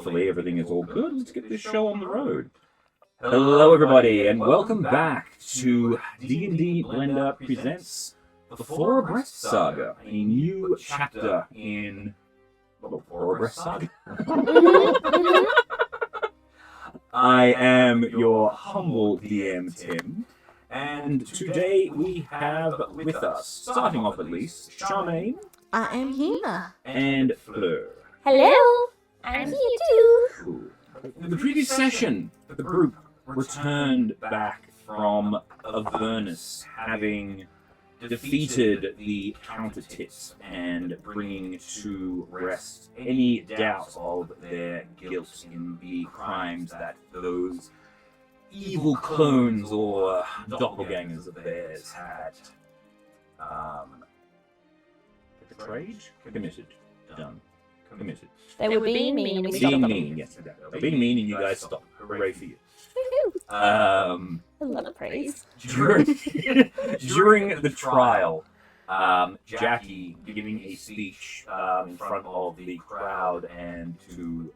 hopefully everything is all good. Let's get this show on the road. Hello everybody, and welcome back to D&D Blender presents the Four Abreast Saga, a new chapter in... Four Abreast Saga? I am your humble DM, Tim, and today we have with us, starting off at least, Charmaine. I am here. And Fleur. Hello, I'm here too. Cool. In the previous session, the group returned back from Avernus, having defeated the counter-tits and bringing to rest any doubt of their guilt in the crimes that those evil clones or doppelgangers of theirs had betrayed, committed, done, committed. They were being mean and we Being stopped them. mean, yes, exactly. Being mean and you guys stopped. Hooray for you. A lot of praise. During the trial, Jackie giving a speech in front of the crowd and to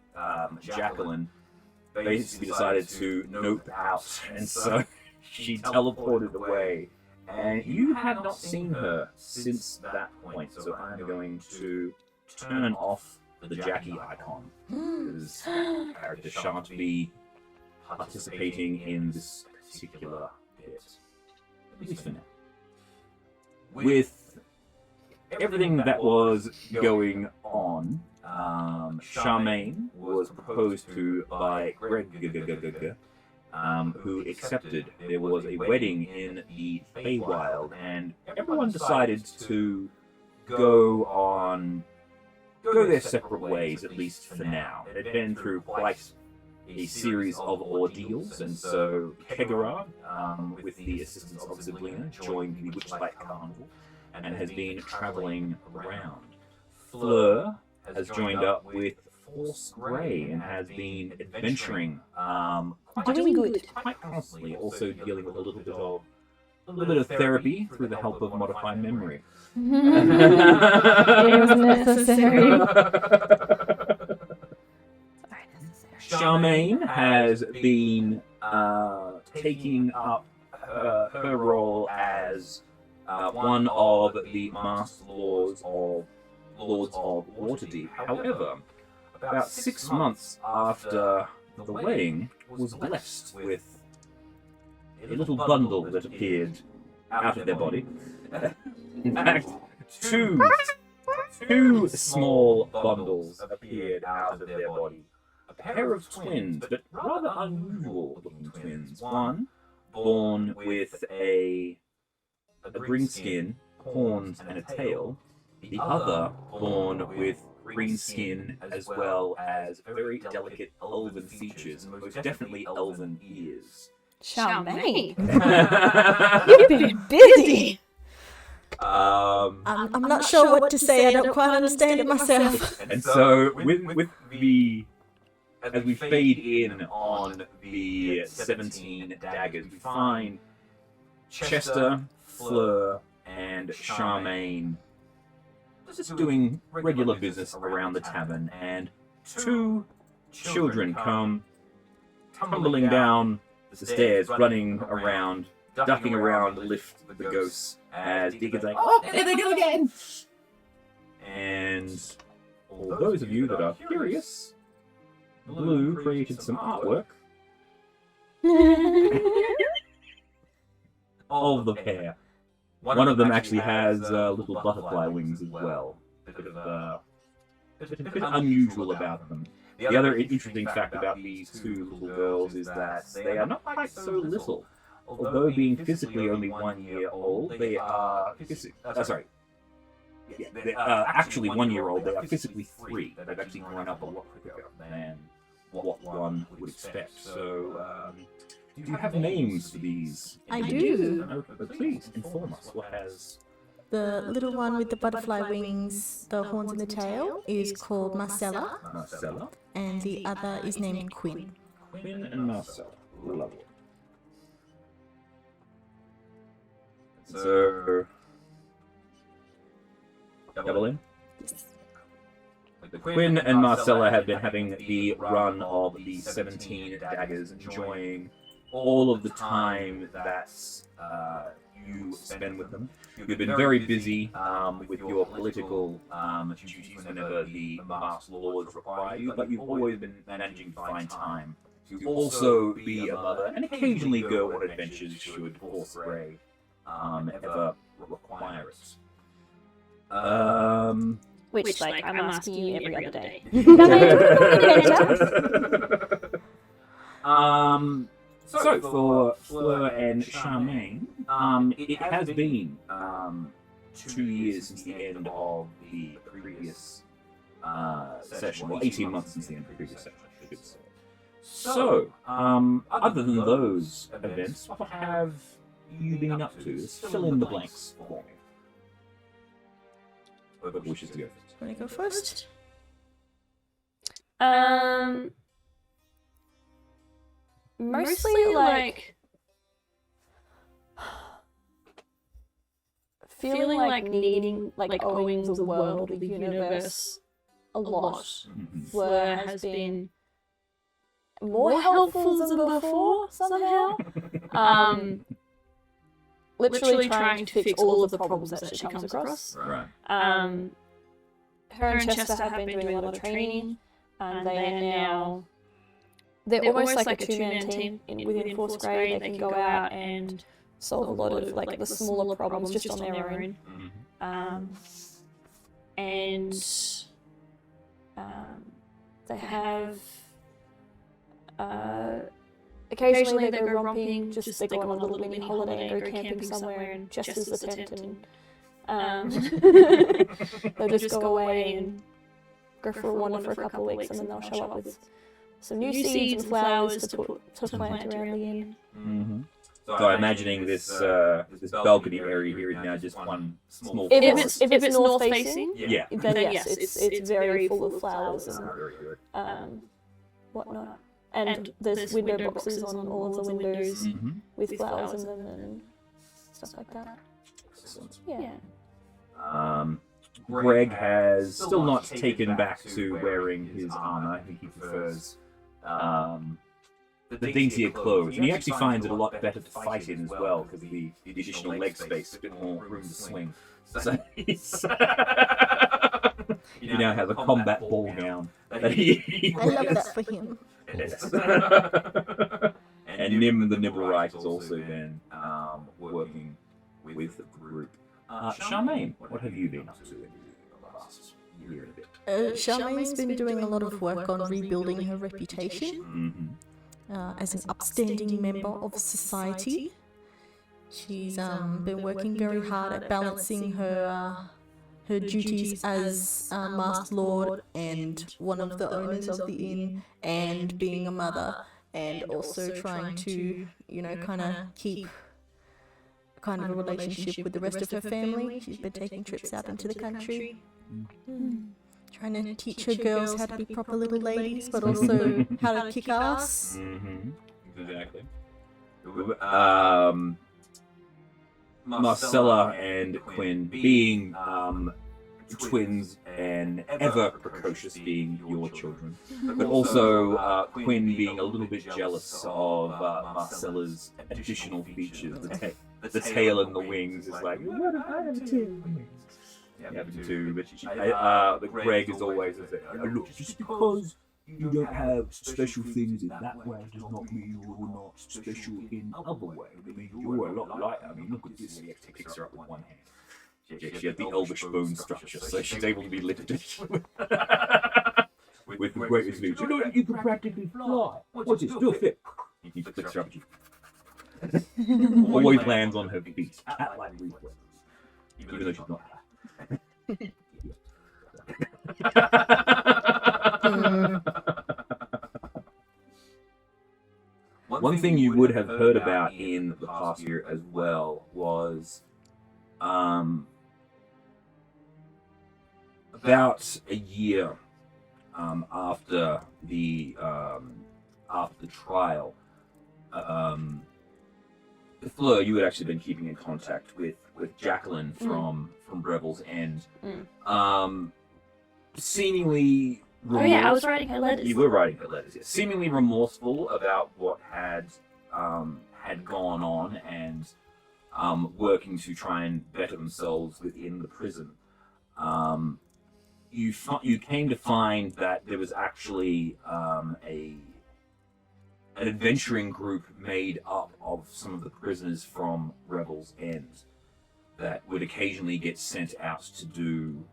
Jacqueline basically decided to nope out, and so she teleported away. And you have not seen her since that point, so I'm going to turn off the Jackie icon, because character shan't be participating in this particular bit, at least for now. With everything that was going on, Charmaine was proposed to by Greg, who accepted. There was a wedding in the Feywild, and everyone decided to go their separate ways, at least for now. They'd been through quite a series of ordeals, and so Kegara, with the assistance of Ziblina, joined the Witchlight Carnival and has been travelling around. Fleur has joined up with Force Grey and has been adventuring quite constantly, also dealing with a little bit of therapy through the help of modified memory. It was necessary. Charmaine has been taking up her role as one of the Master Lords of Waterdeep. However, about 6 months after the wedding, was blessed with a little bundle that appeared out of their body. In fact, two small bundles appeared out of their body. A pair of twins, but rather unusual looking twins. One born with a green skin, horns, and a tail. The other born with green skin as well as very delicate elven features, and most definitely elven ears. Charmaine. You've been busy. I'm not sure what to say. I don't quite understand it myself. And so, as we fade in on the 17 daggers, we find Chester, Fleur, and Charmaine just doing regular business around the tavern, and two children come tumbling down the stairs, running around, ducking around to lift the ghosts, as Deacon's like, "Oh, there they go again!" And for those of you that are curious, Blue created some artwork of the pair. One of them actually has little butterfly wings as well. A bit unusual about them. The other interesting fact about these two little girls is that they are not quite so little. Although being physically only 1 year old, they are actually 1 year old. They are physically 3. They've actually grown up a lot quicker than what one would expect. So, do you have names for these? I do. Okay, but please inform us. What has... The little one with the butterfly wings, the horns and the tail, is called Marcella, Marcella? and the other is named Quinn. Quinn and Marcella. Lovely. So... Double in? Quinn and Marcella have been having the run of the 17 daggers, enjoying all of the time that you spend with them. You've been very busy with your political duties whenever the Masked Lords require you, but you've always been managing to find time to also be a mother and occasionally go on adventures should Horse Grey ever require it. Which, like, I'm asking you every other day. So for Fleur and Charmaine, it has been 2 years since the end of the previous session, well, 18 months since the end of the previous session, I should say. So, other than those events, what have you been up to? Just fill in the blanks for me. Whoever wishes to go first. Want to go first? Mostly like feeling like needing, like owing the world or the universe a lot. Fleur has been more helpful than before somehow. Literally trying to fix all of the problems that she comes across. Right. Her and Chester have been doing a lot of training, and they are now. They're almost like a two-man team within Force Grey. They can go out and solve a lot of like the smaller problems just on their own. And they have occasionally they go romping, just they go on a little mini holiday and go camping somewhere in Chester's the tent, and they'll just go away and go for a wander for a couple of weeks, and then they'll show up with some new seeds and flowers to plant around the inn. So I'm imagining this this balcony area here is now just one small. If it's north facing, yeah, then yes, it's very full of flowers and whatnot. And there's window boxes on all of the windows with flowers in them and stuff like that. Excellent. Yeah. Greg has still not taken back to wearing his armor. I think he prefers the daintier clothes, and he actually finds it a lot better to fight in as well because of the additional leg space, a bit more room to swing. So he's he now has a combat ball gown that he I love that for him. Yes. And Nim the Nibblewright has also been working with the group. Charmaine, what have you been up to in the last year and a bit? Charmaine's been doing a lot of work on rebuilding her reputation as an upstanding member of society. She's been working very hard at balancing her duties as Masked Lord and one of the owners of the inn, and being a mother, and also trying to, kind of keep kind of a relationship with the rest of her family. She's been taking trips out into the country, trying to teach her girls how to be proper little ladies, but also how to kick ass. Exactly. Marcella and Quinn being twins and ever precocious being your children, but also Quinn being a little bit jealous of Marcella's additional features. The tail and the wings is like, what if I have a tail and wings? Yeah, me too, but Greg is always a thing. Look, just because you don't have special things in that way does not mean you're not special in other ways. I mean, you're a lot lighter. I mean, look at this. He picks her up with one hand. She has the elvish bone structure, so she's able to be lifted with the greatest news. You know, you can practically fly. What's this? Do a flip. He flicks her up. Always lands on her feet. Cat-like reflex. Even though she's not. One thing you would have heard about in the past year as well was about a year after the trial, Fleur, you had actually been keeping in contact with Jacqueline from Breville's End. seemingly Oh yeah, I was writing her letters. You were writing her letters, yes. Seemingly remorseful about what had gone on and working to try and better themselves within the prison. You came to find that there was actually an adventuring group made up of some of the prisoners from Revel's End that would occasionally get sent out to do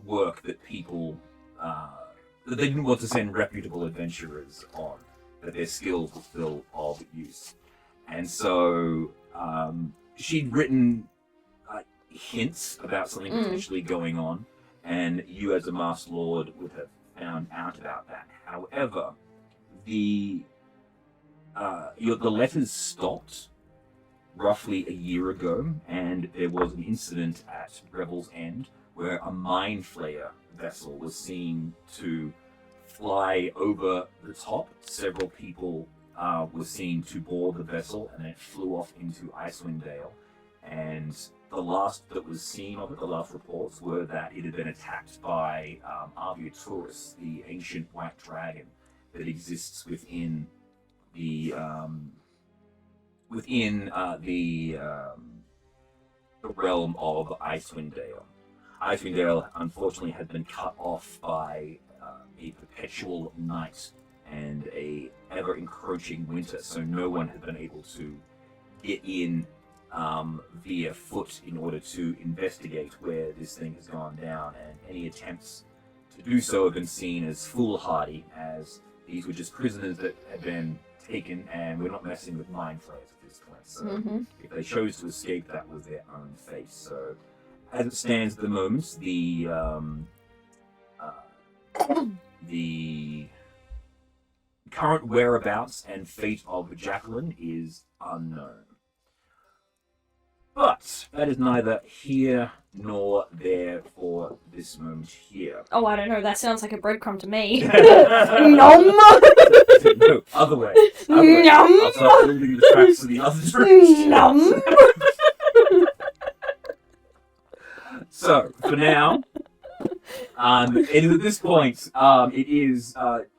work that people that they didn't want to send reputable adventurers on, that their skills were still of use. And so she'd written hints about something potentially going on, and you as a Master Lord would have found out about that. However, the letters stopped roughly a year ago, and there was an incident at Revel's End where a Mind Flayer vessel was seen to fly over the top. Several people were seen to board the vessel, and then it flew off into Icewind Dale. And the last that was seen of it, the last reports, were that it had been attacked by Arviaturus, the ancient white dragon that exists within the realm of Icewind Dale. Icewind Dale, unfortunately, had been cut off by a perpetual night and a ever-encroaching winter, so no one had been able to get in via foot in order to investigate where this thing has gone down, and any attempts to do so have been seen as foolhardy, as these were just prisoners that had been taken, and we're not messing with mind flayers at this point. So if they chose to escape, that was their own fate. So as it stands at the moment, the current whereabouts and fate of Jacqueline is unknown. But that is neither here nor there for this moment here. Oh, I don't know. That sounds like a breadcrumb to me. Nom! No, other way. Nom! I'll start building the tracks to the other direction. Nom! So, for now, and at this point, it is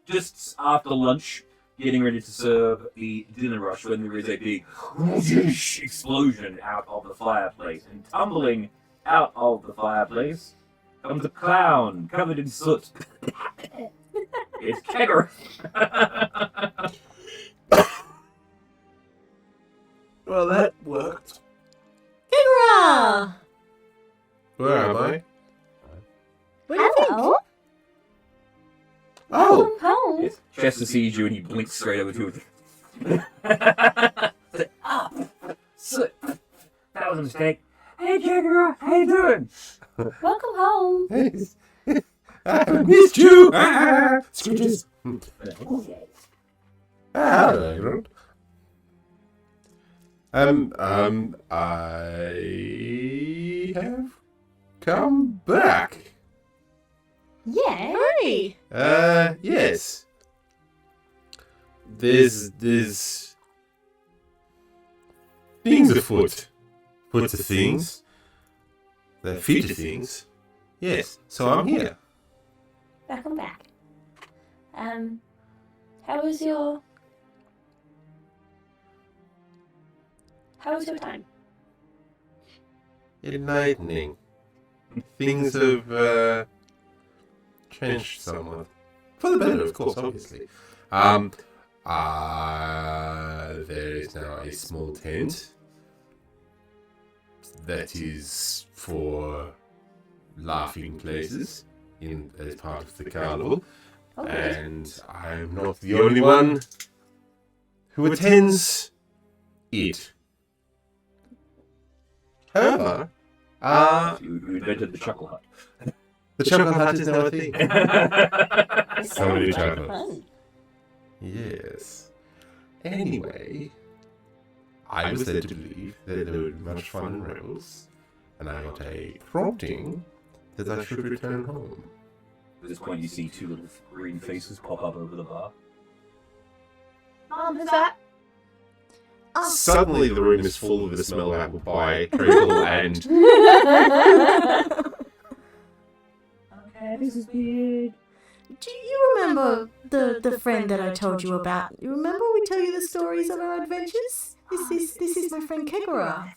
just after lunch, getting ready to serve the dinner rush, when there is a big explosion out of the fireplace, and tumbling out of the fireplace comes a clown covered in soot. It's Kegger. Well, that worked. Kegger! Where am I? What do you think? Hello? Oh! Home. Yes, Chester sees you and he blinks straight over to you. Soot. That was a mistake. Hey, Kegger, how you doing? Welcome home. I missed you! Scritches! Hello. I have come back. Yeah. Hey! Yes. There's things afoot. Foot to things. The future things. Yes, so I'm here. Welcome back. How was your time? Enlightening. Things have changed somewhat. For the better, of course, obviously. There is now a small tent that is for laughing places as part of the carnival. Oh, good. And I'm not the only one who attends it. However, You invented the Chuckle Hut. the Chuckle Hut is now a thing. It Somebody sounds like chuckles. fun. Yes. Anyway, I was led to believe that there would be much fun in Rebels, and I got a prompting that I should return home. At this point, you see two little green faces pop up over the bar. Who's that? Suddenly, the room is full of the smell of apple pie, treacle, and Okay. this is weird. Do you remember the friend that I told you about? You remember we tell you the stories of our adventures? This is my friend Kegara.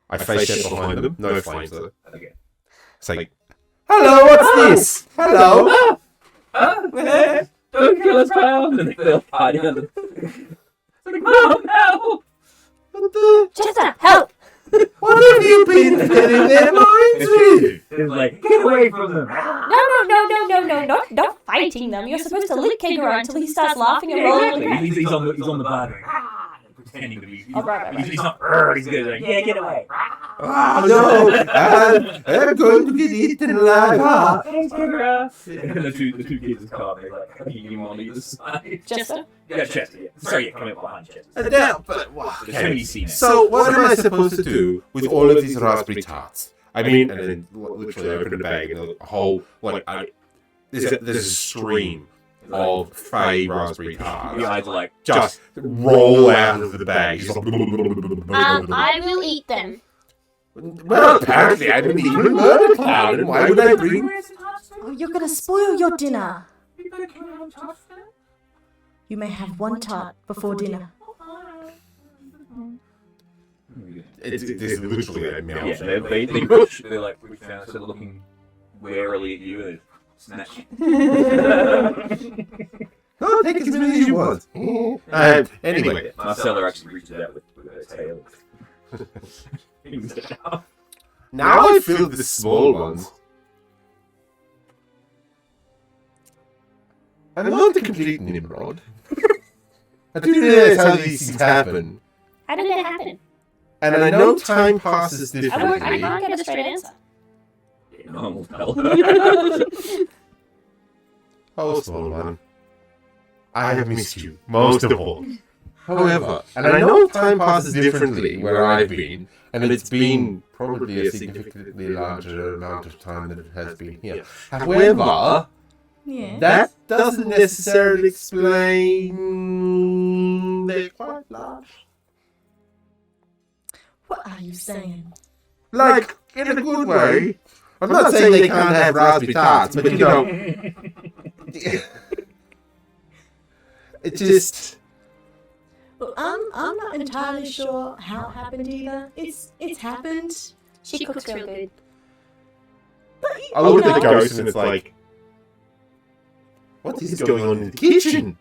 I face step behind them. No flames though. Okay. It's like, hello, what's this? Hello. Don't kill us, pal! And they'll hide under the... It's like, Mom, help! What the? Chester, help! What have you been filling their minds with? It's like, get away from them! No, not fighting them. You're supposed to lick Kegara until he starts laughing and rolling. Exactly. He's on the bar going, pretending to be... Right. He's not, he's going like, yeah, get away. Oh no, I'm going to get eaten alive. Thanks, Kegara. And the two kids just come up, they're like, hugging him on either side. Chester? Yeah, Chester, yeah. Sorry, yeah, coming up behind Chester. But, There's so many scenes. So what am I supposed to do with all of these raspberry tarts? I mean, and then literally open the bag and a whole there's a stream of fey raspberry tarts The eyes are like, just roll out of the bag. Just I will eat them. well, apparently I didn't even murder Cloud, and why would I bring? Oh, you're gonna spoil your dinner. You may have one tart before dinner. It's literally a mouth. yeah, they push, they're like, push down, sort of looking warily at you and snatch. Oh, take as many as you want. Anyway, Marcella actually reaches out with her tail. now I feel the small ones. I'm not a complete Nimrod. I do realize how these things happen. How did that happen? And I know time passes I differently. can't get a straight answer. Normal tell. Oh, small one. I have missed you, most of all. However, and I know time passes differently where I've been, and it's been probably a significantly larger amount of time than it has been here. However, Yeah. that doesn't necessarily explain they're quite large. What are you saying? Like, in a good way. I'm not saying they can't have raspberry tarts, but you know... it just... Well, I'm not entirely sure how it happened either. It's happened. She cooks real good. But I look at the ghost and it's like... what is going on in the kitchen?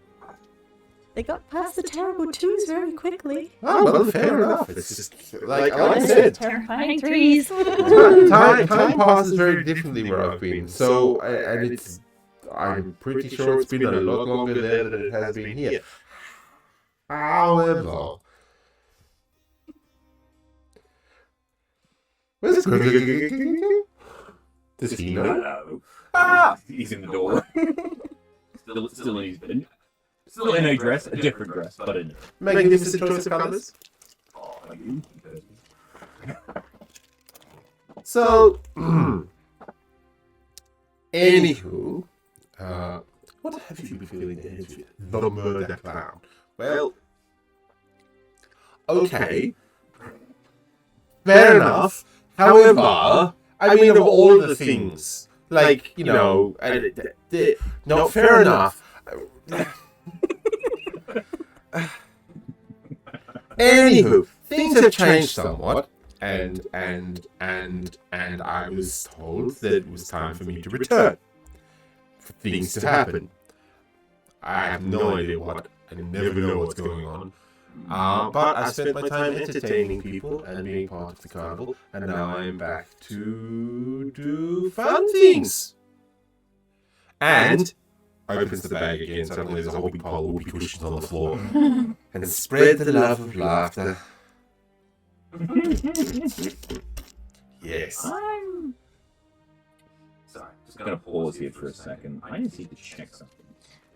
they got past the terrible twos very quickly. Oh, well, fair enough. It's just, like I said, Terrifying threes. time passes very differently where I've been. So, and it's... I'm pretty sure it's been a lot longer there than it has been here. However... where's does he know? Hello. He's in the door. still in his bed. Still in a dress, a different dress, but in. Magnificent choice of colours. Oh, you. So, anywho, what have you been feeling with the murder clown? Well, okay, fair enough. However, I mean, of all the things, like, you know, no, fair enough. Anywho, things have changed somewhat, and I was told that it was time for me to return, for things to happen. I have no idea what, I never know what's going on. But I spent my time entertaining people and being part of the carnival, and now I'm back to do fun things. And opens the bag again. Suddenly there's a whole big pile of whoopee cushions on the floor, and spread the love of laughter. Yes. Sorry, just gonna pause here for a second. I need to check something.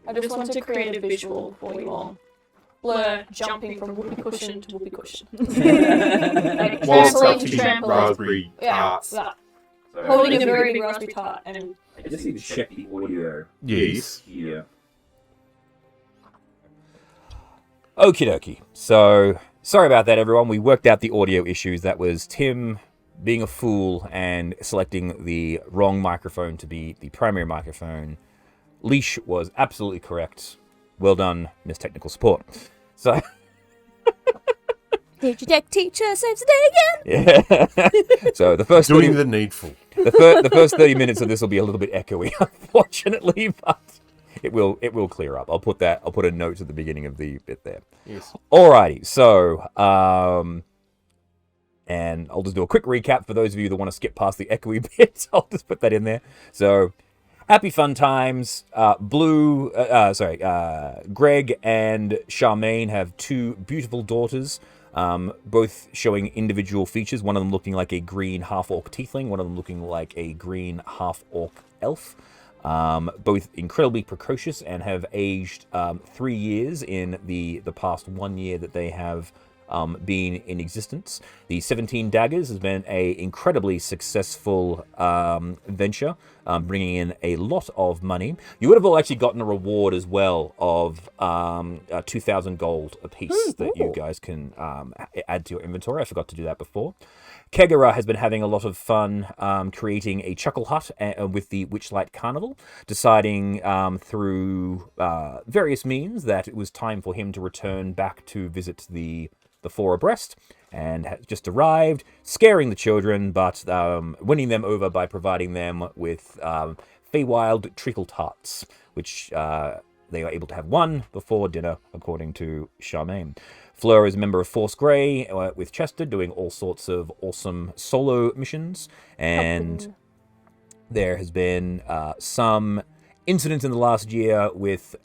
I just want to create a visual for you all. Blur jumping from whoopee cushion to whoopee cushion. Like Whilst trampoline up to to trampoline. raspberry Yeah, tarts. yeah. So, Holding a very big raspberry tart and I just need to check the audio Yes. here. Okie dokie. So, sorry about that, everyone. We worked out the audio issues. That was Tim being a fool and selecting the wrong microphone to be the primary microphone. Leash was absolutely correct. Well done, Miss Technical Support. So, Teacher Tech Teacher saves the day again. yeah. So the first Doing 30, the needful. the first 30 minutes of this will be a little bit echoey, unfortunately, but it will clear up. I'll put a note at the beginning of the bit there. Yes. Alrighty, so and I'll just do a quick recap for those of you that want to skip past the echoey bit. I'll just put that in there. So, happy fun times. Greg and Charmaine have 2 beautiful daughters, both showing individual features. One of them looking like a green half-orc tiefling, one of them looking like a green half-orc elf. Both incredibly precocious and have aged 3 years in the past 1 year that they have been in existence. The 17 Daggers has been a incredibly successful venture, bringing in a lot of money. You would have all actually gotten a reward as well of 2,000 gold apiece that you guys can add to your inventory. I forgot to do that before. Kegara has been having a lot of fun creating a chuckle hut with the Witchlight Carnival, deciding through various means that it was time for him to return back to visit the Four Abreast, and has just arrived, scaring the children, but winning them over by providing them with Feywild treacle tarts, which they are able to have one before dinner, according to Charmaine. Fleur is a member of Force Grey with Chester, doing all sorts of awesome solo missions, and there has been some incidents in the last year with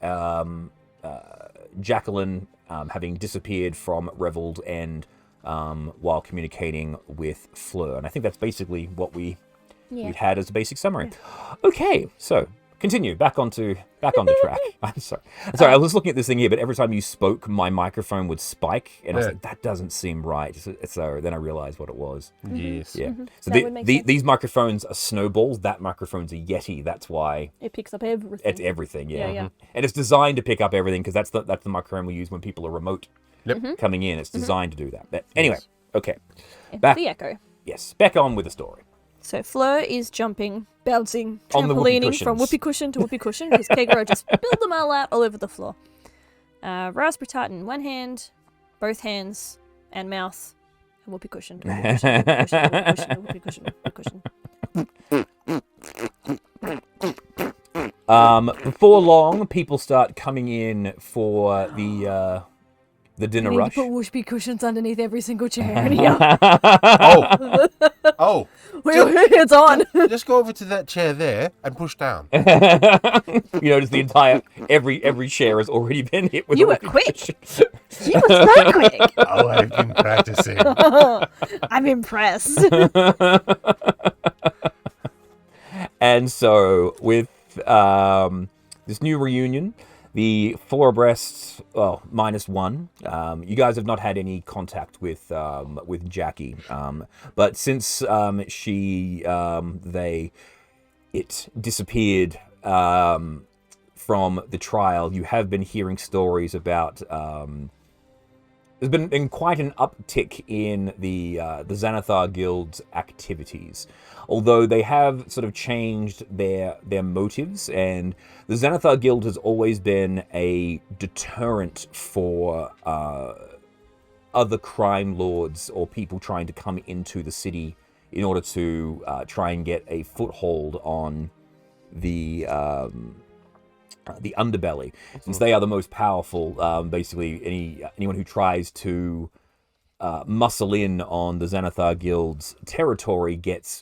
Jacqueline having disappeared from Reveled End while communicating with Fleur. And I think that's basically what we had as a basic summary. Yeah. Okay, so continue back onto track. I'm sorry. I was looking at this thing here, but every time you spoke, my microphone would spike, and I was like, that doesn't seem right. So then I realized what it was. Yes. Yeah. So these microphones are snowballs. That microphone's a Yeti. That's why it picks up everything. It's everything. Yeah. And it's designed to pick up everything because that's the microphone we use when people are remote coming in. It's designed to do that. But anyway, okay. Back the echo. Yes. Back on with the story. So Fleur is jumping, bouncing, on the trampolining from whoopee cushion to whoopee cushion because Kegara just spilled them all out all over the floor. Raspberry tart in one hand, both hands and mouth, and whoopee cushion. Whoopee cushion. Before long, people start coming in for the dinner we need rush. to put whoopee cushions underneath every single chair in here. Oh, it's on. just go over to that chair there and push down. You notice the entire every chair has already been hit with. You were quick. You were so quick. Oh, I've been practicing. I'm impressed. And so with this new reunion, the Four Abreast, well, -1. You guys have not had any contact with Jackie, but since it disappeared from the trial, you have been hearing stories about. There's been quite an uptick in the Xanathar Guild's activities, although they have sort of changed their motives, and the Xanathar Guild has always been a deterrent for other crime lords or people trying to come into the city in order to try and get a foothold on the underbelly, since they are the most powerful. Basically, anyone who tries to muscle in on the Xanathar Guild's territory gets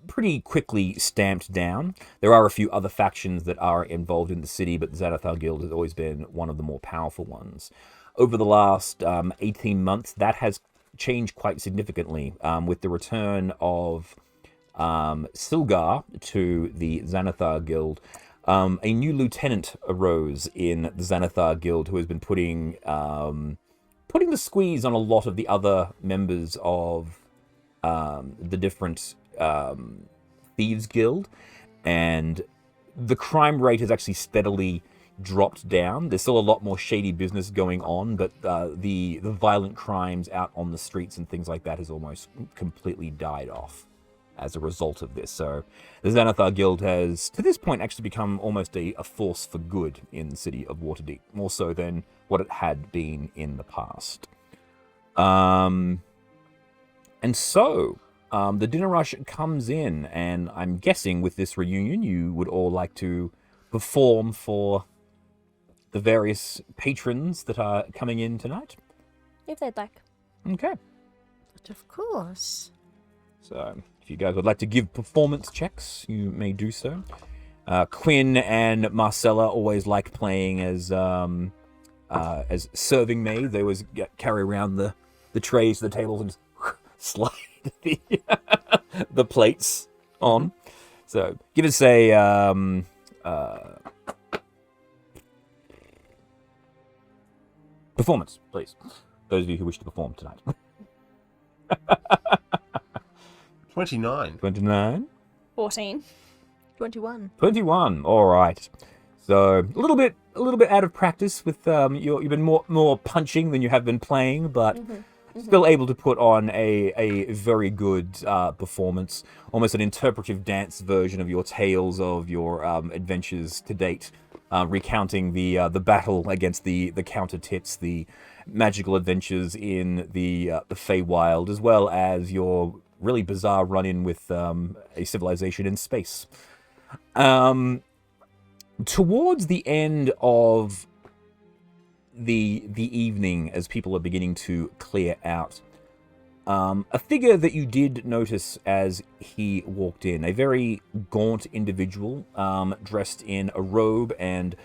pretty quickly stamped down. There are a few other factions that are involved in the city, but the Xanathar Guild has always been one of the more powerful ones. Over the last 18 months, that has changed quite significantly with the return of Silgar to the Xanathar Guild. A new lieutenant arose in the Xanathar Guild who has been putting the squeeze on a lot of the other members of the different Thieves Guild, and the crime rate has actually steadily dropped down. There's still a lot more shady business going on, but the violent crimes out on the streets and things like that has almost completely died off as a result of this. So the Xanathar Guild has, to this point, actually become almost a force for good in the city of Waterdeep, more so than what it had been in the past. And so the dinner rush comes in, and I'm guessing with this reunion, you would all like to perform for the various patrons that are coming in tonight. If they'd like. Okay. But of course. So if you guys would like to give performance checks, you may do so. Quinn and Marcella always like playing as serving maids. They always carry around the trays to the tables and just slide the plates on. So give us a performance, please. Those of you who wish to perform tonight. 29. 29. 14. 21. 21. All right. So a little bit out of practice with you've been more punching than you have been playing, but still able to put on a very good performance, almost an interpretive dance version of your tales of your adventures to date, recounting the battle against the counter tits, the magical adventures in the Feywild, as well as your really bizarre run-in with a civilization in space. Towards the end of the evening, as people are beginning to clear out, a figure that you did notice as he walked in, a very gaunt individual, dressed in a robe and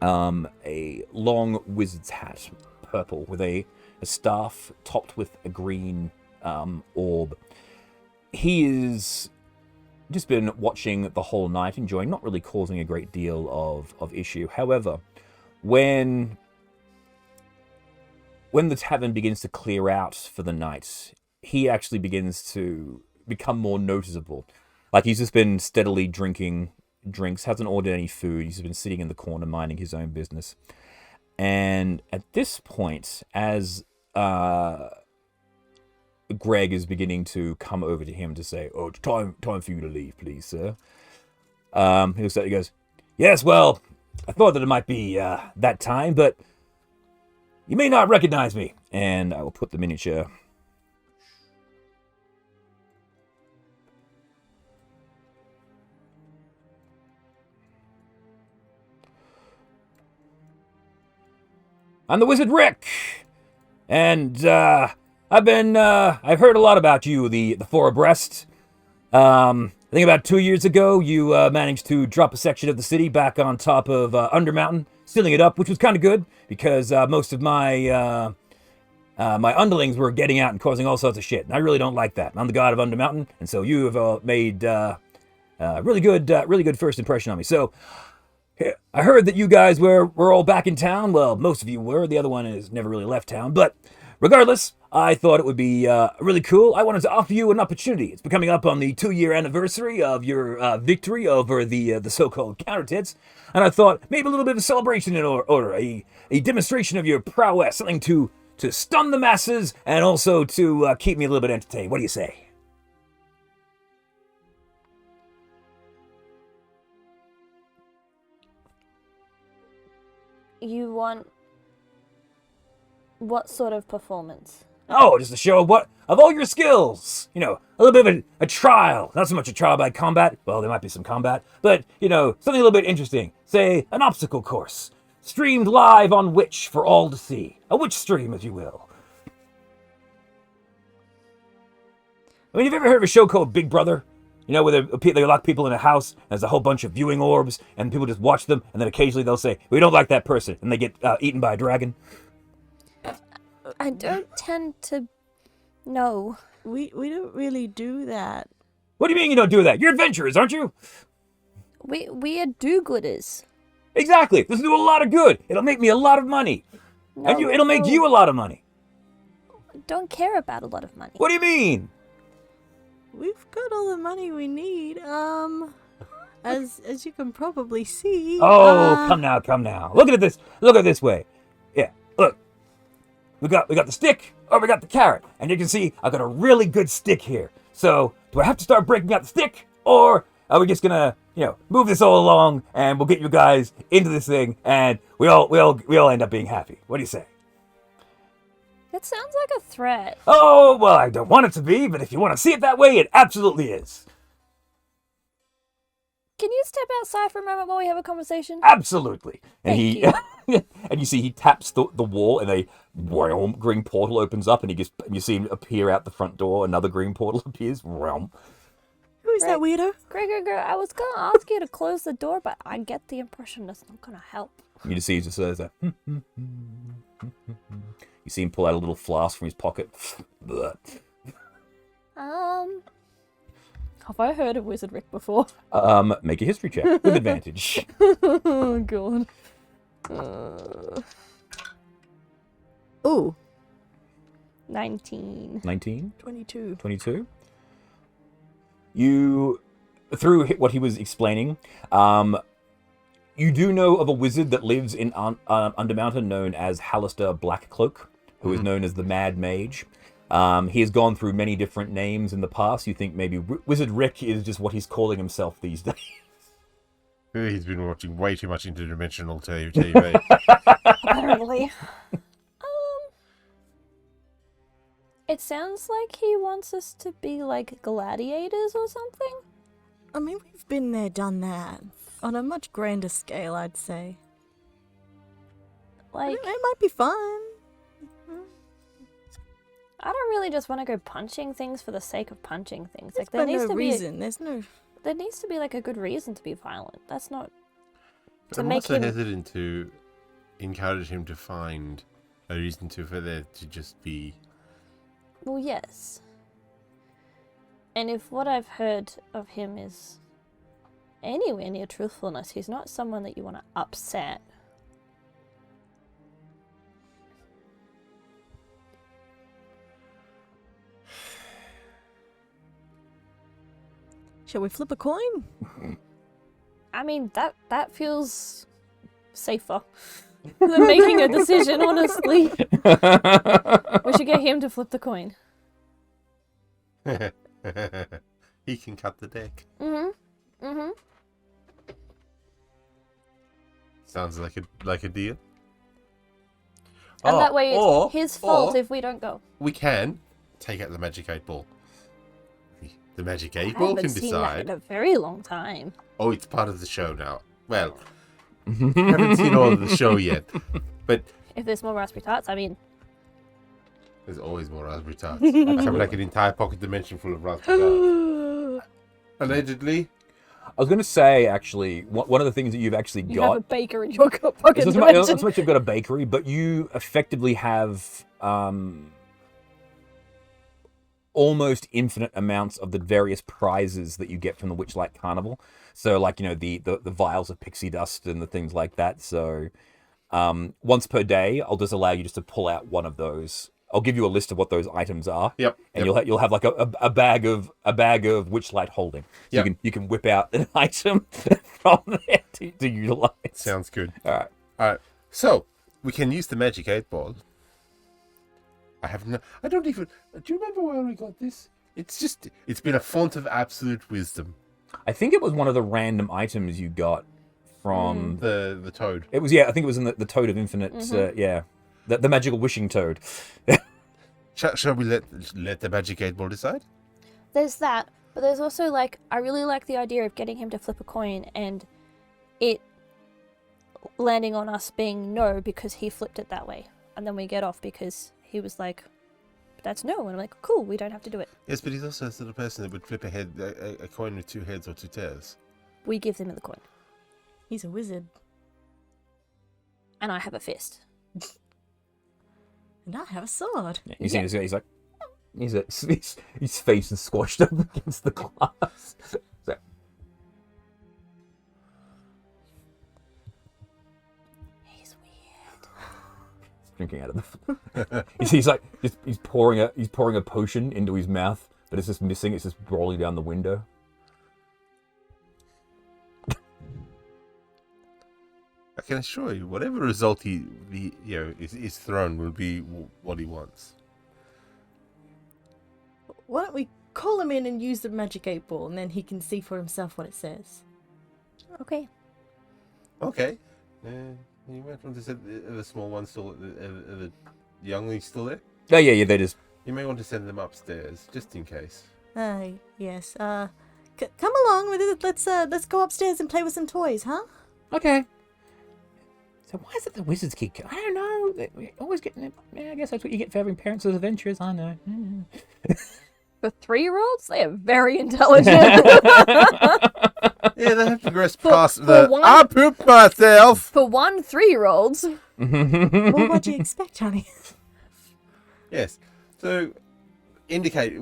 a long wizard's hat, purple, with a staff topped with a green orb. He is just been watching the whole night, enjoying, not really causing a great deal of issue. However, when the tavern begins to clear out for the night, he actually begins to become more noticeable. Like, he's just been steadily drinking drinks, hasn't ordered any food, he's been sitting in the corner minding his own business. And at this point, as Greg is beginning to come over to him to say, "Oh, it's time for you to leave, please, sir." He goes, "Yes, well, I thought that it might be that time, but you may not recognize me." And I will put the miniature I'm the Wizard Rick, and I've heard a lot about you, the Four Abreast. I think about 2 years ago, you managed to drop a section of the city back on top of Undermountain, sealing it up, which was kind of good, because most of my my underlings were getting out and causing all sorts of shit, and I really don't like that. I'm the god of Undermountain, and so you have made really good first impression on me. So I heard that you guys were all back in town. Well, most of you were. The other one has never really left town. But regardless, I thought it would be really cool. I wanted to offer you an opportunity. It's coming up on the 2-year anniversary of your victory over the so-called counter-tits. And I thought maybe a little bit of a celebration in order, a demonstration of your prowess, something to stun the masses and also to keep me a little bit entertained. What do you say? You want what sort of performance? Oh, just a show of all your skills. You know, a little bit of a trial. Not so much a trial by combat. Well, there might be some combat. But, you know, something a little bit interesting. Say, an obstacle course. Streamed live on Witch for all to see. A Witch stream, if you will. I mean, have you ever heard of a show called Big Brother? You know, where they lock people in a house, and there's a whole bunch of viewing orbs, and people just watch them, and then occasionally they'll say, "We don't like that person," and they get eaten by a dragon. I don't tend to know. We don't really do that. What do you mean you don't do that? You're adventurers, aren't you? We are do-gooders. Exactly. This will do a lot of good. It'll make me a lot of money. No, And it'll make you a lot of money. don't care about a lot of money. What do you mean? We've got all the money we need. As you can probably see. Oh, come now. Look at this. Look at it this way. Yeah, look. We got the stick, or we got the carrot, and you can see I got a really good stick here. So, do I have to start breaking out the stick, or are we just gonna, move this all along, and we'll get you guys into this thing, and we all end up being happy? What do you say? That sounds like a threat. Oh, well, I don't want it to be, but if you want to see it that way, it absolutely is. Can you step outside for a moment while we have a conversation? Absolutely. And Thank and you see he taps the wall, and a green portal opens up, and you see him appear out the front door. Another green portal appears. Who is that weirdo? Greg, I was going to ask you to close the door, but I get the impression that's not going to help. You just see he just says that. You see him pull out a little flask from his pocket. Have I heard of Wizard Rick before? Make a history check with advantage. Oh, God. Ooh. 19. 19? 22. 22? You, through what he was explaining, you do know of a wizard that lives in Undermountain known as Halaster Blackcloak, who is known as the Mad Mage. He has gone through many different names in the past. You think maybe Wizard Rick is just what he's calling himself these days. He's been watching way too much interdimensional TV. Apparently. It sounds like he wants us to be like gladiators or something. I mean, we've been there, done that. On a much grander scale, I'd say. Like, It might be fun. I don't really just want to go punching things for the sake of punching things. Like, There's no reason. There needs to be like a good reason to be violent. That's not to I'm make also him. hesitant to encourage him to find a reason for there to just be. Well, yes. And if what I've heard of him is anywhere near truthfulness, he's not someone that you want to upset. Shall we flip a coin? I mean, that feels safer than making a decision, honestly. We should get him to flip the coin. He can cut the deck. Mm-hmm. Sounds like a deal. And that way it's his fault or if we don't go. we can take out the magic 8 ball. The magic 8 I ball haven't can seen that in decide. a very long time. Oh, it's part of the show now. Well, haven't seen all of the show yet, but If there's more raspberry tarts, I mean, there's always more raspberry tarts. I have like an entire pocket dimension full of raspberry tarts. Allegedly. I was going to say, actually, one of the things that you've actually you have a got... baker in your pocket It's dimension. not so much you've got a bakery, but you effectively have almost infinite amounts of the various prizes that you get from the Witchlight Carnival. So, like, the vials of pixie dust and the things like that. So, once per day, I'll just allow you just to pull out one of those. I'll give you a list of what those items are. Yep. And you'll have like a bag of Witchlight holding. So Yep. you can whip out an item from there to utilize. Sounds good. All right. So we can use the magic 8 ball. I don't even. Do you remember where we got this? It's been a font of absolute wisdom. I think it was one of the random items you got from The toad. It was, I think it was in the Toad of Infinite. The magical wishing toad. Shall we let the magic 8 ball decide? There's that, but there's also, like, I really like the idea of getting him to flip a coin and it landing on us being no because he flipped it that way. And then we get off because he was like, that's no. And I'm like, cool, we don't have to do it. Yes, but he's also a sort of person that would flip a coin with 2 heads or 2 tails. We give them the coin. He's a wizard. And I have a fist. And I have a sword. Yeah, you see, he's like, his face is squashed up against the glass. So, He's weird. drinking out of the. he's pouring a potion into his mouth, but it's just missing. It's just rolling down the window. can assure you, whatever result is thrown will be what he wants. Why don't we call him in and use the magic 8-ball, and then he can see for himself what it says. Okay. Okay. You might want to send the small one still, the youngling still there? Yeah, they just... You may want to send them upstairs, just in case. Yes. Come along with it. Let's go upstairs and play with some toys, huh? Okay. So why is it the wizards keep... I don't know. They always get... Yeah, I guess that's what you get for having parents as adventurers. I know. For 3-year-olds, they are very intelligent. Yeah, they have to progress For- past for the... one- I pooped myself! For 3-year-olds. Well, what do you expect, honey? Yes. So, indicate...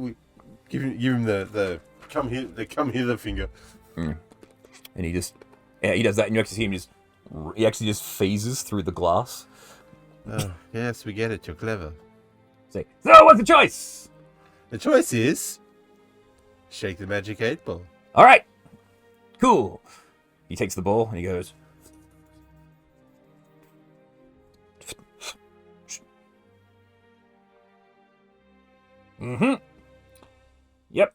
Give him the come hither finger. And he just... Yeah, he does that, and you actually see him he actually just phases through the glass. Oh, yes, we get it. You're clever. Say, so what's the choice? The choice is... Shake the magic 8-ball. All right. Cool. He takes the ball and he goes... Mm-hmm. Yep.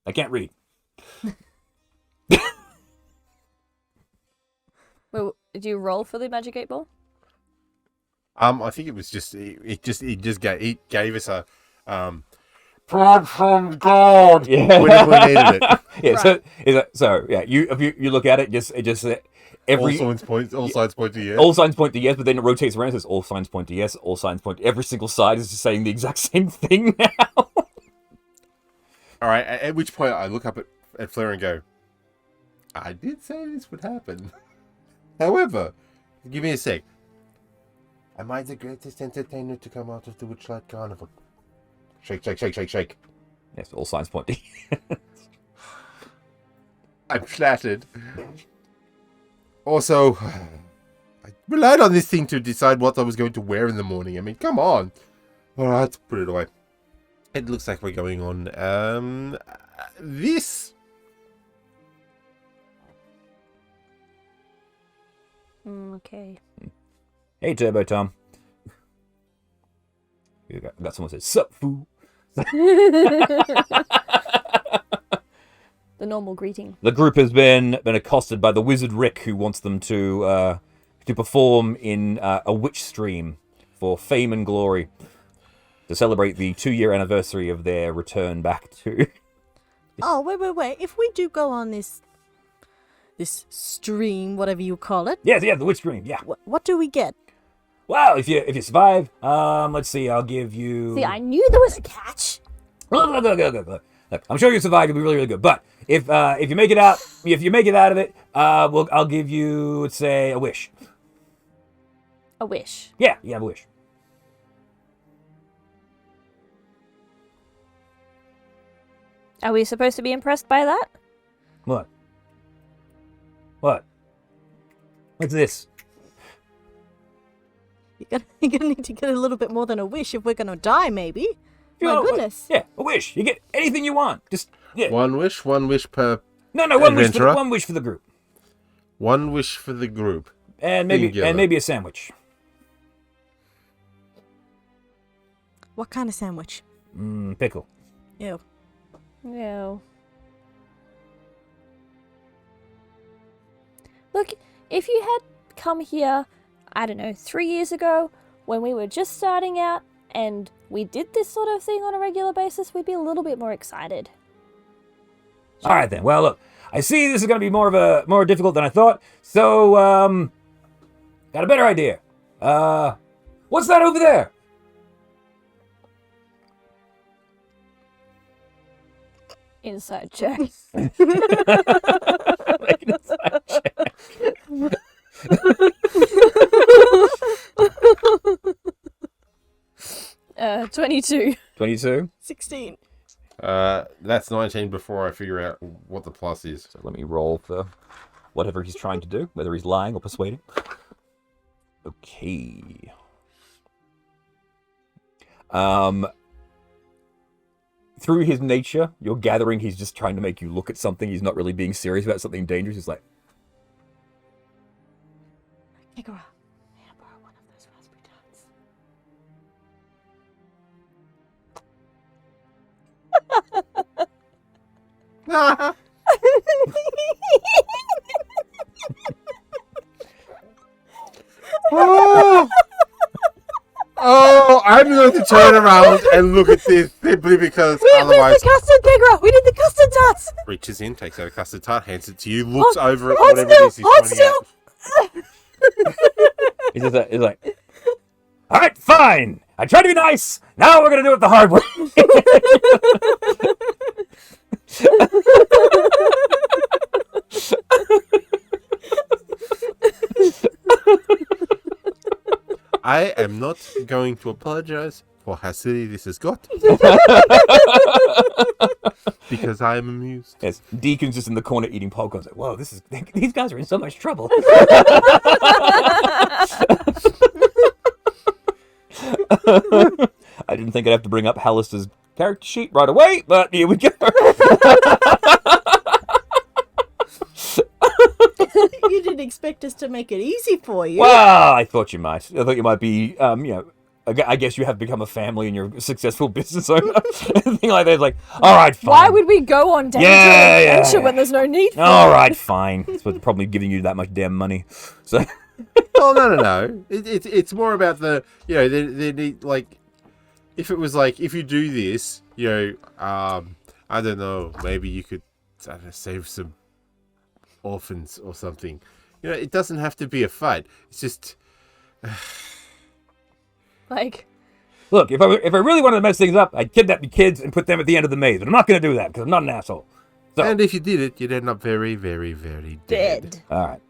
I can't read. Well, did you roll for the magic 8-ball? I think it was just it gave us a prod from God Yeah. when we needed it. Yeah. So yeah. If you look at it, it just every All signs point to yes. all signs point to yes, but then it rotates around and says all signs point to yes. All signs point. Every single side is just saying the exact same thing now. All right. At which point I look up at Fleur and go, I did say this would happen. However, give me a sec. Am I the greatest entertainer to come out of the Witchlight Carnival? Shake, shake, shake, shake, shake. Yes, all signs point to yes. I'm flattered. Also, I relied on this thing to decide what I was going to wear in the morning. I mean, come on. All right, put it away. It looks like we're going on this. Okay. Hey, Turbo Tom. You got someone says, sup, fool. The normal greeting. The group has been accosted by the wizard Rick, who wants them to perform in a witch stream for fame and glory to celebrate the 2-year anniversary of their return back to... Oh, wait. If we do go on this stream, whatever you call it, Yeah, the witch stream, yeah. what do we get? Well, if you survive, let's see, I'll give you... See, I knew there was a catch. Look, I'm sure you survive. It'll be really, really good. But if you make it out, of it, I'll give you, let's say, a wish. A wish. Yeah, you have a wish. Are we supposed to be impressed by that? What? What's this? You're gonna need to get a little bit more than a wish if we're gonna die, maybe. My goodness. Yeah, a wish. You get anything you want. Just yeah. One wish per No, one wish adventurer. one wish for the group, One wish for the group. and maybe Singular. a sandwich. What kind of sandwich? Pickle. Ew. No. Look, if you had come here, I don't know, 3 years ago, when we were just starting out, and we did this sort of thing on a regular basis, we'd be a little bit more excited. All right then. Well, look, I see this is going to be more difficult than I thought. So, got a better idea. What's that over there? Inside check. Make an inside check. 22. 22. 16. That's 19 before I figure out what the plus is. So let me roll for whatever he's trying to do, whether he's lying or persuading. Okay. Through his nature, you're gathering he's just trying to make you look at something. He's not really being serious about something dangerous. He's like, Kegara, may I borrow one of those raspberry tarts? Oh! Oh, I'm going to turn around and look at this simply because Where's otherwise the custard, Kegara? We need the custard tarts! reaches in, takes out a custard tart, hands it to you, looks Hold- over at hold whatever still, it is he's hold pointing at. He's like, all right, fine. I tried to be nice. Now we're gonna do it the hard way. I am not going to apologize for how silly this has got. Because I am amused. Yes, Deacon's just in the corner eating popcorn. Like, whoa, these guys are in so much trouble. I didn't think I'd have to bring up Halaster's character sheet right away, but here we go. You didn't expect us to make it easy for you. Well, I thought you might. I thought you might be, I guess you have become a family and you're a successful business owner. Anything like that. It's like, all right, fine. Why would we go on danger and adventure when there's no need for All it? right, fine. It's probably giving you that much damn money. So, Oh, no. It's more about the, they need, like, if it was like, if you do this, I don't know, maybe you could, I don't know, save some orphans or something. It doesn't have to be a fight. It's just, Like, look, if I really wanted to mess things up, I'd kidnap the kids and put them at the end of the maze. But I'm not going to do that because I'm not an asshole. So, and if you did it, you'd end up very, very, very dead. all right.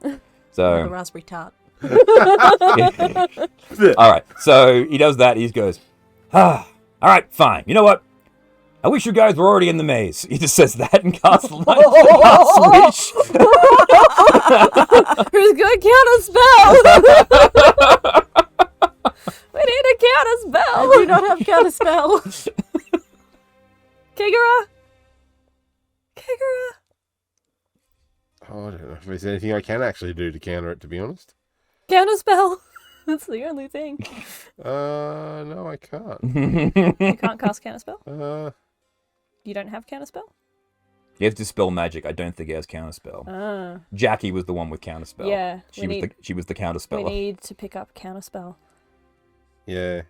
The So, raspberry tart. all right. So he does that. He goes, all right, fine. You know what? I wish you guys were already in the maze. He just says that and casts wish. who's gonna count a spell? We need to count a I spell. do not have counterspell. Kegara. Oh, I don't know if there's anything I can actually do to counter it, to be honest. Count a spell. That's the only thing. No, I can't. You can't cast counter spell. You don't have counter spell. He has dispel magic. I don't think he has counterspell. Jackie was the one with counterspell. Yeah, she was the we counterspeller. need to pick up counter spell. Yeah.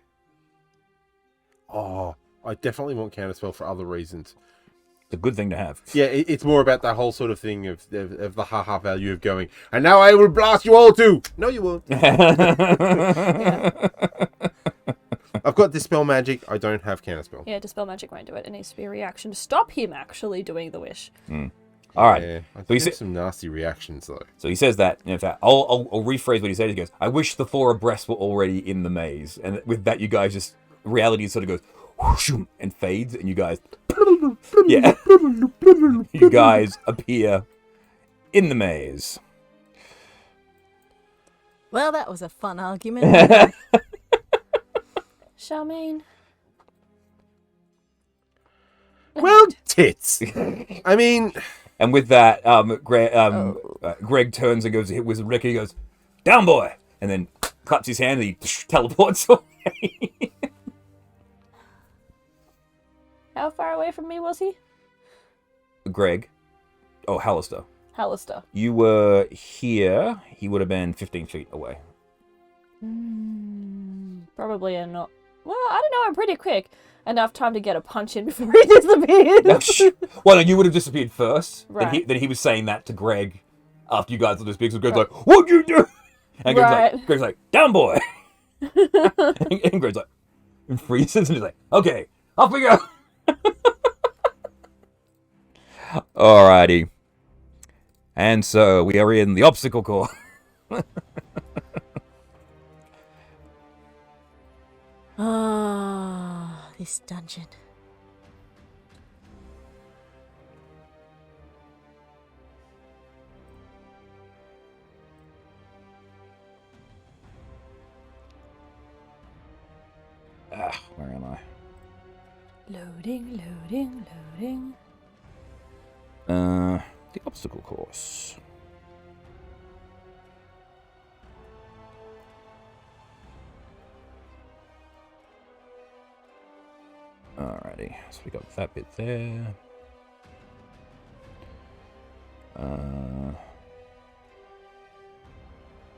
Oh, I definitely want counterspell for other reasons. It's a good thing to have. Yeah, it's more about that whole sort of thing of the haha value of going, and now I will blast you all too. No, you won't. I've got Dispel Magic. I don't have Counterspell. Yeah, dispel magic won't do it. It needs to be a reaction to stop him actually doing the wish. All right. Yeah, I So he have sa- some nasty reactions though. So he says that. In fact, I'll rephrase what he said. He goes, "I wish the four abreast were already in the maze." And with that, you guys just reality sort of goes whoosh, and fades, and you guys, yeah, you guys appear in the maze. Well, that was a fun argument. Charmaine. Well, tits. I mean, And with that, Greg turns and goes, with Rick, he goes, "Down, boy!" And then claps his hand and he teleports away. How far away from me was he? Greg. Oh, Halaster. Halaster. You were here. He would have been 15 feet away. Probably not. Well, I don't know. I'm pretty quick. Enough time to get a punch in before he disappeared. Well, no, you would have disappeared first. Right. Then he was saying that to Greg after you guys were this big. So Greg's like, "What'd you do?" And Greg's like, "Down, boy." and Greg's like, and freezes, and he's like, "Okay, off we go." Alrighty. And so we are in the obstacle course. Ah, this dungeon. Where am I? Loading. The obstacle course. Alrighty, so we got that bit there.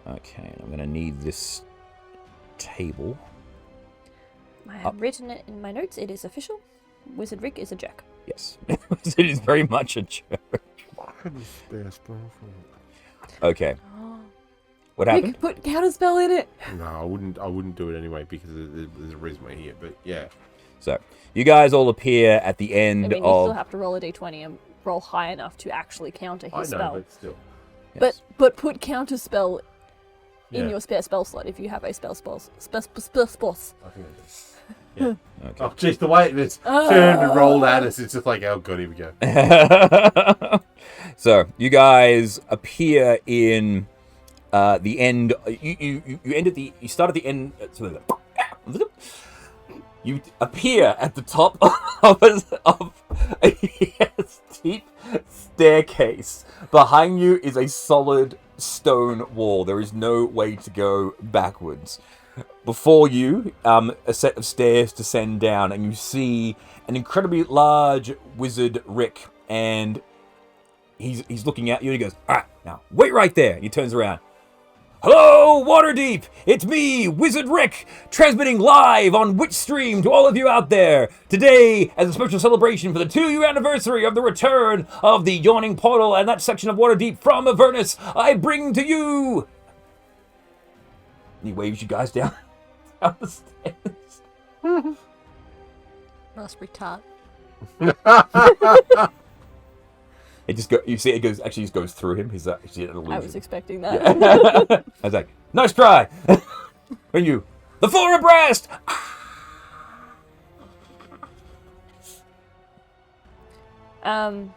Okay, I'm gonna need this table. I have written it in my notes. It is official. Wizard Rick is a jerk. Yes, it is very much a joke. Okay. What happened? Rick, put counterspell in it. No, I wouldn't do it anyway because there's a reason we're here. But yeah. So you guys all appear at the end I mean, you of. still have to roll a d20 and roll high enough to actually counter his I know, spell. but still. Yes. But put counterspell in Yeah. your spare spell slot if you have a spell spot. I think I do. Yeah. Okay. Oh, jeez, the way it's turned and rolled at us, it's just like, oh god, here we go. So you guys appear in the end. You ended the. You start at the end. You appear at the top of a steep staircase. Behind you is a solid stone wall. There is no way to go backwards. Before you, a set of stairs descend down, and you see an incredibly large wizard Rick, and he's looking at you, and he goes, "All right, now wait right there." And he turns around. Hello, Waterdeep! It's me, Wizard Rick, transmitting live on Witchstream to all of you out there. Today, as a special celebration for the 2-year anniversary of the return of the Yawning Portal and that section of Waterdeep from Avernus, I bring to you... And he waves you guys down the stairs. Raspberry tart. It just go. You see, it goes. Actually, just goes through him. He's actually an illusion. I was expecting that. Yeah. I was like, nice try. And you, the four abreast. I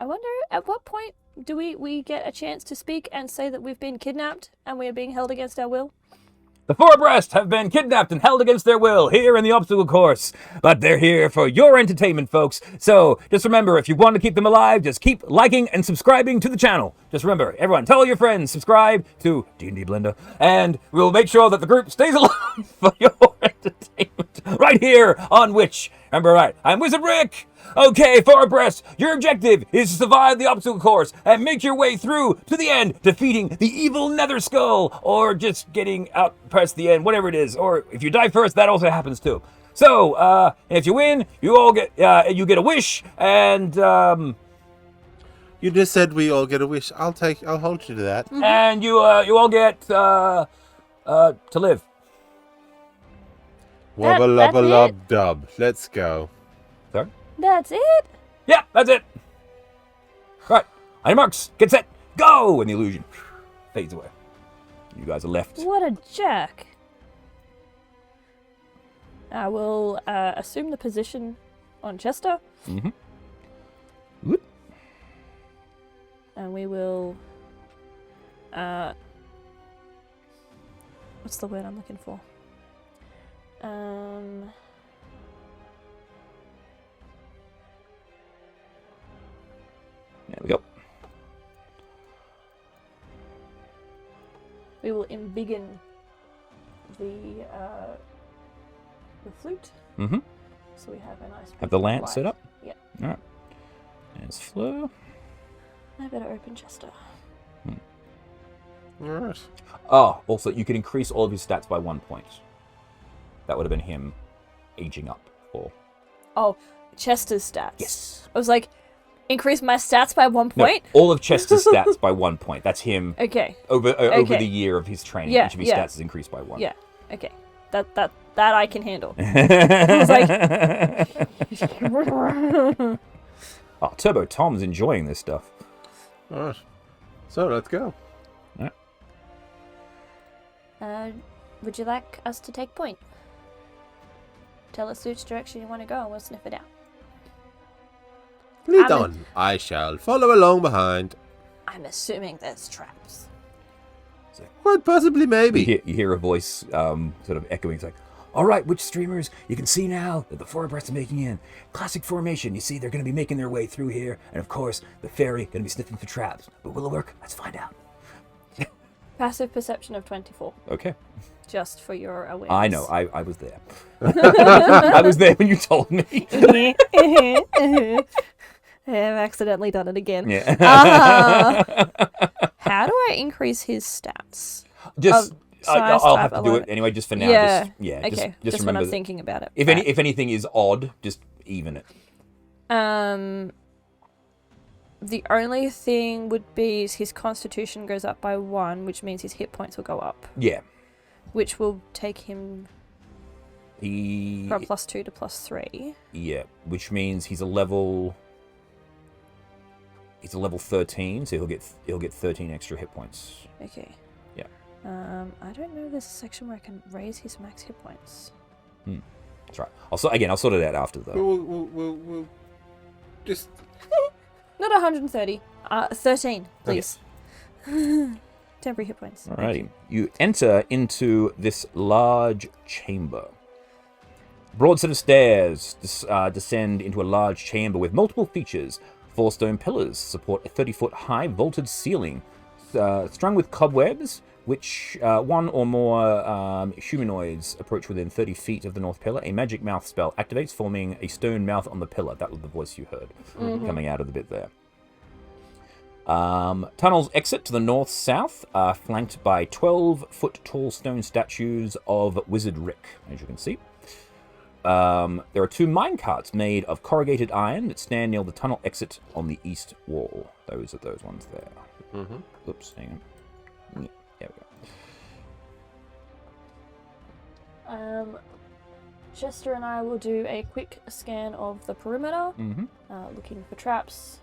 wonder at what point do we get a chance to speak and say that we've been kidnapped and we are being held against our will? The four abreast have been kidnapped and held against their will here in the obstacle course, but they're here for your entertainment, folks. So just remember, if you want to keep them alive, just keep liking and subscribing to the channel. Just remember, everyone, tell all your friends, subscribe to D&D Blender, and we'll make sure that the group stays alive for your entertainment right here on Witch. Remember, right? I'm Wizard Rick. Okay, four abreast, your objective is to survive the obstacle course and make your way through to the end, defeating the evil Nether Skull, or just getting out past the end, whatever it is. Or if you die first, that also happens too. So, if you win, you all get you get a wish, and You just said we all get a wish. I'll hold you to that. and you all get to live. Wubba that's lubba it? lub dub. Let's go. Sorry? That's it? Yeah, that's it. Right, on your marks, get set, go, and the illusion fades away. You guys are left. What a jerk. I will assume the position on Chester. Mm-hmm. Whoop. And we will... what's the word I'm looking for? There we go. We will embiggen the flute. Mm-hmm. So we have a nice... Have the big lance light. set up? Yep. All right. There's Fleur. I better open Chester. Alright. Oh, also, you can increase all of his stats by 1 point. That would have been him aging up. Or Oh, Chester's stats. yes. I was like, increase my stats by 1 No, point? all of Chester's stats by 1 point. That's him Okay. over Okay. the year of his training. Yeah, Each of his yeah. stats is increased by 1. Yeah. Okay. That I can handle. Oh, Turbo Tom's enjoying this stuff. Alright. So let's go. Would you like us to take point? Tell us which direction you want to go and we'll sniff it out. Lead I'm- on. I shall follow along behind. I'm assuming there's traps. Quite possibly, maybe. You hear a voice sort of echoing. It's like, all right, witch streamers, you can see now that the four abreast are making in. Classic formation. You see, they're going to be making their way through here. And of course, the fairy going to be sniffing for traps. But will it work? Let's find out. Passive perception of 24, Okay. just for your awareness. I know. I was there. I was there when you told me. I've accidentally done it again. Yeah. How do I increase his stats? Just size, I'll type, have to do it 11. anyway, just for now. Yeah. Just Just when remember I'm that thinking about it. if anything is odd, just even it. The only thing would be is his constitution goes up by 1, which means his hit points will go up, Yeah. which will take him He from +2 to +3. Yeah, which means he's a level 13, so he'll get 13 extra hit points. Okay. Yeah. I don't know if there's a section where I can raise his max hit points. That's right. I'll sort it out after though. We'll just. Not 130. 13, please. Temporary hit points. Thank Alrighty. you. You enter into this large chamber. Broad set of stairs descend into a large chamber with multiple features. 4 stone pillars support a 30-foot high vaulted ceiling, strung with cobwebs, which one or more humanoids approach within 30 feet of the north pillar. A magic mouth spell activates, forming a stone mouth on the pillar. That was the voice you heard coming out of the bit there. Tunnels exit to the north-south, flanked by 12-foot tall stone statues of Wizard Rick, as you can see. There are 2 minecarts made of corrugated iron that stand near the tunnel exit on the east wall. Those are those ones there. Oops, hang on. Yeah, there we go. Chester and I will do a quick scan of the perimeter, looking for traps,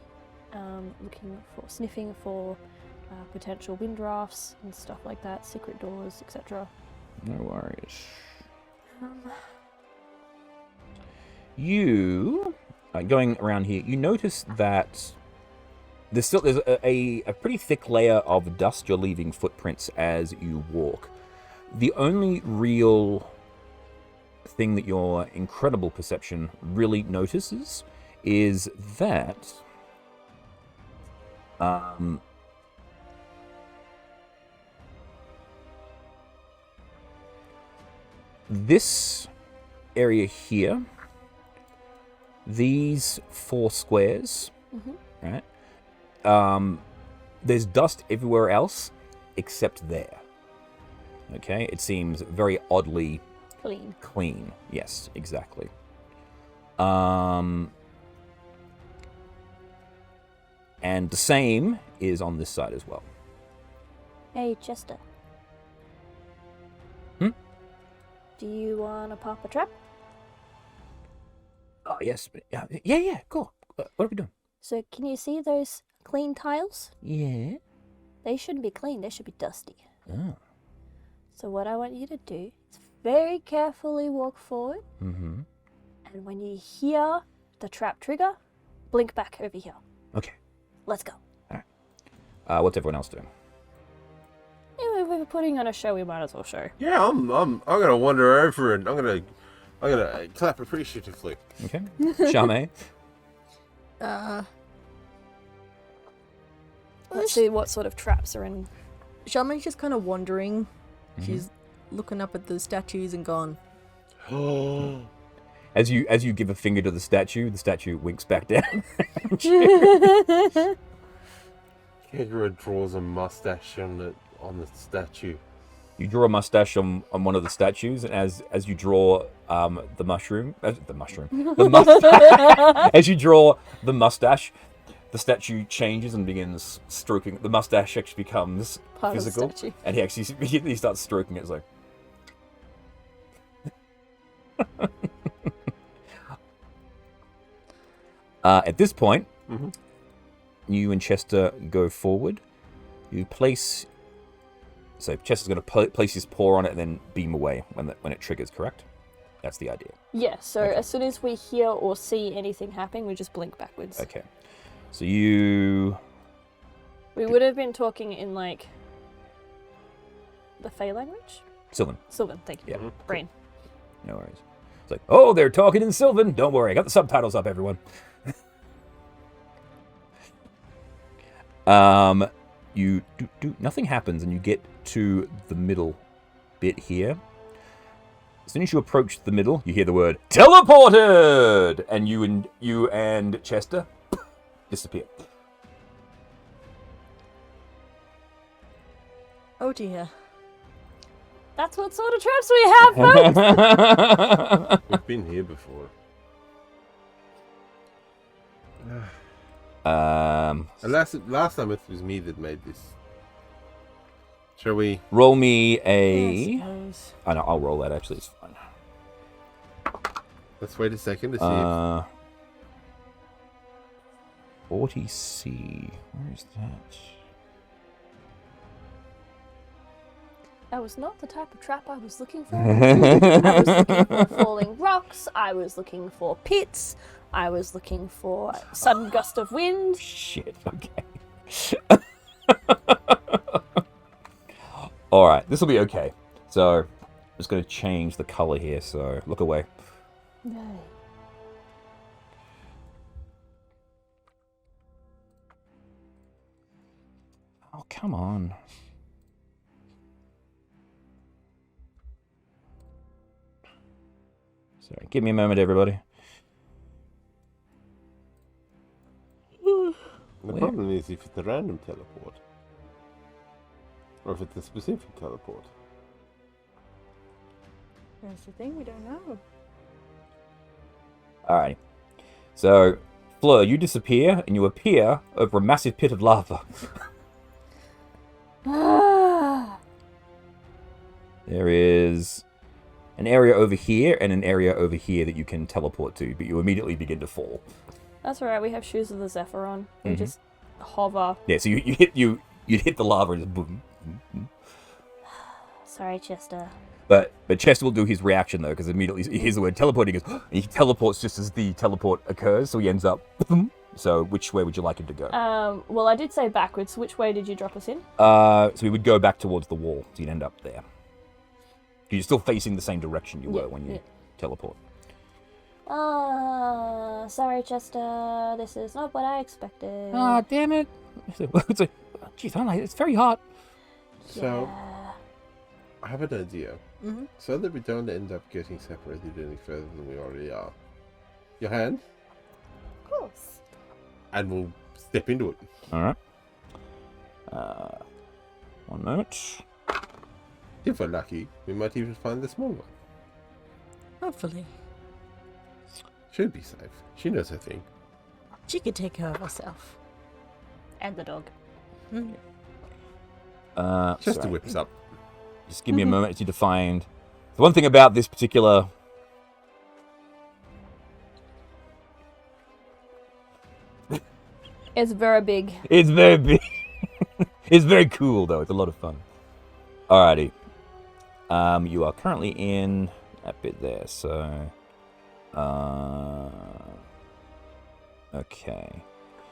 sniffing for potential wind drafts and stuff like that, secret doors, etc. No worries. You, going around here, you notice that there's a pretty thick layer of dust you're leaving footprints as you walk. The only real thing that your incredible perception really notices is that this area here, these 4 squares, right? There's dust everywhere else except there. Okay, it seems very oddly clean. Yes, exactly. And the same is on this side as well. Hey, Chester. Do you want to pop a trap? Oh, yes. Yeah, cool. What are we doing? So, can you see those clean tiles? Yeah. They shouldn't be clean, they should be dusty. Oh. So, what I want you to do is very carefully walk forward. Mm-hmm. And when you hear the trap trigger, blink back over here. Okay. Let's go. All right. What's everyone else doing? If we're putting on a show, we might as well show. Yeah, I'm gonna wander over and I'm gonna clap appreciatively. Okay. Charmaine? Let's see what sort of traps are in. Charmaine's just kind of wandering. She's looking up at the statues and gone, As you give a finger to the statue winks back down. Kegra draws a mustache on the statue. You draw a mustache on one of the statues, and as you draw the mustache, as you draw the mustache, the statue changes and begins stroking. The mustache actually becomes Part physical, of the statue. and he starts stroking it. It's like. At this point, you and Chester go forward. You place. So Chester's going to place his paw on it and then beam away when it triggers. Correct? That's the idea. Yeah. So Okay. as soon as we hear or see anything happening, we just blink backwards. Okay. So you. We would have been talking in like the Fey language. Sylvan. Sylvan. Thank you. Yeah. Brain. No worries. It's like, oh, they're talking in Sylvan. Don't worry, I got the subtitles up, everyone. nothing happens, and you get to the middle bit here. As soon as you approach the middle, you hear the word "teleported," and you and Chester disappear. Oh dear. That's what sort of traps we have, folks! We've been here before. Last time it was me that made this. Shall we? Roll me I a. suppose. Oh, no, I'll roll that. Actually, it's fine. Let's wait a second to see if... 40C. Where is that? That was not the type of trap I was looking for. I was looking for falling rocks. I was looking for pits. I was looking for sudden gust of wind. Shit. Okay. All right, this will be okay. So, I'm just going to change the color here. So, look away. No. Oh, come on. Sorry, give me a moment, everybody. The problem is if it's a random teleport. Or if it's a specific teleport. That's the thing, we don't know. Alright. So, Fleur, you disappear, and you appear over a massive pit of lava. There is an area over here and an area over here that you can teleport to, but you immediately begin to fall. That's alright, we have shoes of the Zephyr on. We just hover. Yeah, so you hit the lava and just boom. Sorry, Chester. But Chester will do his reaction though, because immediately he hears the word teleport, he goes, and he teleports just as the teleport occurs, so he ends up. So which way would you like him to go? Well, I did say backwards. Which way did you drop us in? So he would go back towards the wall, so you'd end up there. You're still facing the same direction you were when you teleport. Sorry, Chester. This is not what I expected. Ah, damn it! Jeez, it's very hot. So, I have an idea. Mm-hmm. So that we don't end up getting separated any further than we already are. Your hand? Of course. And we'll step into it. Alright. One moment. If we're lucky, we might even find the small one. Hopefully. She'll be safe. She knows her thing. She could take care of herself. And the dog. Mm. Just Sorry. to whip us up. Just give me a moment to find. The one thing about this particular. It's very big. It's very big. It's very cool though. It's a lot of fun. Alrighty. You are currently in that bit there, so. Okay.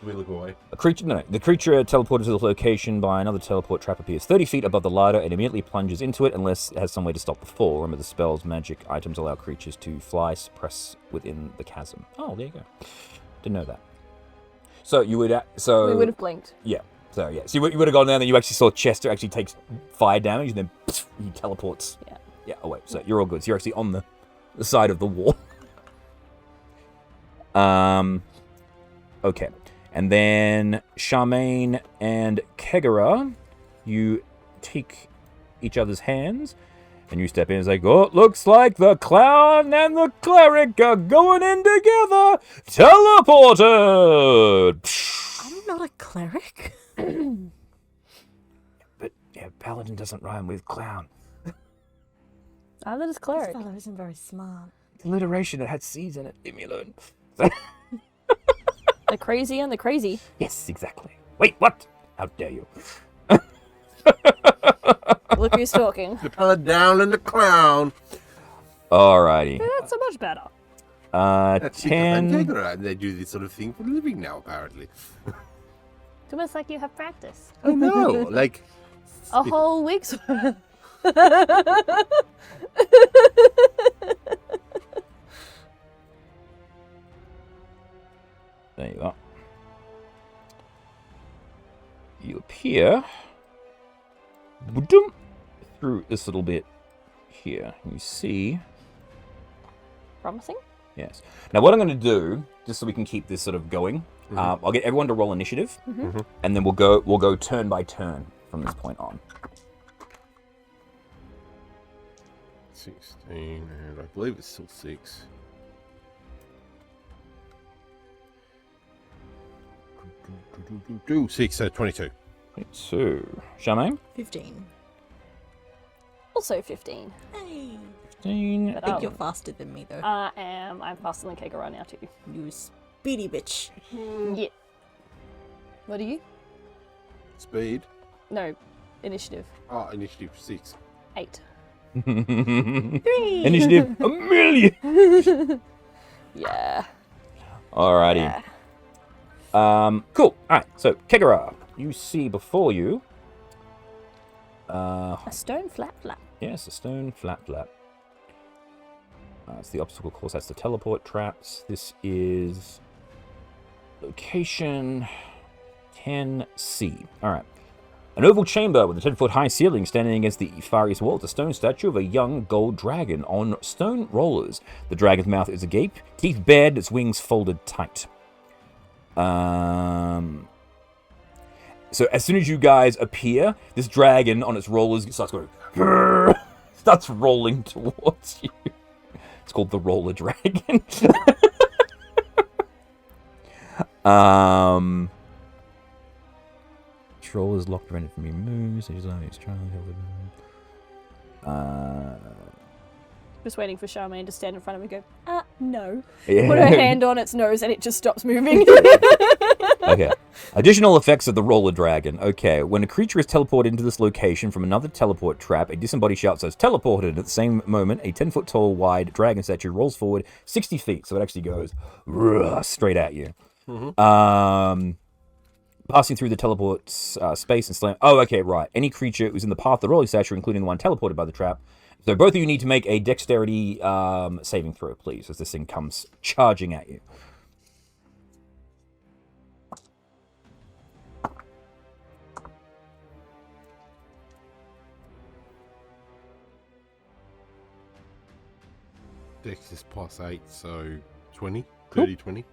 We look away. The creature teleported to the location by another teleport trap appears 30 feet above the ladder and immediately plunges into it unless it has some way to stop the fall. Remember, the spell's magic items allow creatures to fly, suppress within the chasm. Oh, there you go. Didn't know that. So you would We would have blinked. yeah. So you would have gone down, and you actually saw Chester actually takes fire damage, and then he teleports. Yeah. Yeah. Oh wait. So you're all good. So you're actually on the side of the wall. Okay. And then Charmaine and Kegara, you take each other's hands, and you step in and it's like, oh, looks like the clown and the cleric are going in together. Teleported! I'm not a cleric. But, yeah, paladin doesn't rhyme with clown. Either does This cleric. fellow isn't very smart. Alliteration that had C's in it. Leave me alone. The crazy and the crazy. Yes, exactly. Wait, what? How dare you? Look who's talking. The paladin down and the clown. Alrighty. That's so much better. That's 10. because they do this sort of thing for a living now, apparently. It's almost like you have practice. I know, like... A whole week's worth. There you are. You appear boom, through this little bit here. You see. Promising. Yes. Now, what I'm going to do, just so we can keep this sort of going, I'll get everyone to roll initiative, and then we'll go turn by turn from this point on. 16, and I believe it's still 6. Do 6, so 22. So, Charmaine? 15. Also 15. Hey. 15. But, I think you're faster than me, though. I'm faster than Kegara now too. You speedy bitch. Yeah. What are you? Speed. No, initiative. Oh, initiative 6. 8. 3. Initiative, 1,000,000! Yeah. Alrighty. Cool. Alright, so, Kegara, you see before you... A stone flap. Yes, a stone flap. It's the obstacle course. That's the teleport traps. This is location 10C. All right. An oval chamber with a 10-foot high ceiling standing against the fariest wall. It's a stone statue of a young gold dragon on stone rollers. The dragon's mouth is agape, teeth bared, its wings folded tight. So as soon as you guys appear, this dragon on its rollers starts going, starts rolling towards you. It's called the roller dragon. Troll is locked, prevented from being moved. So he's Just waiting for Charmaine to stand in front of me and go, no. Yeah. Put her hand on its nose and it just stops moving. Okay. Additional effects of the roller dragon. Okay. When a creature is teleported into this location from another teleport trap, a disembodied shout says teleported. At the same moment, a 10-foot tall, wide dragon statue rolls forward 60 feet. So it actually goes straight at you. Passing through the teleport space and slam. Oh, okay, right. Any creature who's in the path of the rolling statue, including the one teleported by the trap. So both of you need to make a dexterity saving throw, please, as this thing comes charging at you. Dex is plus 8, so 20. Cool. 30, 20.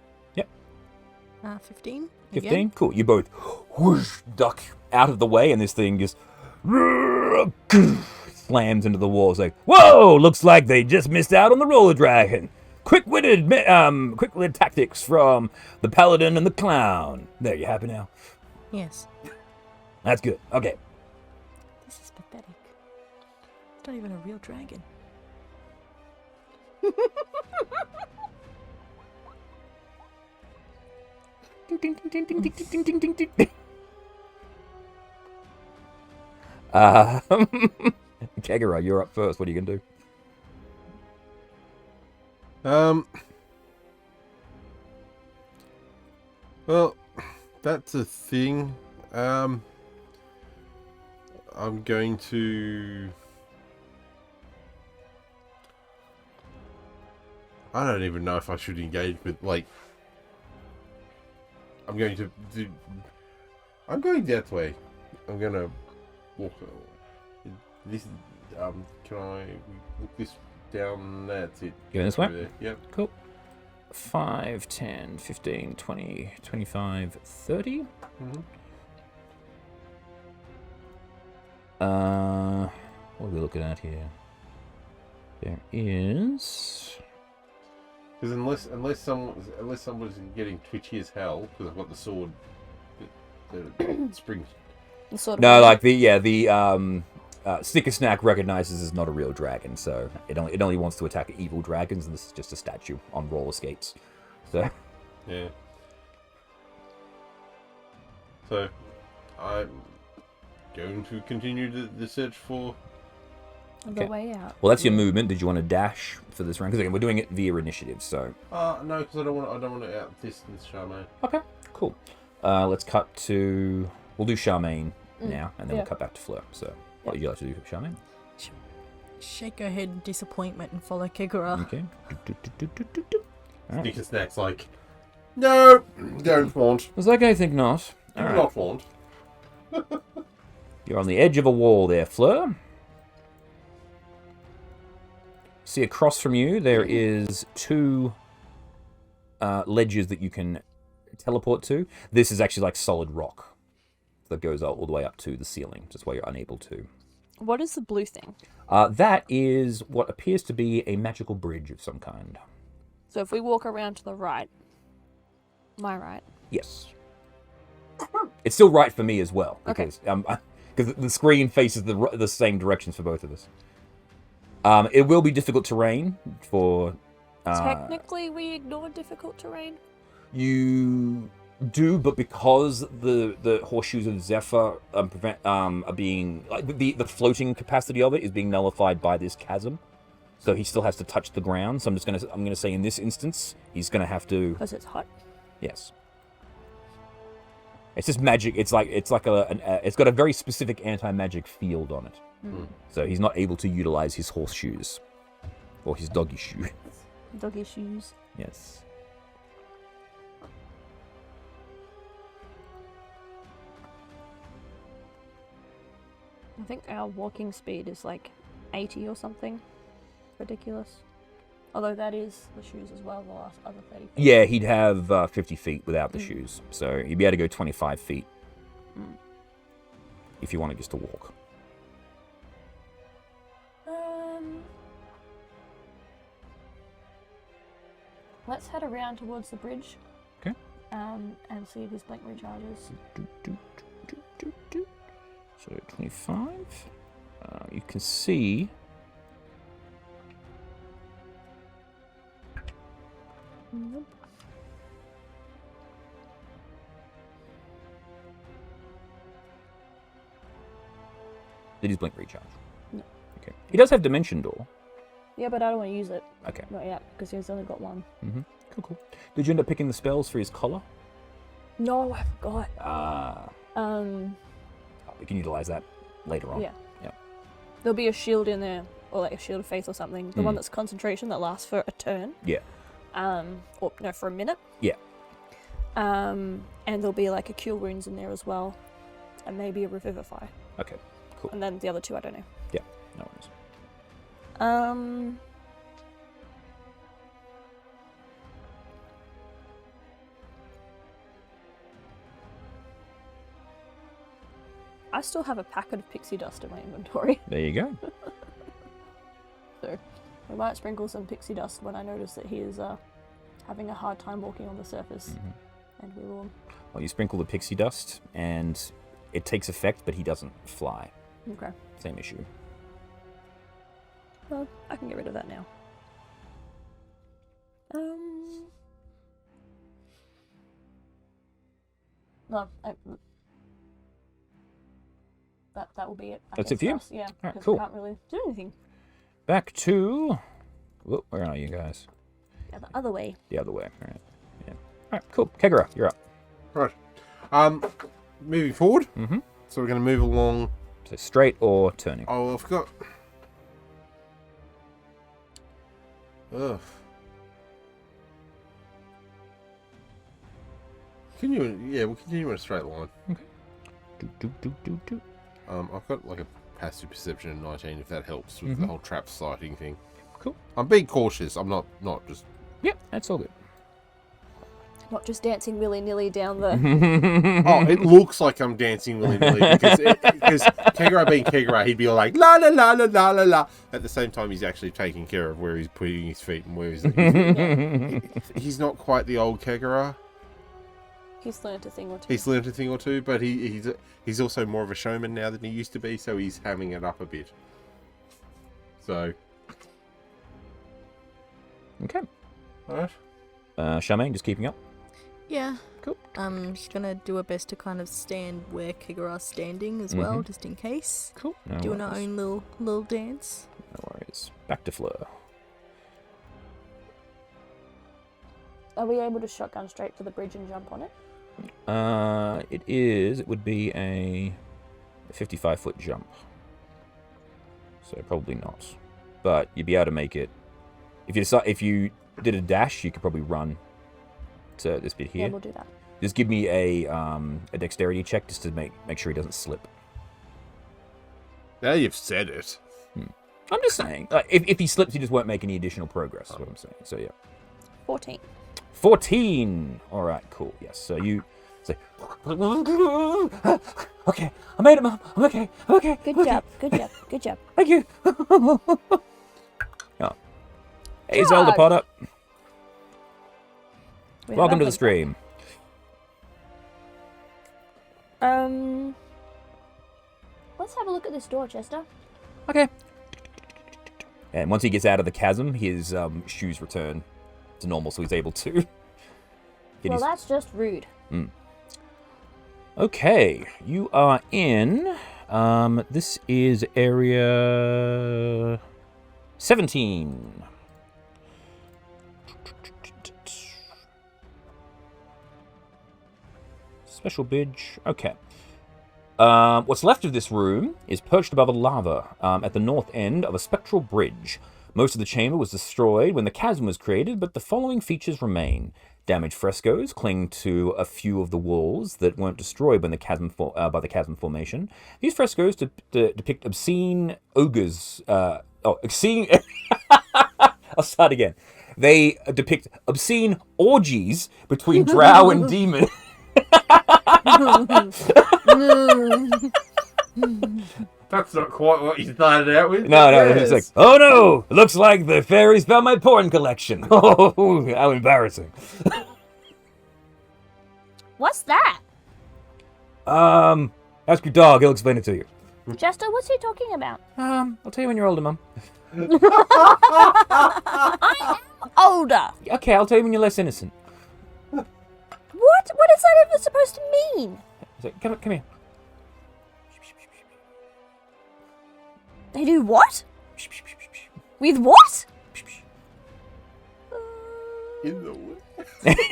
15. 15? Again. Cool. You both whoosh, duck out of the way, and this thing just slams into the wall. It's like, whoa, looks like they just missed out on the roller dragon. Quick-witted tactics from the paladin and the clown. There, you happy now? Yes. That's good. Okay. This is pathetic. It's not even a real dragon. Kegara, you're up first. What are you gonna do? Well, that's a thing. I'm going to... I don't even know if I should engage with, like... I'm going to do... I'm going that way. I'm going to walk... This... Can I look this down? That's it. Going this way? Over there. Yep. Cool. 5, 10, 15, 20, 25, 30. What are we looking at here? There is... Because unless someone's getting twitchy as hell, because I've got the sword that springs. The sort of No, like the Sticker Snack recognizes is not a real dragon, so it only wants to attack evil dragons, and this is just a statue on roller skates. So Yeah. So I'm going to continue the search for. the way out. well, that's your movement. Did you want to dash for this round? Because again, we're doing it via initiative, so No, because I don't want to outdistance Charmaine. okay, cool. Let's cut to. We'll do Charmaine now, and then we'll Yeah. cut back to Fleur. So, what would you like to do, Charmaine? Shake her head in disappointment and follow Kegara. Okay. Sticker Snack's like, no, don't flaunt. It's like I think not. Do All right. not flaunt. You're on the edge of a wall there, Fleur. See, across from you, there is 2 ledges that you can teleport to. This is actually like solid rock that goes all the way up to the ceiling, just why you're unable to. What is the blue thing? That is what appears to be a magical bridge of some kind. So if we walk around to the right, my right. Yes. It's still right for me as well, Okay. because the screen faces the same directions for both of us. It will be difficult terrain for... Technically, we ignore difficult terrain. You do, but because the horseshoes of Zephyr are being... like the floating capacity of it is being nullified by this chasm. So he still has to touch the ground. So I'm gonna say in this instance, he's gonna have to... Because it's hot. Yes. It's just magic. It's like it's got a very specific anti-magic field on it. So he's not able to utilize his horseshoes or his doggy shoe. Doggy shoes. Yes. I think our walking speed is like 80 or something. Ridiculous. Although that is the shoes as well, the last other 30 feet. Yeah, he'd have 50 feet without the shoes. So he'd be able to go 25 feet. If you wanted just to walk. Let's head around towards the bridge. Okay. And see if his blink recharges. So 25. You can see... Nope. Did his blink recharge? No. Okay. He does have Dimension Door. Yeah, but I don't want to use it. Okay. Not yet, because he's only got one. Cool. Did you end up picking the spells for his collar? No, I forgot. We can utilize that later on. Yeah. Yeah. There'll be a shield in there, or like a shield of faith or something. The one that's concentration that lasts for a turn. Yeah. Or no, for a minute. Yeah. And there'll be like a cure wounds in there as well, and maybe a revivify. Okay. Cool. And then the other 2, I don't know. Yeah. No worries. I still have a packet of pixie dust in my inventory, There you go. so we might sprinkle some pixie dust when I notice that he is having a hard time walking on the surface, and we will. Well, you sprinkle the pixie dust, and it takes effect, but he doesn't fly. Okay. Same issue. Well, I can get rid of that now. No, that will be it. That's it for you? Yeah. All right, 'cause cool. I can't really do anything. Back to... Whoa, where are you guys? Yeah, the other way. The other way. All right. Yeah. All right, cool. Kegara, you're up. Right. Moving forward. Mm-hmm. So we're going to move along. So straight or turning? Oh, I forgot. Ugh. We'll continue in a straight line. Okay. Do. I've got like a passive perception of 19, if that helps with the whole trap sighting thing. Cool. I'm being cautious. I'm not just. Yep, that's all good. Not just dancing willy-nilly down the... Oh, it looks like I'm dancing willy-nilly because Kegara being Kegara, he'd be all like la la la la la la la. At the same time, he's actually taking care of where he's putting his feet and where he's not quite the old Kegara. He's learned a thing or two. He's learned a thing or two, but he's also more of a showman now than he used to be, so he's hamming it up a bit. So. Okay. Alright. Charmaine, just keeping up. Yeah. Cool. I'm just gonna do our best to kind of stand where Kigara's standing as well, just in case. Cool. No Doing our worries. own little dance. No worries. Back to Fleur. Are we able to shotgun straight to the bridge and jump on it? It would be a 55-foot jump. So probably not. But you'd be able to make it. If you did a dash, you could probably run to this bit here. Yeah, we'll do that. Just give me a dexterity check just to make sure he doesn't slip. Now you've said it. I'm just saying. If he slips, he just won't make any additional progress, is what I'm saying. So, yeah. 14. 14! Alright, cool. Yes, so you say, okay, I made it, Mom. I'm okay. I'm okay. Good okay. job. Good job. Good job. Thank you. Oh. Hey, Zelda Potter. Welcome to the stream. Let's have a look at this door, Chester. Okay. And once he gets out of the chasm, his shoes return to normal, so he's able to get Well, that's just rude. Okay, you are in. This is area 17. Special bridge. Okay. What's left of this room is perched above a lava at the north end of a spectral bridge. Most of the chamber was destroyed when the chasm was created, but the following features remain. Damaged frescoes cling to a few of the walls that weren't destroyed when the chasm by the chasm formation. These frescoes depict obscene ogres. Obscene. I'll start again. They depict obscene orgies between drow and demon. That's not quite what you started out with. No, it's like, oh no, it looks like the fairies found my porn collection. Oh, how embarrassing. What's that? Ask your dog, he'll explain it to you. Chester, what's he talking about? I'll tell you when you're older, Mum. I am older. Okay, I'll tell you when you're less innocent. What? What is that even supposed to mean? It's like, come here. They do what? With what? In the way.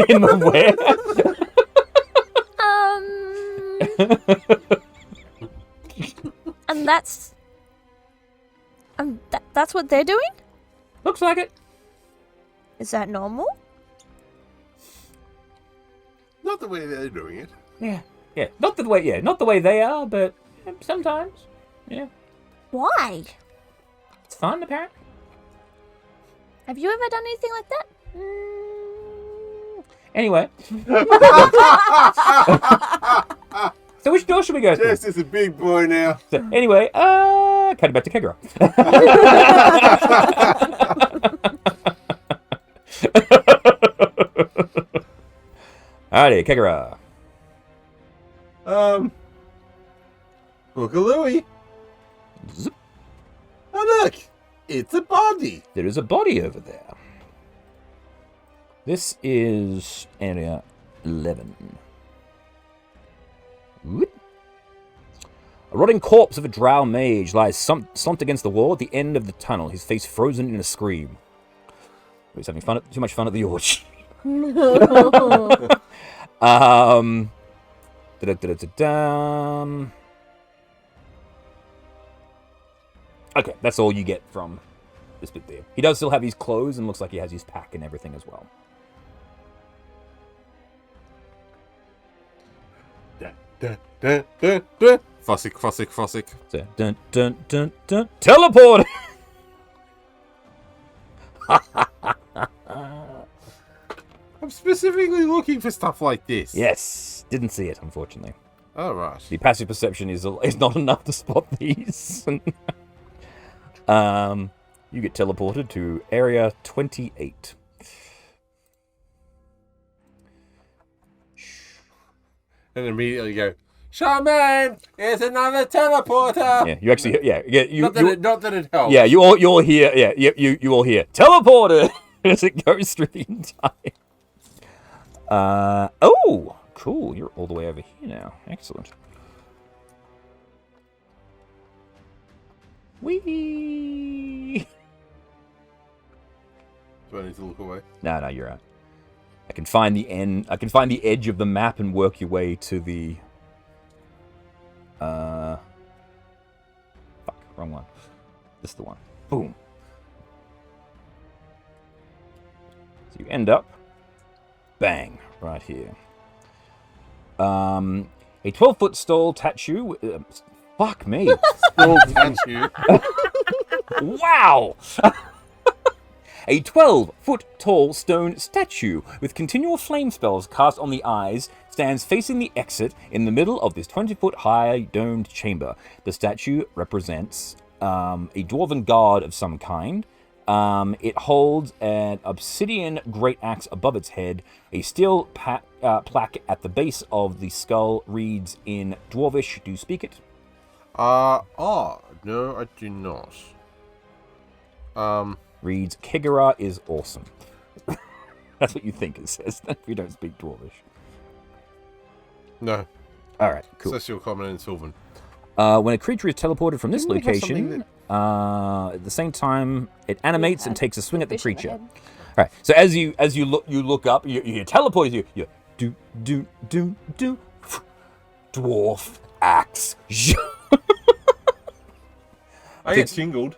In the where? And that's what they're doing? Looks like it. Is that normal? Not the way they're doing it. Yeah. Not the way they are, but sometimes. Yeah. Why? It's fun, apparently. Have you ever done anything like that? Anyway. So which door should we go through? Jess is a big boy now. So, anyway, cut it back to Kegra. Alrighty, Kegra. Boogalooey. Zip. Oh look, it's a body. There is a body over there. This is area 11. Whoop. A rotting corpse of a drow mage lies slumped against the wall at the end of the tunnel, his face frozen in a scream. He's having too much fun at the orgy. Okay, that's all you get from this bit there. He does still have his clothes and looks like he has his pack and everything as well. Fossick. So, dun. Teleport! I'm specifically looking for stuff like this. Yes, didn't see it, unfortunately. Oh, right. The passive perception is not enough to spot these. You get teleported to area 28. And immediately go, Shaman, here's another teleporter. Yeah, you actually, Not that it helps. Yeah, you all hear, you all hear teleported as it goes through the entire. Oh, cool. You're all the way over here now. Excellent. Whee! Do I need to look away? No, you're right. I can find the end. I can find the edge of the map and work your way to the. Fuck, wrong one. This is the one. Boom. So you end up, bang, right here. A 12-foot tall statue. Fuck me. Still statue. Wow! A 12-foot tall stone statue with continual flame spells cast on the eyes stands facing the exit in the middle of this 20-foot high domed chamber. The statue represents a dwarven god of some kind. It holds an obsidian great axe above its head. A steel plaque at the base of the skull reads in Dwarvish. Do you speak it? No, I do not. Reads, Kegara is awesome. That's what you think it says, if you don't speak Dwarvish. No. Alright, cool. Sociocommon and Sylvan. When a creature is teleported from this Didn't we have something location, at the same time, it animates and takes a swing at the Fish in the creature. head. Alright, so as you look up, you teleport, you do, dwarf axe. I get tingled.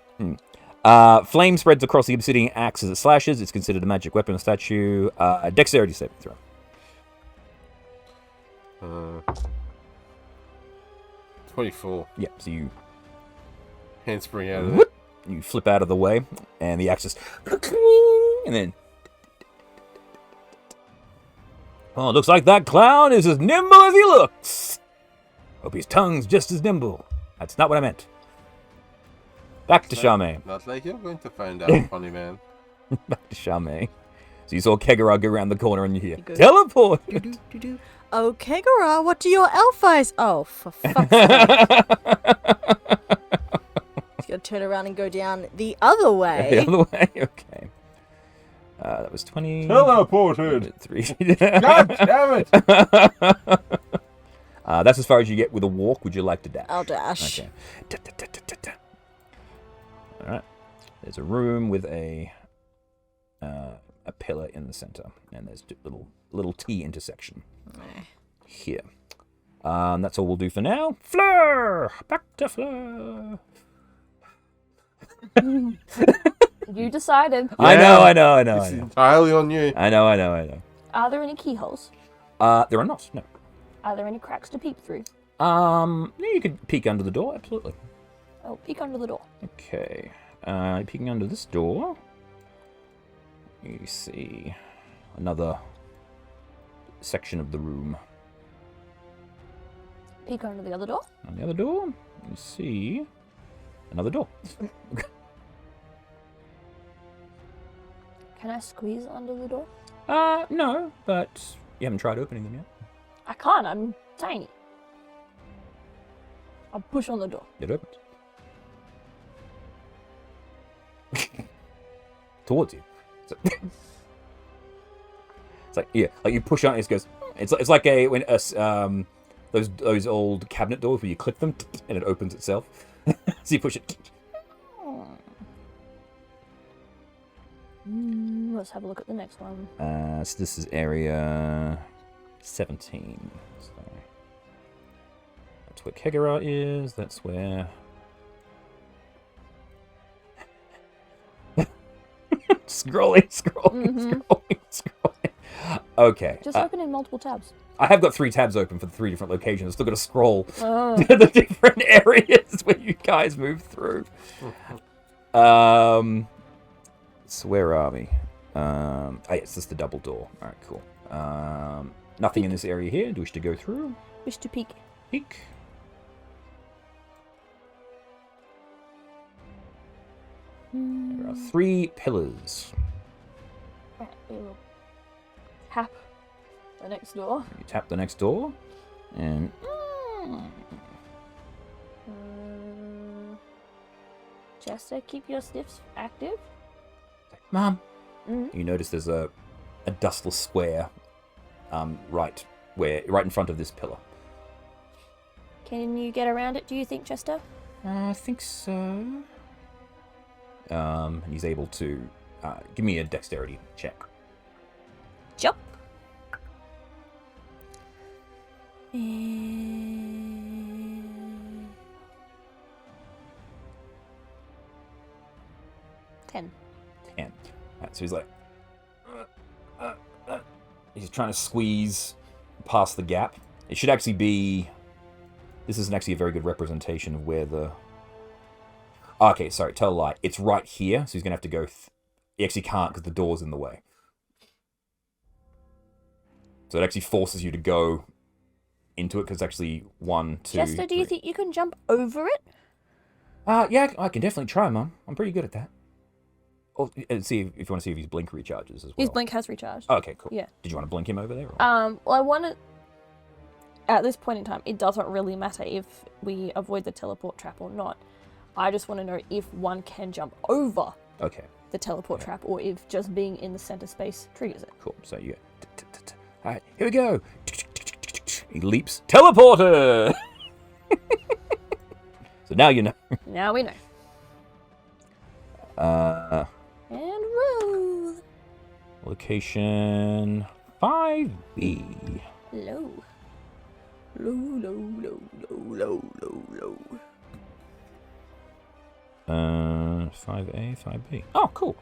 Flame spreads across the obsidian axe as it slashes. It's considered a magic weapon or statue. Dexterity saving throw. 24. Yeah, so you Handspring out of it. you flip out of the way, and the axe just and then. Oh, looks like that clown is as nimble as he looks. Hope his tongue's just as nimble. That's not what I meant. Back to Charmaine. Not like you're going to find out, funny man. Back to Charmaine. So you saw Kegara go around the corner and you hear, Good. teleport! Oh, Kegara, what do your elf eyes? Oh, for fuck's sake. She's gonna turn around and go down the other way. The other way? Okay. That was 20. Teleported! 3. God damn it! That's as far as you get with a walk. Would you like to dash? I'll dash. Okay. Alright. There's a room with a pillar in the center. And there's little T intersection here. That's all we'll do for now. Fleur! Back to Fleur! You decided. I know. It's entirely on you. I know. Are there any keyholes? There are not, no. Are there any cracks to peep through? Yeah, you could peek under the door, absolutely. Oh, peek under the door. Okay. Peeking under this door, you see another section of the room. Peek under the other door. On the other door, you see another door. Can I squeeze under the door? No, but you haven't tried opening them yet. I can't. I'm tiny. I'll push on the door. It opens. Towards you. So it's like, yeah, like you push on it, it goes. It's like those old cabinet doors where you click them and it opens itself. So you push it. Let's have a look at the next one. So this is area 17. So that's where Kegara is. That's where. Scrolling. Okay. Just open in multiple tabs. I have got 3 tabs open for the 3 different locations. I've still got to scroll Oh. to the different areas where you guys move through. So where are we? Yes, this is the double door. Alright, cool. Nothing in this area here. Do you wish to go through? Wish to peek. Peek. There are 3 pillars. Right, we will tap the next door. You tap the next door, and Jester, keep your sniffs active. Mom. Mhm. You notice there's a dustless square, right in front of this pillar. Can you get around it, do you think, Jester? I think so. And he's able to give me a dexterity check. Jump. 10. 10. Right, so he's like, he's trying to squeeze past the gap, It should actually be... This isn't actually a very good representation of where the... Okay, sorry, tell a lie. It's right here, so he's going to have to go... He actually can't because the door's in the way. So it actually forces you to go into it because it's actually 1, 2, Jester, do you 3. think you can jump over it? Yeah, I can definitely try, Mum. I'm pretty good at that. Oh, see if you want to see if his blink recharges as well. His blink has recharged. Oh, okay, cool. Yeah. Did you want to blink him over there? Or? Well, I want to... At this point in time, it doesn't really matter if we avoid the teleport trap or not. I just want to know if one can jump over Okay, the teleport trap or if just being in the center space triggers it. cool. So you go... All right, here we go. He leaps. Teleporter! So now you know. Now we know. And roll. Location 5B. Low. Low, low, low, low, low, low, low. 5A, 5B. Oh, cool.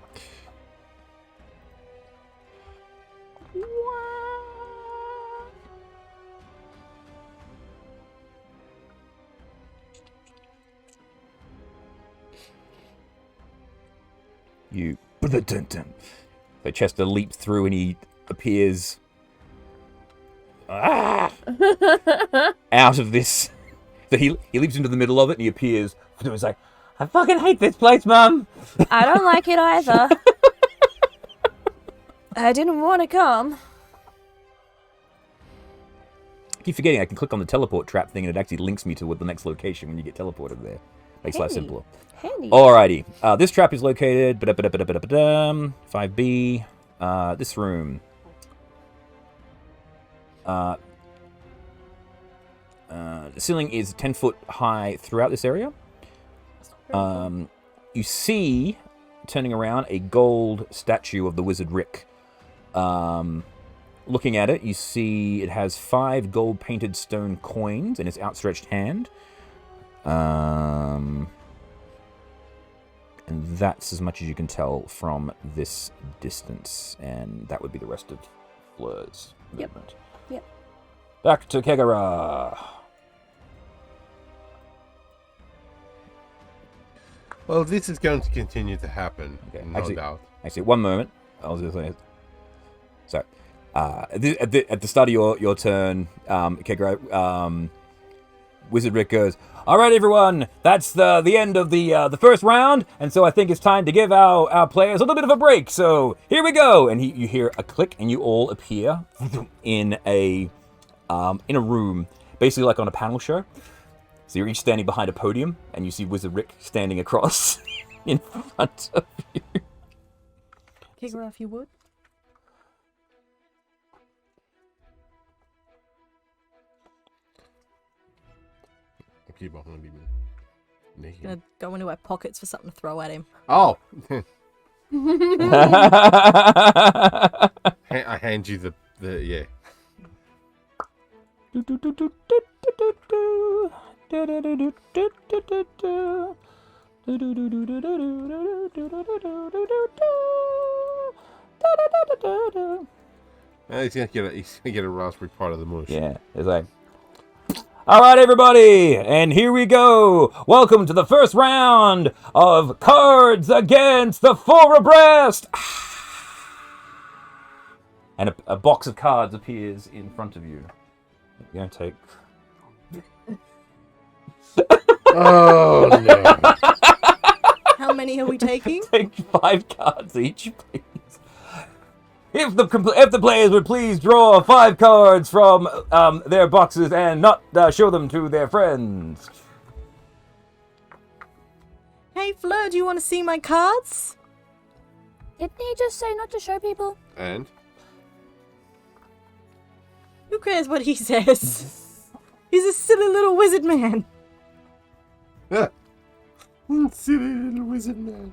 You... So Chester leaps through and he appears... out of this. So he leaps into the middle of it and he appears. And he's like, I fucking hate this place, Mum. I don't like it either. I didn't want to come. I keep forgetting I can click on the teleport trap thing and it actually links me to the next location when you get teleported there. Makes life simpler. Handy. Alrighty. This trap is located 5B. This room. The ceiling is 10 foot high throughout this area. You see, turning around, a gold statue of the wizard Rick. Looking at it, you see it has 5 gold painted stone coins in its outstretched hand. And that's as much as you can tell from this distance. And that would be the rest of Fleur's movement. Yep. Back to Kegara. Well, this is going to continue to happen, Okay, no doubt. Actually, one moment. I was just saying. So, at the start of your turn, Kegara, Wizard Rick goes, "All right, everyone, that's the end of the first round, and so I think it's time to give our players a little bit of a break. So here we go." And you hear a click, and you all appear in a room, basically like on a panel show. So you're each standing behind a podium, and you see Wizard Rick standing across in front of you. Kick her if you would. Keep on leaving. Naked. Gonna go into our pockets for something to throw at him. Oh! I hand you the yeah. He's gonna get a raspberry part of the mush. Yeah, it's like, all right, everybody, and here we go. Welcome to the first round of Cards Against the Four Abreast. And a box of cards appears in front of you. You're going to take... Oh, no. How many are we taking? Take 5 cards each, please. If the players would please draw 5 cards from their boxes and not show them to their friends. Hey, Fleur, do you want to see my cards? Didn't he just say not to show people? And? Who cares what he says? He's a silly little wizard man. Silly little wizard man.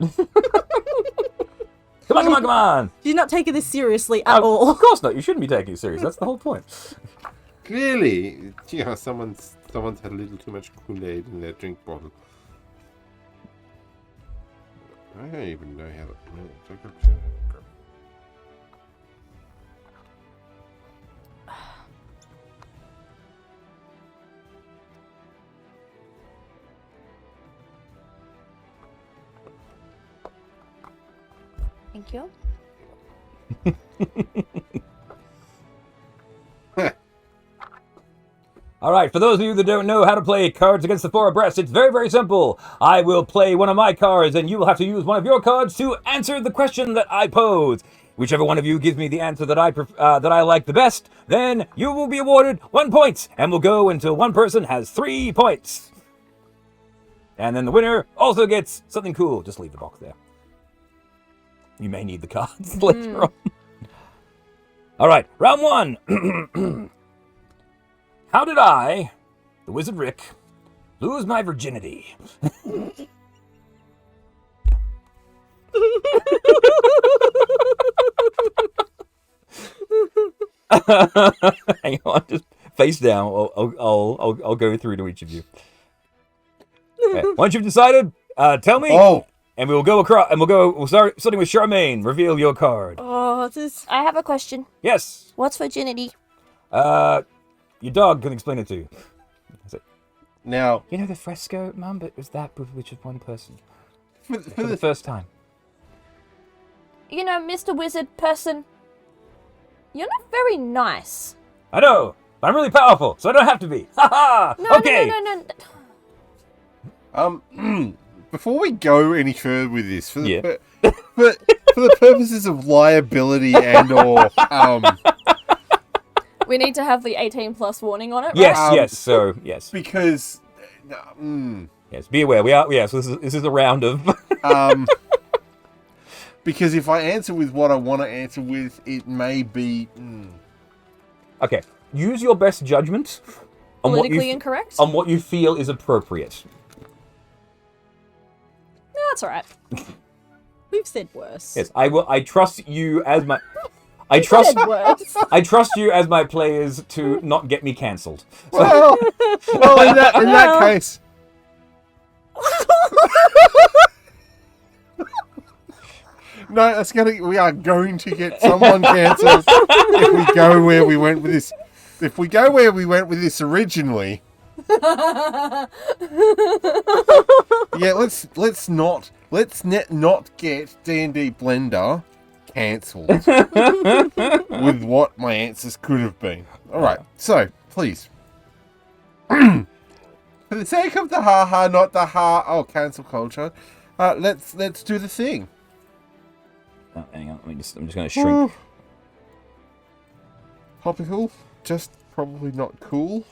Come on. You're not taking this seriously at all. Of course not. You shouldn't be taking it serious. That's the whole point. Clearly, yeah, someone's had a little too much Kool-Aid in their drink bottle. I don't even know how to... Thank you. All right, for those of you that don't know how to play Cards Against the Four Abreast, it's very, very simple. I will play one of my cards, and you will have to use one of your cards to answer the question that I pose. Whichever one of you gives me the answer that I like the best, then you will be awarded 1 point, and we'll go until one person has 3 points. And then the winner also gets something cool. Just leave the box there. You may need the cards later on. All right, round 1. How did I, the Wizard Rick, lose my virginity? Hang on, just face down. I'll go through to each of you. Okay. Once you've decided, tell me. Oh, And we'll go across, and we'll start starting with Charmaine. Reveal your card. Oh, this. I have a question. Yes. What's virginity? Your dog can explain it to you. now You know the fresco, Mum, but it was that with just one person. for For the the first time. You know, Mr. Wizard person, you're not very nice. I know, but I'm really powerful, so I don't have to be. Ha ha! No, Okay. no. before we go any further with this, for the Yeah. for the purposes of liability and or We need to have the 18 plus warning on it, right? Yes, yes. So yes, because yes. Be aware. We are. Yes. This is a round of. because if I answer with what I want to answer with, it may be. Okay. Use your best judgment on Politically incorrect? on what you feel is appropriate. No, that's alright. We've said worse. Yes, I will. I trust you as my. I trust. Worse. I trust you as my players to not get me cancelled. Well, in that case. No, we are going to get someone cancelled if we go where we went with this. If we go where we went with this originally. Yeah, let's not get D&D Blender cancelled with what my answers could have been. All right, so please, for the sake of the ha, not the cancel culture. Let's do the thing. Oh, hang on. I'm just going to shrink. Topical, just probably not cool.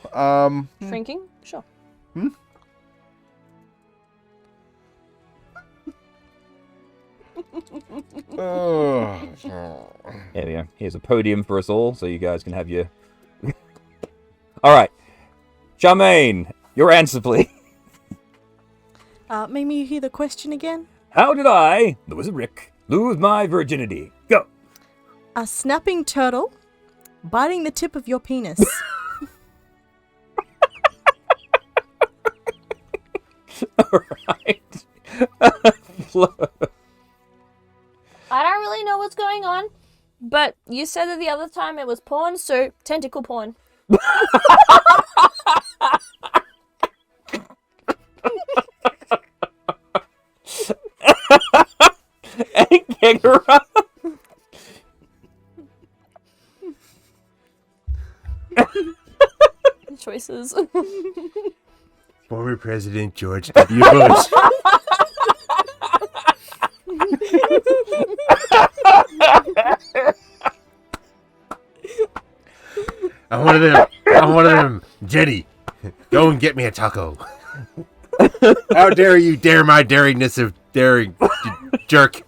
Shrinking? Sure. There we go. Here's a podium for us all, so you guys can have your. All right, Charmaine, your answer, please. Maybe you hear the question again? How did I, the Wizard Rick, lose my virginity? Go. A snapping turtle biting the tip of your penis. All right. Flo. I don't really know what's going on, but you said that the other time it was porn, so tentacle porn. And Kegara. Choices. Former President George W. Bush. I'm one of them. Jenny, go and get me a taco. How dare you dare my daringness of daring, jerk.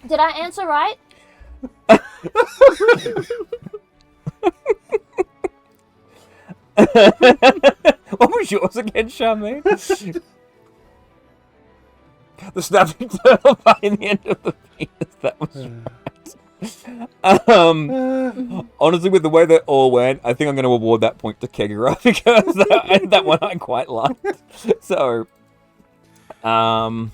Did I answer right? What was yours again, Charmaine? The snapping turtle by the end of the penis. That was right. Honestly, with the way that all went, I think I'm going to award that point to Kegara because that one I quite liked. So, there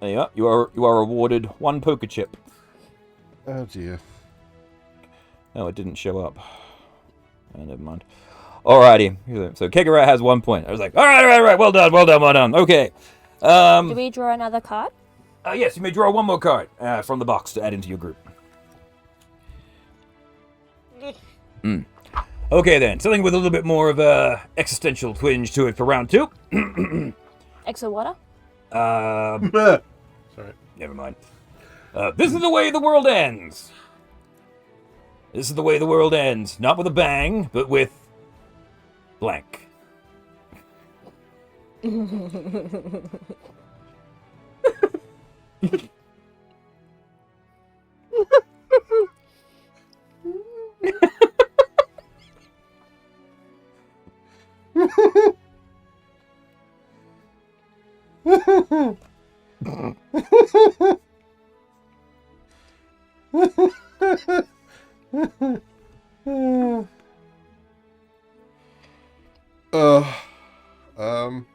you are. You are awarded 1 poker chip. Oh dear. No, it didn't show up. Oh, never mind. Alrighty. So Kegara has 1 point. I was like, all right. Well done. Okay. Do we draw another card? Yes, you may draw one more card from the box to add into your group. Okay then, something with a little bit more of a existential twinge to it for round 2. Exo water? Sorry. Never mind. This is the way the world ends. This is the way the world ends. Not with a bang, but with blank. Um.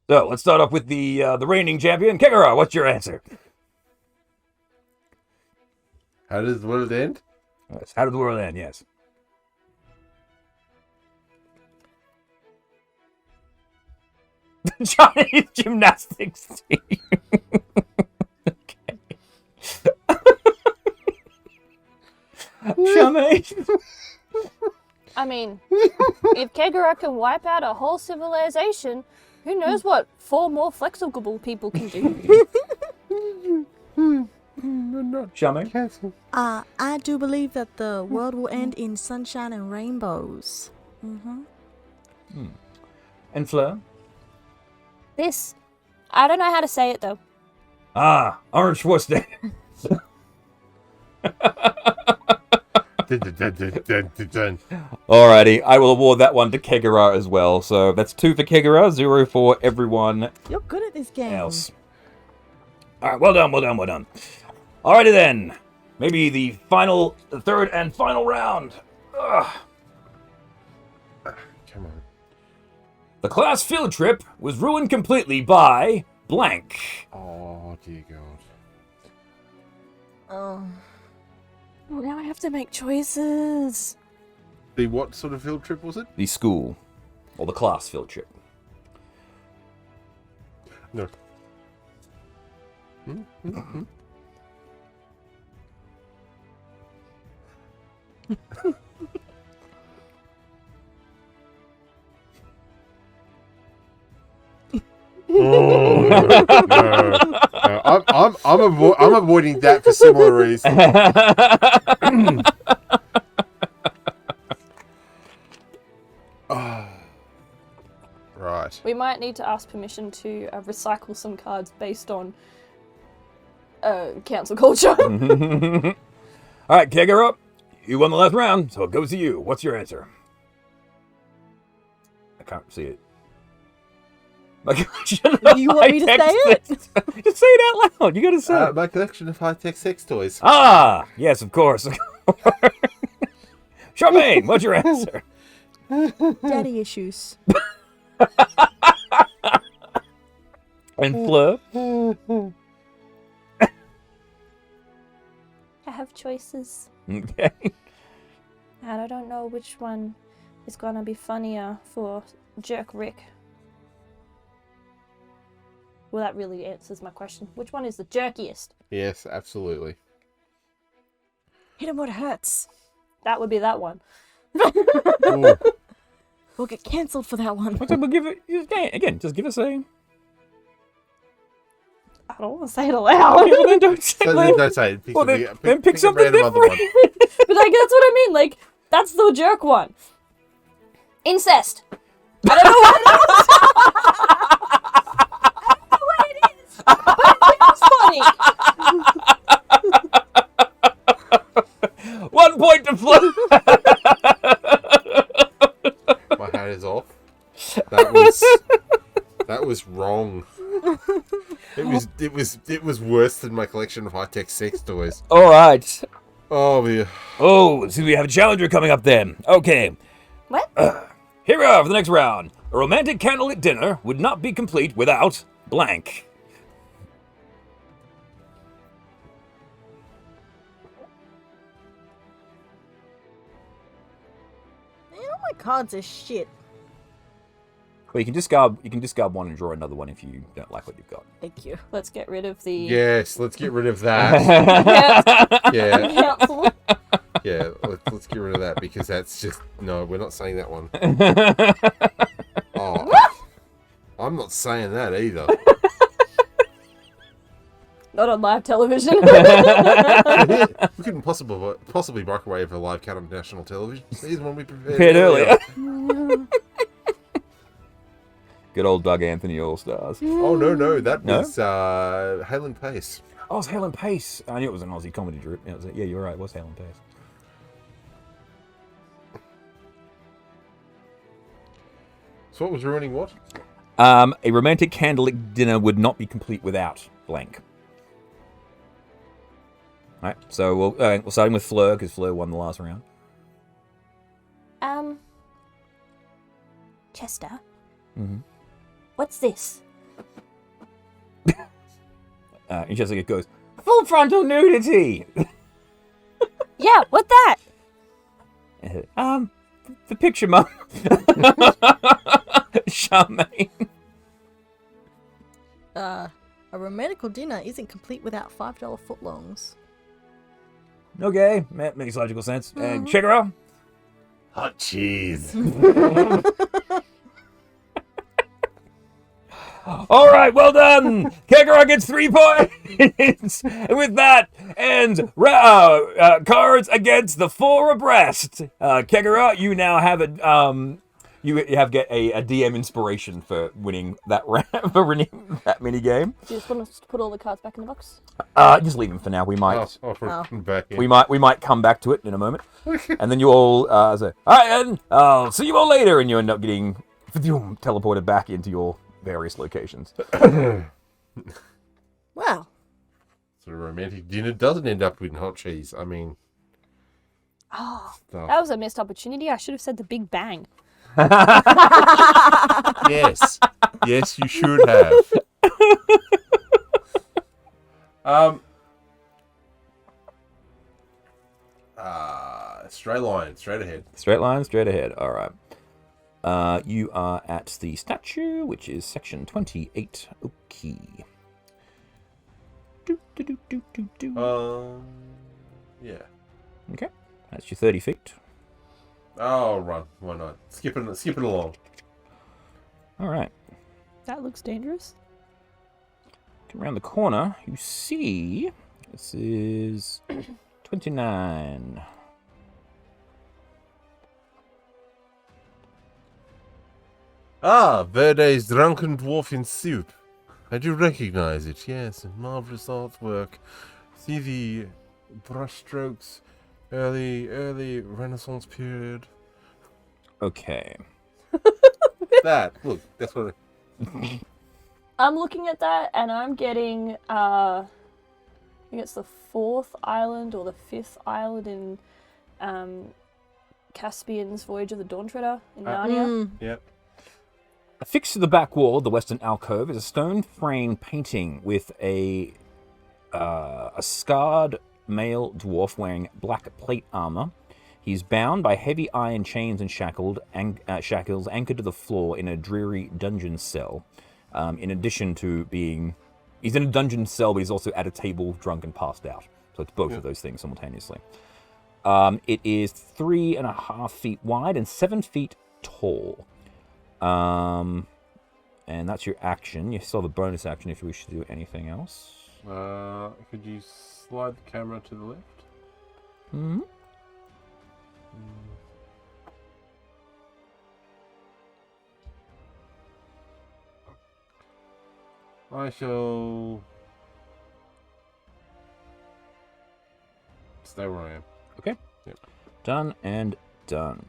So let's start off with the reigning champion, Kegara. What's your answer? How does the world end? Yes, how did the world end? Yes. Chinese gymnastics team. Okay. Charmaine. I mean, if Kegara can wipe out a whole civilization, who knows what 4 more flexible people can do? Charmaine. Cancel. I do believe that the world will end in sunshine and rainbows. And Fleur. This, I don't know how to say it though. Orange Schwarzenegger. Alrighty, I will award that one to Kegara as well. So that's 2 for Kegara, 0 for everyone You're good at this game. else. Alright, well done. Alrighty then. Maybe the third and final round. Ugh. Come on. The class field trip was ruined completely by blank. Oh, dear God. Oh. Well, now I have to make choices. The what sort of field trip was it? The school, or the class field trip. No. Oh, no. I'm avoiding that for similar reasons. Right. We might need to ask permission to recycle some cards based on cancel culture. Alright, Kegara, you won the last round, so it goes to you. What's your answer? I can't see it. My collection of You want me to say it? Just say it out loud. You gotta say it. My collection of high-tech sex toys. Ah, yes, of course. Charmaine, what's your answer? Daddy issues. And Fleur? I have choices. Okay. And I don't know which one is gonna be funnier for Jerk Rick. Well, that really answers my question. Which one is the jerkiest? Yes, absolutely. Hit him where it hurts. That would be that one. Ooh. We'll get cancelled for that one. We'll give it again. Just give us a. I don't want to say it aloud. Okay, well, then don't say So it. then don't say it. Pick Well, something- then pick a something random other different. one. But like, that's what I mean. Like, that's the jerk one. Incest. I don't know what it is. I don't know what it is. But it was funny. 1 point to Fleur. My hat is off. That was wrong. It was worse than my collection of high-tech sex toys. All right. Oh, yeah. Oh, so we have a challenger coming up then. Okay. What? Here we are for the next round. A romantic candlelit dinner would not be complete without blank. Man, all my cards are shit. Well, you can discard one and draw another one if you don't like what you've got. Thank you. Let's get rid of the. Yes, let's get rid of that. Yeah, Helpful. yeah. Let's get rid of that because that's just no. We're not saying that one. Oh, I'm not saying that either. Not on live television. We couldn't possibly microwave a live cat on national television. Here's one we prepared earlier. Good old Doug Anthony All-Stars. Oh, no. That No? was Halen Pace. Oh, it's Helen Pace. I knew it was an Aussie comedy group. Yeah, you're right. It was Helen Pace. So what was ruining what? A romantic candlelit dinner would not be complete without blank. All right, so we're starting with Fleur because Fleur won the last round. Chester, Mm-hmm. what's this? And Jessica goes, full frontal nudity. Yeah, what's that? The picture, Mum. Charmaine. A romantical dinner isn't complete without $5 footlongs. Okay, makes logical sense. And check her out. Hot cheese. All right, well done. Kegara gets 3 points. And with that ends cards against the 4 abreast. Kegara, you now have a get a DM inspiration for winning that mini game. Do you just want us to put all the cards back in the box? Just leave them for now. We might Back in. we might come back to it in a moment. And then you all say, all right, then I'll see you all later, and you end up getting teleported back into your various locations. Wow. So a romantic dinner doesn't end up with hot cheese. I mean, Oh, stuff. that was a missed opportunity. I should have said the Big Bang. Yes, yes, you should have. Straight line, straight ahead. Straight line, straight ahead. All right. You are at the statue, which is section 28. Okay. Yeah. Okay. That's your 30 feet. Oh, run. Why not? Skip it along. All right. That looks dangerous. Come around the corner. You see, this is 29. Ah, Verde's Drunken Dwarf in Soup. I do recognize it, yes. Marvelous artwork. See the brushstrokes. Early Renaissance period. Okay. Look, that's what I'm looking at that and I'm getting, I think it's the 4th island or the 5th island in Caspian's Voyage of the Dawn Treader in Narnia. Yep. Affixed to the back wall of the western alcove is a stone frame painting with a scarred male dwarf wearing black plate armor. He's bound by heavy iron chains and shackles anchored to the floor in a dreary dungeon cell. In addition to being... He's in a dungeon cell, but he's also at a table, drunk and passed out. So it's both of those things simultaneously. It is 3.5 feet wide and 7 feet tall. And that's your action. You still have a bonus action if you wish to do anything else. Could you slide the camera to the left? Hmm. I shall stay where I am. Okay. Yep. Done and done.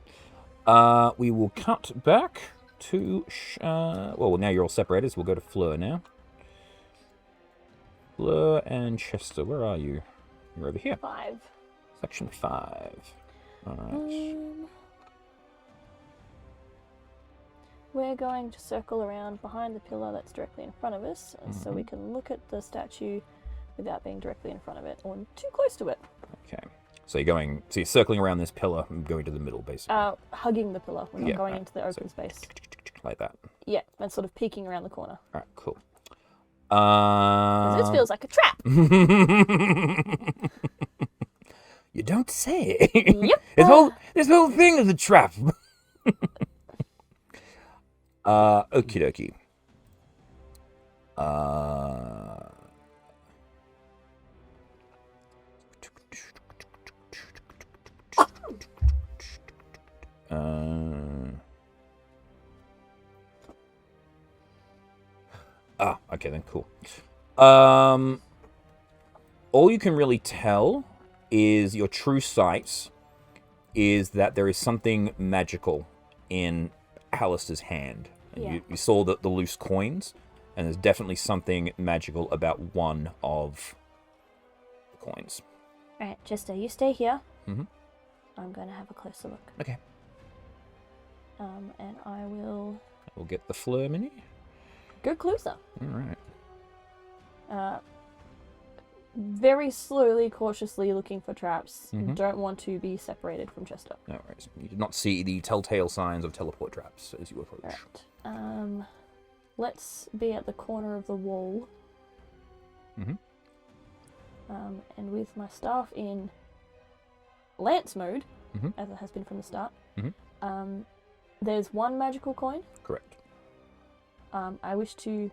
We will cut back to... well, now you're all separated, so we'll go to Fleur now. Fleur and Chester, where are you? You're over here. 5. Section 5. Alright. we're going to circle around behind the pillar that's directly in front of us, so we can look at the statue without being directly in front of it or too close to it. Okay. So you're circling around this pillar and going to the middle, basically. Hugging the pillar. We're not going into the open space. Like that. Yeah, and sort of peeking around the corner. All right, cool. 'Cause this feels like a trap. You don't say. Yep. This whole thing is a trap. Okie dokie. Okay then, cool. All you can really tell is your true sight is that there is something magical in Halaster's hand. And Yeah. you saw the loose coins, and there's definitely something magical about one of the coins. Alright, Chester, you stay here. Mhm. I'm going to have a closer look. Okay. And I will We'll get the Fleur Mini. go closer. All right. Very slowly, cautiously looking for traps. Mhm. Don't want to be separated from Chester. No worries. You did not see the telltale signs of teleport traps as you approach. Alright. Let's be at the corner of the wall. Mhm. And with my staff in lance mode, Mhm. as it has been from the start, Mhm. there's one magical coin. Correct. I wish to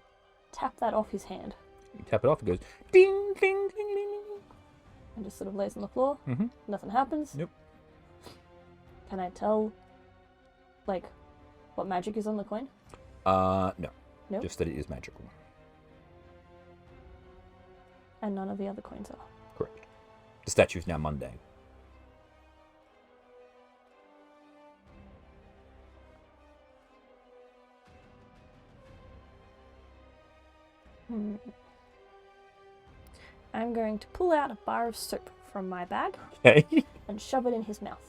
tap that off his hand You tap it off, it goes ding, ding, ding, ding, ding. and just sort of lays on the floor. Mhm. Nothing happens. Nope. Can I tell, like, what magic is on the coin? No. Nope. Just that it is magical. And none of the other coins are. Correct. The statue is now mundane. I'm going to pull out a bar of soap from my bag Okay. and shove it in his mouth.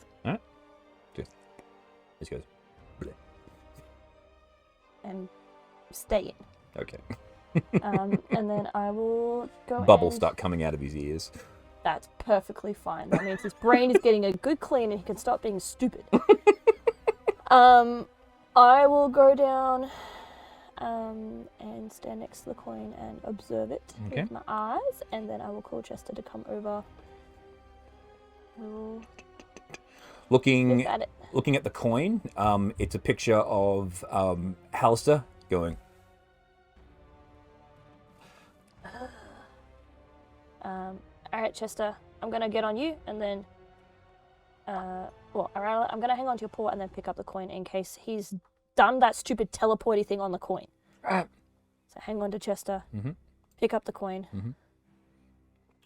This goes. Bleh. And stay in. Okay. And then I will go Bubbles and... start coming out of his ears. That's perfectly fine. That means his brain is getting a good clean and he can stop being stupid. I will go down and stand next to the coin and observe it Okay. with my eyes, and then I will call Chester to come over. We'll Looking look at it. at the coin, it's a picture of Halaster going. Alright, Chester, I'm gonna get on you, and then I'm gonna hang on to your paw and then pick up the coin in case he's done that stupid teleporty thing on the coin. Ah. So hang on to Chester, Mhm. pick up the coin.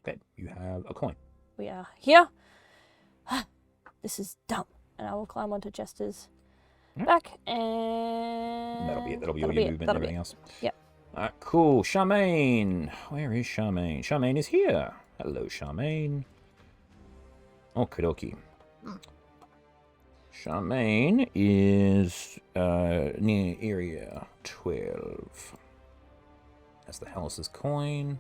Okay, you have a coin. We are here. This is dumb. And I will climb onto Chester's back, and That'll be it. That'll be all your movement and That'll be everything it. else. Yep. Alright, cool. Charmaine. Where is Charmaine? Charmaine is here. Hello, Charmaine. Okie dokie. Charmaine is near area 12. That's the Halaster's coin.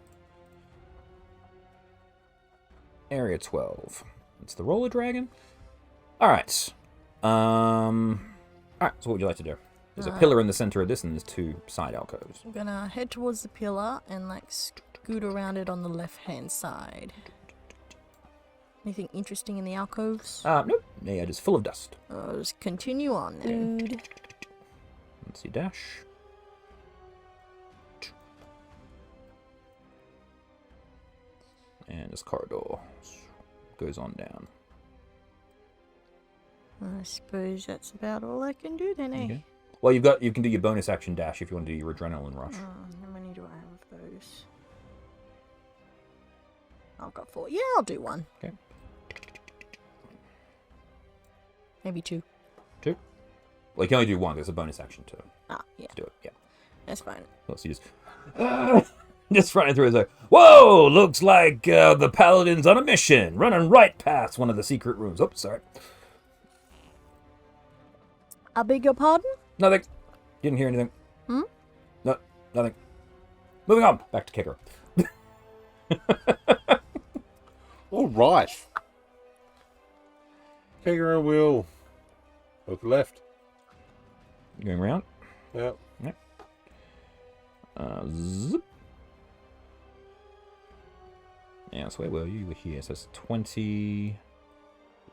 Area 12. It's the roller dragon. Alright. Alright, so what would you like to do? There's a pillar in the center of this, and there's two side alcoves. I'm gonna head towards the pillar and like scoot around it on the left hand side. Anything interesting in the alcoves? Nope. Yeah, just full of dust. I'll just continue on then. Dude. Let's see, dash. And this corridor goes on down. I suppose that's about all I can do then, eh? Okay. Well, you can do your bonus action dash if you want to do your adrenaline rush. How many do I have of those? I've got 4. Yeah, I'll do one. Okay. Maybe 2. Two. Well, you can only do one. There's a bonus action to Yeah, do it. Yeah. that's fine. Let's see, just running through. It's like, whoa! Looks like the paladin's on a mission, running right past one of the secret rooms. Oh, sorry. I beg your pardon? Nothing. Didn't hear anything. Hmm? No, nothing. Moving on. Back to Kicker. All right. Kangaroo will look left. Going round. Yep. Zip. Yeah, so where were you? You were here. So it's 20.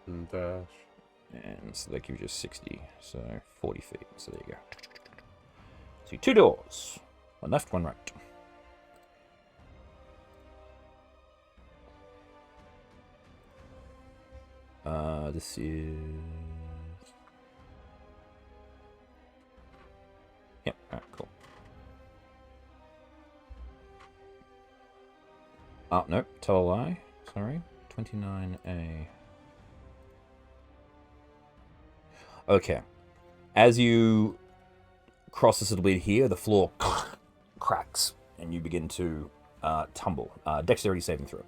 And dash. And so that gives you 60. So 40 feet. So there you go. See, 2 doors. One left, one right. This is... Yep, alright, cool. Oh, no, tell a lie. Sorry. 29A. Okay. As you cross this little bit here, the floor cracks, and you begin to tumble. Dexterity saving throw.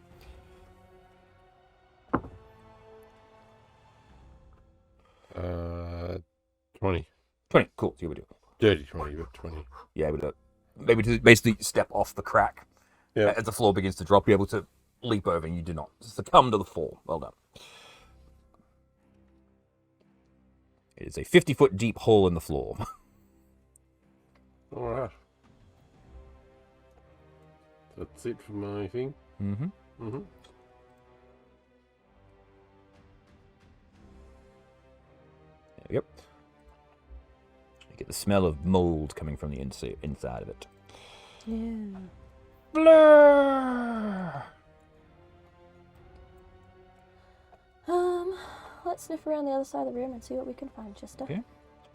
20. 20. Cool. So you would do. Dirty 20, but 20. Yeah, able to maybe to basically step off the crack. Yeah. As the floor begins to drop, you're able to leap over, and you do not succumb to the fall. Well done. It is a 50-foot deep hole in the floor. All right. That's it for my thing. Mm-hmm. Mm-hmm. There we go. You get the smell of mold coming from the inside of it. Yeah. Blur! Let's sniff around the other side of the room and see what we can find, Chester. Okay.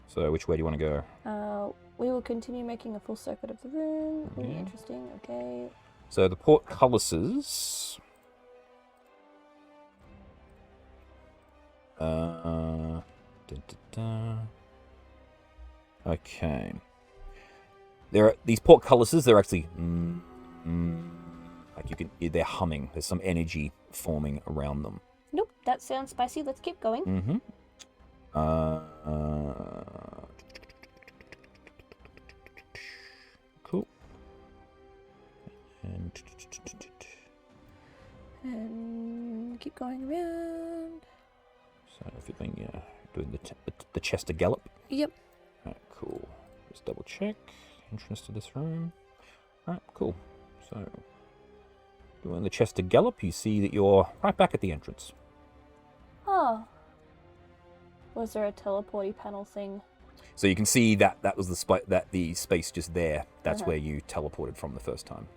So which way do you want to go? We will continue making a full circuit of the room. Really Yeah. interesting. Okay. So the portcullises. Okay. There are these portcullises. They're actually like they're humming. There's some energy forming around them. Nope, that sounds spicy. Let's keep going. Mm-hmm. Cool. And keep going around. So if you're doing the Chester Gallop. Yep. Alright, cool. Just double check. Entrance to this room. Alright, cool. So, doing the Chester Gallop, you see that you're right back at the entrance. Oh. Was there a teleporty panel thing? So you can see that was the space just there. That's Uh-huh. where you teleported from the first time.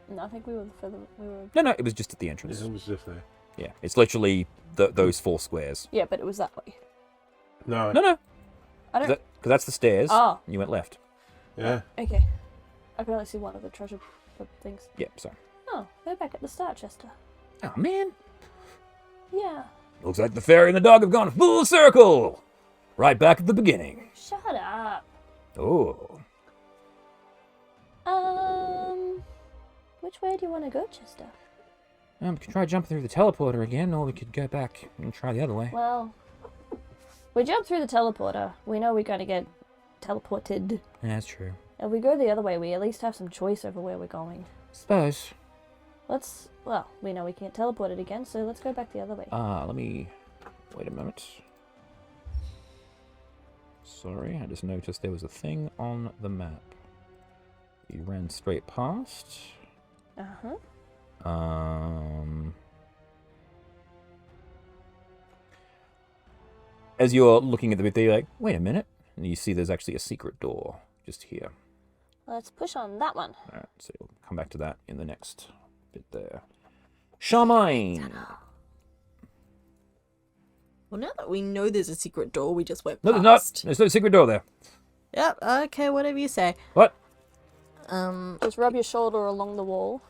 No, I think we were further. We were. No, it was just at the entrance. It was just there. Yeah, it's literally those 4 squares. Yeah, but it was that way. No. No, I don't. because that's the stairs. Oh. And you went left. Yeah. Okay. I can only see one of the treasure things. Yeah, sorry. Oh, they're back at the start, Chester. Oh man, Yeah. looks like the fairy and the dog have gone full circle. Right back at the beginning. Shut up. Oh. Which way do you want to go, Chester? We could try jumping through the teleporter again, or we could go back and try the other way. Well, we jump through the teleporter. We know we're going to get teleported. Yeah, that's true. If we go the other way, we at least have some choice over where we're going. Suppose. Well, we know we can't teleport it again, so let's go back the other way. Let me... Wait a moment. Sorry, I just noticed there was a thing on the map. You ran straight past. Uh-huh. As you're looking at the bit there, you're like, wait a minute. And you see there's actually a secret door just here. Let's push on that one. Alright, so you'll come back to that in the next bit there. Charmaine! Well, now that we know there's a secret door, we just went No, past. there's not. There's no secret door there. Yep, okay, whatever you say. What? Just rub your shoulder along the wall.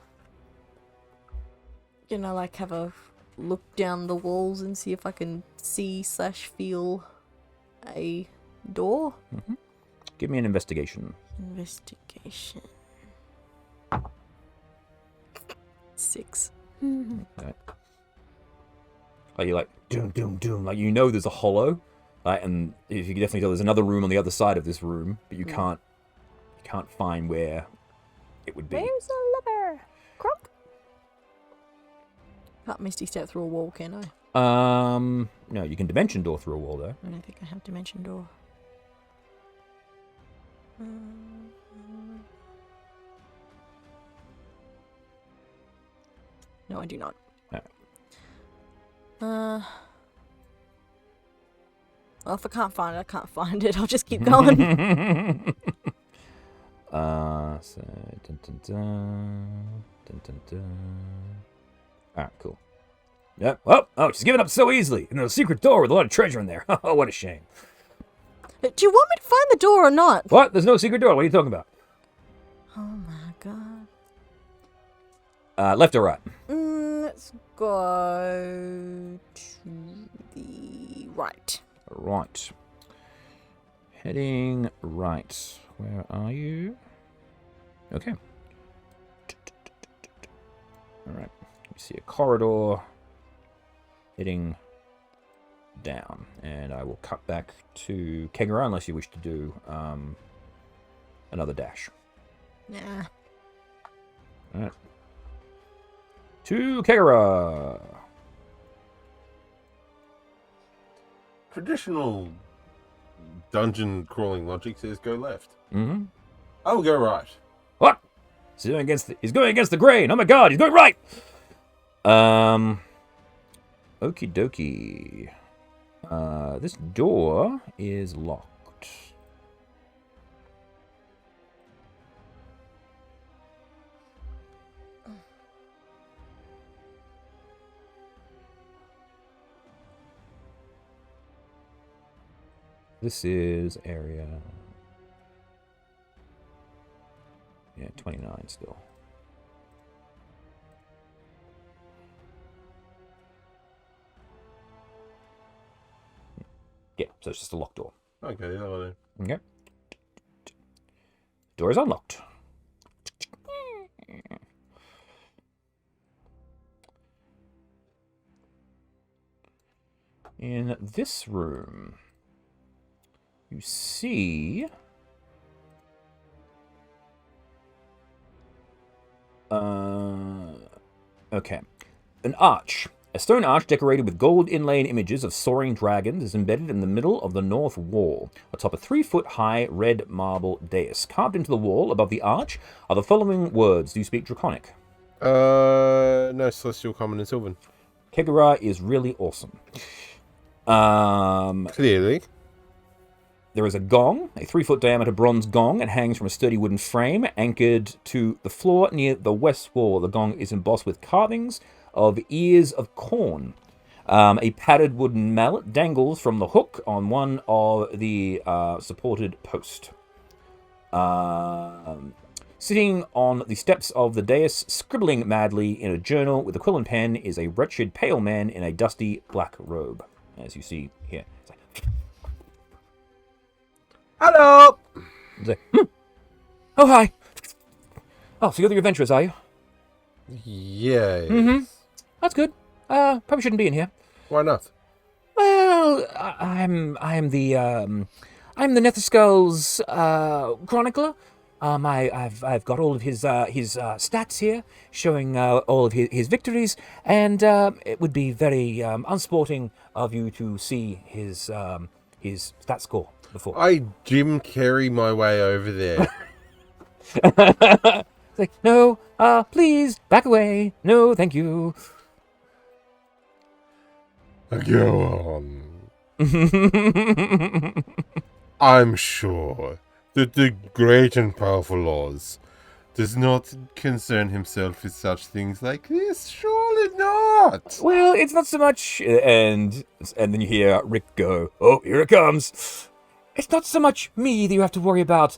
Like have a look down the walls and see if I can see/feel a door. Mm-hmm. Give me an investigation. Investigation. 6. Okay. Are you like, doom, doom, doom? Like, there's a hollow. And if you can definitely tell there's another room on the other side of this room, but you can't You can't find where it would be. Where's the lever? Crump? Can't Misty step through a wall, can I? No, you can dimension door through a wall though. I don't think I have dimension door. No, I do not. No. Well, if I can't find it, I can't find it. I'll just keep going. So dun, dun, dun, dun, dun, dun. Alright, cool. Yep. Oh, she's giving up so easily. And there's a secret door with a lot of treasure in there. Oh, what a shame. Do you want me to find the door or not? What? There's no secret door. What are you talking about? Oh my god. Left or right? Let's go to the right. Right. Heading right. Where are you? Okay. Alright. You see a corridor heading down. And I will cut back to Kegara unless you wish to do another dash. Nah. Alright. To Kegara. Traditional dungeon crawling logic says go left. Mm-hmm. I'll go right. What? He's going against the grain. Oh my god, he's going right. Okie dokie. This door is locked. This is area... Yeah, 29 still. Yeah, so it's just a locked door. Okay, the other way. Okay. Door is unlocked. In this room, you see... Okay. An arch. A stone arch decorated with gold inlaid images of soaring dragons is embedded in the middle of the north wall, atop a 3-foot-high red marble dais. Carved into the wall above the arch are the following words. Do you speak Draconic? No, Celestial, Common, and Sylvan. Kegara is really awesome. Clearly. There is a gong, a 3-foot diameter bronze gong. It hangs from a sturdy wooden frame, anchored to the floor near the west wall. The gong is embossed with carvings of ears of corn. A padded wooden mallet dangles from the hook on one of the supported posts. Sitting on the steps of the dais, scribbling madly in a journal with a quill and pen, is a wretched, pale man in a dusty black robe, as you see here. Hello! Oh, hi. Oh, so you're the adventurers, are you? Yes. Mm-hmm. That's good. Probably shouldn't be in here. Why not? Well, I'm the Netherskull's chronicler. I've got all of his stats here, showing all of his victories, and it would be very unsporting of you to see his stat score before. I Jim Carrey my way over there. It's like, no, please back away. No, thank you. Go on. I'm sure that the great and powerful Oz does not concern himself with such things like this. Surely not. Well, it's not so much, and then you hear Rick go, "Oh, here it comes." It's not so much me that you have to worry about.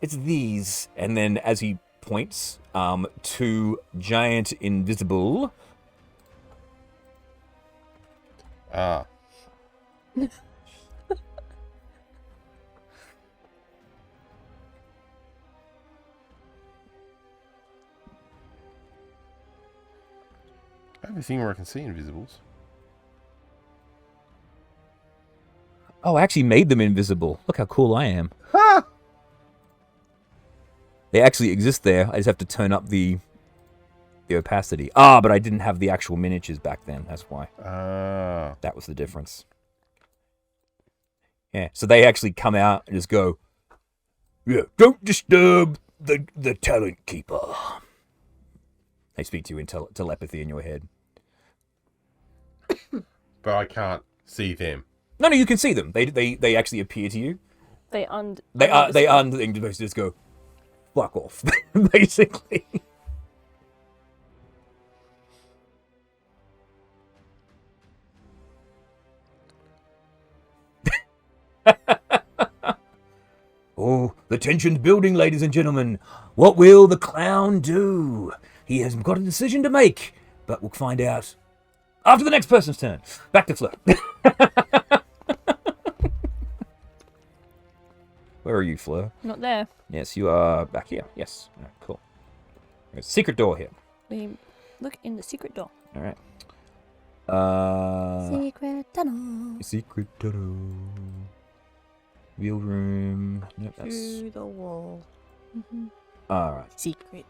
It's these. And then as he points to giant invisible. Ah. I have a thing where I can see invisibles. Oh, I actually made them invisible. Look how cool I am. Ha! They actually exist there. I just have to turn up the opacity. Ah, but I didn't have the actual miniatures back then. That's why. Ah. That was the difference. Yeah, so they actually come out and just go, yeah, don't disturb the talent keeper. They speak to you in telepathy in your head. But I can't see them. No, you can see them. They actually appear to you. They just go, fuck off, basically. Oh, the tension's building, ladies and gentlemen. What will the clown do? He hasn't got a decision to make, but we'll find out after the next person's turn. Back to Fleur. Where are you, Fleur? Not there. Yes, you are back here. Yes. All right, cool. There's a secret door here. We look in the secret door. All right. Secret tunnel. Secret tunnel. Wheel room. Nope, that's... Through the wall. Mm-hmm. All right. Secret.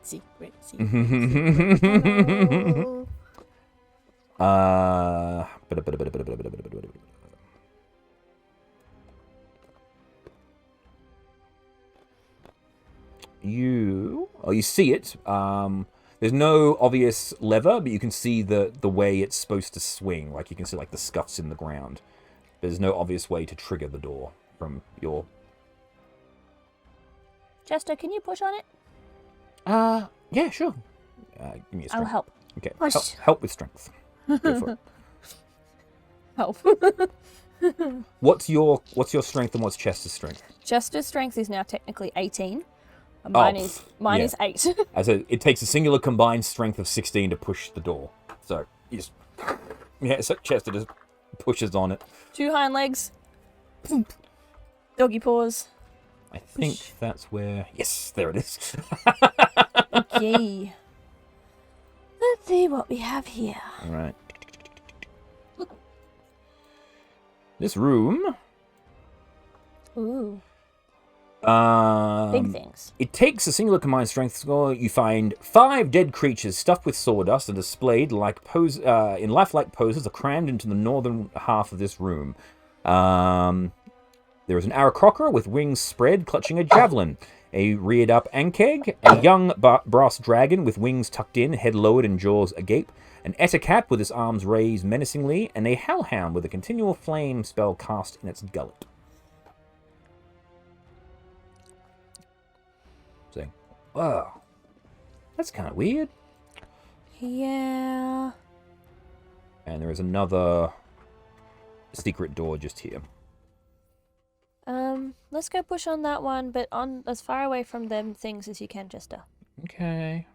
You see it. There's no obvious lever, but you can see the way it's supposed to swing. Like you can see like the scuffs in the ground. There's no obvious way to trigger the door from your... Jester, can you push on it? Yeah, sure. Give me a strength. I'll help. Okay, Push. help with strength. Go for it. Help. What's your strength and what's Chester's strength? Jester's strength is now technically 18. And mine yeah. is 8. As it takes a singular combined strength of 16 to push the door. So you just... Yeah, so Chester just pushes on it. 2 hind legs. Doggy paws. I think that's where... Yes, there it is. Okay. Let's see what we have here. All right. This room... Ooh. Big things. It takes a singular combined strength score. You find 5 dead creatures stuffed with sawdust and displayed like in lifelike poses are crammed into the northern half of this room. There is an Aarakocra with wings spread, clutching a javelin. A reared-up Ankeg, a young brass dragon with wings tucked in, head lowered and jaws agape, an Etacat with its arms raised menacingly, and a Hellhound with a continual flame spell cast in its gullet. Saying, "Wow, that's kind of weird." Yeah. And there is another secret door just here. Let's go push on that one, but on as far away from them things as you can, Jester. Okay.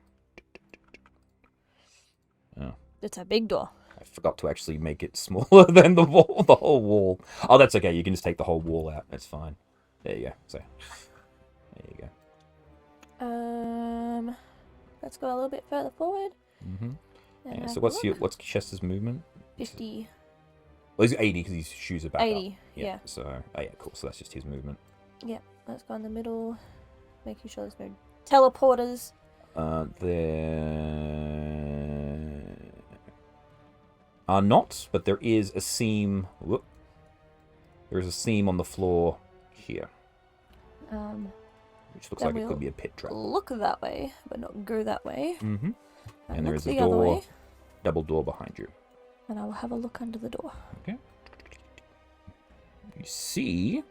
Oh, It's a big door. I forgot to actually make it smaller than the wall, the whole wall. Oh, that's okay. You can just take the whole wall out. That's fine. There you go. So, there you go. Let's go a little bit further forward. Mm-hmm. And Yeah, have so a look. what's Chester's movement? 50. Well, he's 80 because his shoes are back 80, up. yeah. So, oh yeah, cool. So that's just his movement. Yep, let's go in the middle, making sure there's no teleporters. There are not, but there is a seam. Whoop. There is a seam on the floor here, which looks then like it we'll could be a pit trap. Look that way, but not go that way. Mm-hmm. And there look is a the other door, way, double door behind you. and I will have a look under the door. Okay. You see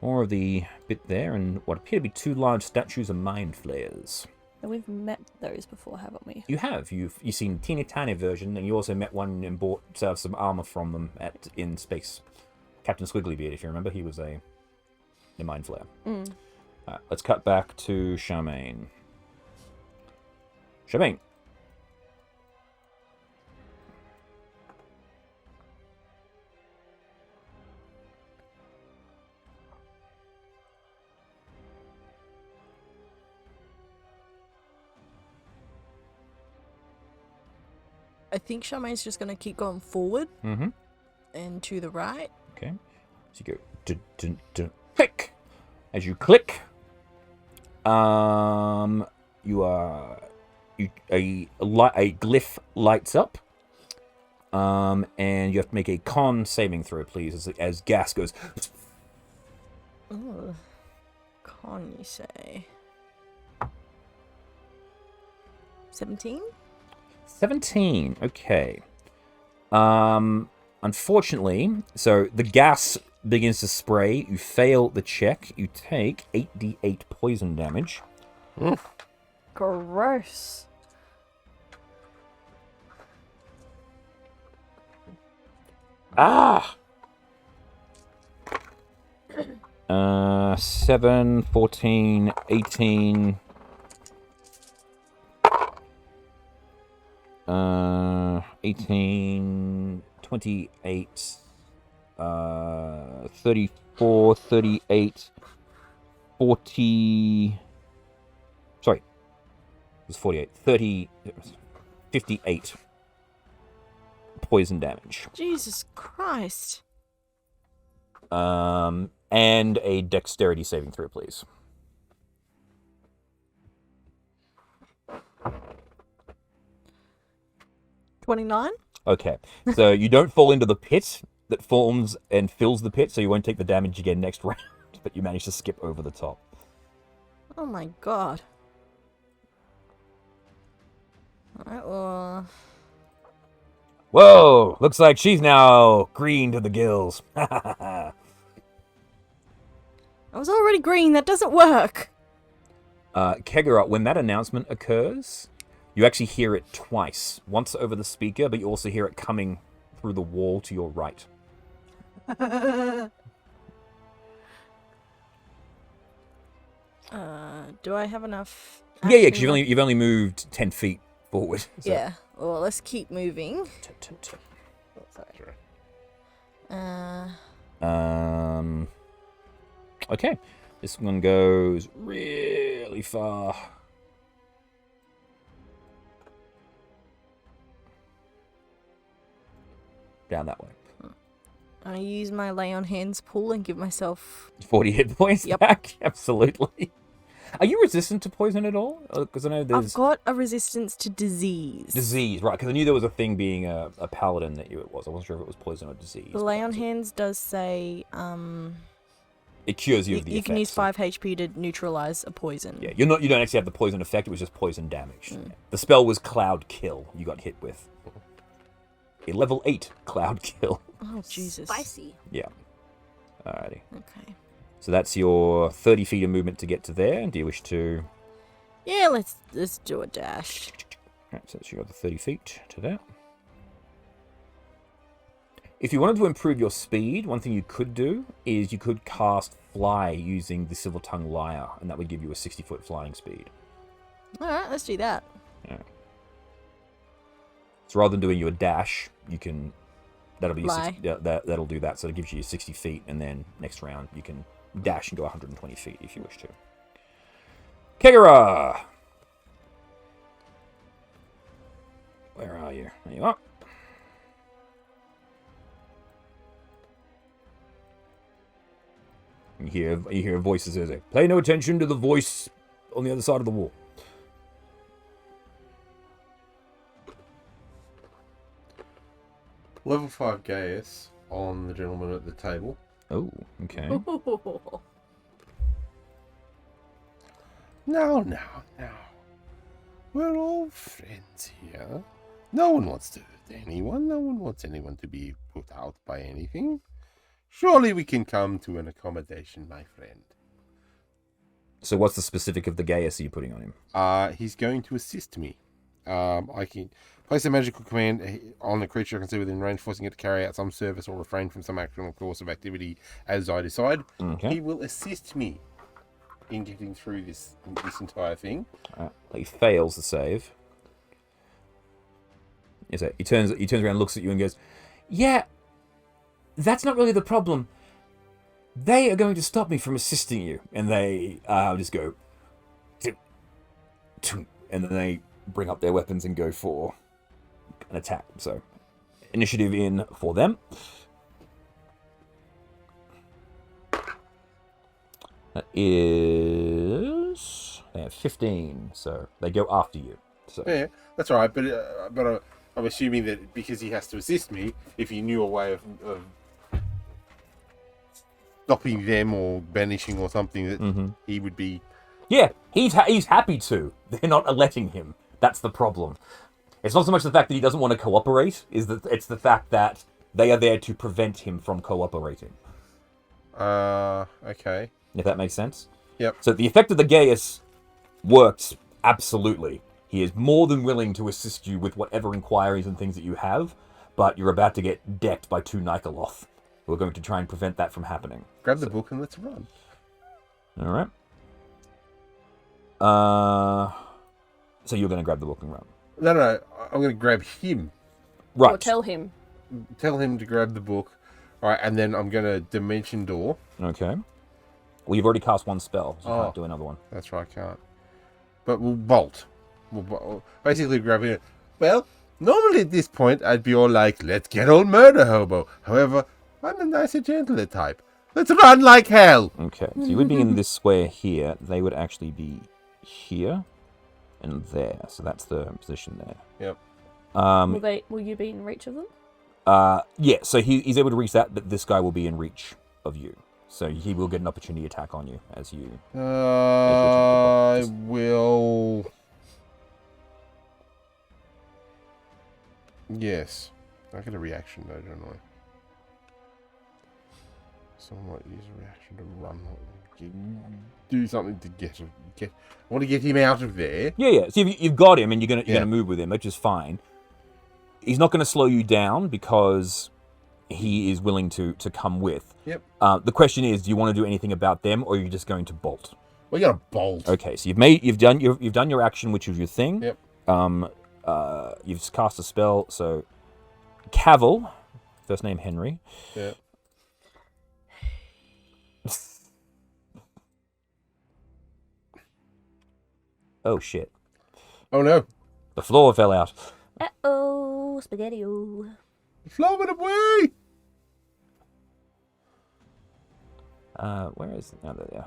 more of the bit there, and what appear to be 2 large statues of mind flayers. And we've met those before, haven't we? You have. You've seen a teeny tiny version, and you also met one and bought some armor from them in space. Captain Squigglybeard, if you remember, he was a mind flayer. Mm. Alright, let's cut back to Charmaine. Charmaine. I think Charmaine's just going to keep going forward Mm-hmm. and to the right. Okay. So you go click. As you click, A glyph lights up. And you have to make a con saving throw, please, as gas goes. Ugh. Con, you say? 17? 17. Okay. Unfortunately, so the gas begins to spray. You fail the check. You take 8d8 poison damage. Gross. Ah! 7, 14, 18... 18, 28, 34, 38, 40... Sorry. It was 48. 30... 58 poison damage. Jesus Christ. And a dexterity saving throw, please. $29? Okay, so you don't fall into the pit that forms and fills the pit, so you won't take the damage again next round, but you manage to skip over the top. Oh my god. Alright, well... Whoa! Looks like she's now green to the gills. I was already green, that doesn't work! Kegara, when that announcement occurs, you actually hear it twice. Once over the speaker, but you also hear it coming through the wall to your right. Do I have enough... Yeah, because action you've only moved 10 feet forward. So. Yeah, well, let's keep moving. Okay. This one goes really far. Down that way. I use my lay on hands pull and give myself... 40 hit points Yep. back? Absolutely. Are you resistant to poison at all? Because I know there's... I've got a resistance to disease. Disease, right. Because I knew there was a thing being a paladin that it was. I wasn't sure if it was poison or disease. The lay on hands does say... It cures you of the you can use effects. 5 HP to neutralize a poison. Yeah, you don't actually have the poison effect, it was just poison damage. The spell was Cloud Kill you got hit with. A level 8 Cloud Kill. Oh, Jesus. Spicy. Yeah. Alrighty. Okay. So that's your 30 feet of movement to get to there. Do you wish to... Yeah, let's do a dash. Alright, so you got the 30 feet to there. If you wanted to improve your speed, one thing you could do is you could cast Fly using the Silver Tongue Lyre, and that would give you a 60-foot flying speed. Alright, let's do that. Yeah. So rather than doing you a dash, you can... That'll be Fly. that'll do that. So it gives you 60 feet, and then next round you can dash and go 120 feet if you wish to. Kegara! Where are you? There you are. You hear voices as they pay no attention to the voice on the other side of the wall. Level 5 Gaius on the gentleman at the table. Oh, okay. Now. We're all friends here. No one wants to hurt anyone. No one wants anyone to be put out by anything. Surely we can come to an accommodation, my friend. So what's the specific of the Gaius you're putting on him? He's going to assist me. I can place a magical command on the creature I can see within range, forcing it to carry out some service or refrain from some action or course of activity as I decide. Okay. He will assist me in getting through this entire thing. He fails the save. He turns around and looks at you and goes, "Yeah, that's not really the problem. They are going to stop me from assisting you." And they just go... And then they bring up their weapons and go for an attack. So, initiative in for them. That is They have 15, so they go after you. So Yeah, that's all right. But I'm assuming that because he has to assist me, if he knew a way of stopping them or banishing or something, that he would be. yeah, he's happy to. They're not letting him. That's the problem. It's not so much the fact that he doesn't want to cooperate, it's the fact that they are there to prevent him from cooperating. Okay. If that makes sense. Yep. So the effect of the Gaius works absolutely. He is more than willing to assist you with whatever inquiries and things that you have, but you're about to get decked by 2 Nikoloth, who are going to try and prevent that from happening. Grab the book and let's run. All right. So you're going to grab the book and run. No. I'm going to grab him. Right. Or tell him. Tell him to grab the book. All right, and then I'm going to dimension door. Okay. Well, you've already cast 1 spell, so you Oh. can't do another one. That's right, I can't. But we'll bolt. We'll basically grab it. Well, normally at this point, I'd be all like, let's get old murder hobo. However, I'm a nicer, gentler type. Let's run like hell. Okay, so you would be in this square here. They would actually be here and there. So that's the position there. Yep. Will you be in reach of them? Yeah, so he's able to reach that, but this guy will be in reach of you. So he will get an opportunity attack on you as you... I will... Yes. I get a reaction though, don't I? So I might use a reaction to run. Do something to get... I want to get him out of there. Yeah. So you've got him, and you're gonna move with him, which is fine. He's not going to slow you down because he is willing to come with. Yep. The question is, do you want to do anything about them, or are you just going to bolt? We got a bolt. Okay, so you've done your action, which is your thing. Yep. You've cast a spell, so Cavill, first name Henry. Yeah. Oh shit! Oh no! The floor fell out. Uh-oh, spaghetti-o. Flow it away! Where is it? Oh, there.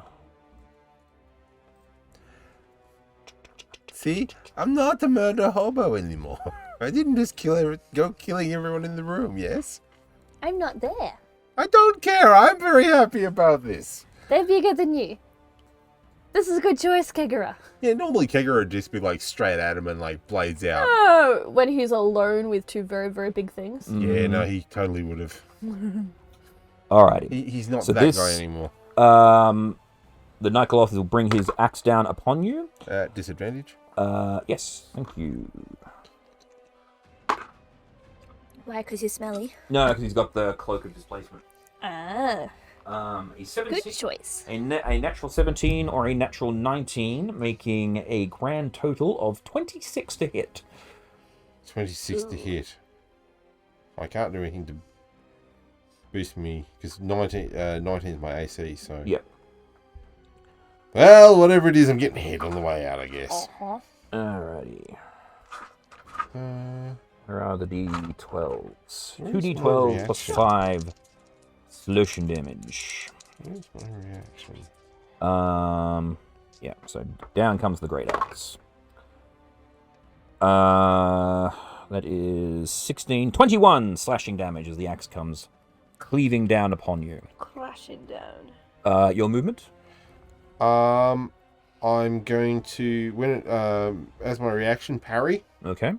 See? I'm not a murder hobo anymore. I didn't just go killing everyone in the room, yes? I'm not there. I don't care. I'm very happy about this. They're bigger than you. This is a good choice, Kegara. Yeah, normally Kegger would just be like straight at him and like blades out. Oh, when he's alone with 2 very, very big things. Yeah, no, he totally would have. Alrighty. He's not So that this- guy anymore. The Nikoloth will bring his axe down upon you. Disadvantage? Yes, thank you. Why? Because you're smelly. No, because he's got the cloak of displacement. Ah, He's good 76. choice. A natural 17 or a natural 19, making a grand total of 26 to hit. 26 to hit. I can't do anything to boost me because 19 is my AC, so. Yep. Well, whatever it is, I'm getting hit on the way out, I guess. Uh-huh. Alrighty. Uh, Where are the D12s? Where's 2D12 my plus reaction? 5 slashing damage. Where's my reaction? Yeah, so down comes the Great Axe. That is 16, 21 slashing damage as the axe comes cleaving down upon you. Crashing down. Your movement? I'm going to as my reaction parry. Okay.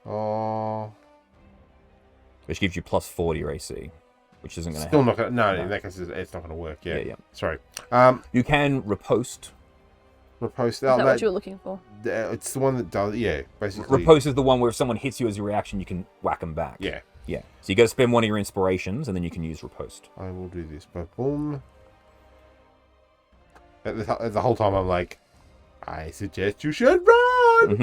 Oh, Which gives you plus 4 to your AC, which isn't going to still help. not gonna. No, in that case, it's not gonna work. Yeah. Yeah. Sorry. You can riposte. Riposte. Is that what you were looking for? It's the one that does. Yeah, basically. Riposte is the one where if someone hits you as your reaction, you can whack them back. Yeah. Yeah. So you got to spend one of your inspirations, and then you can use riposte. I will do this. But boom. The whole time I'm like, I suggest you should run.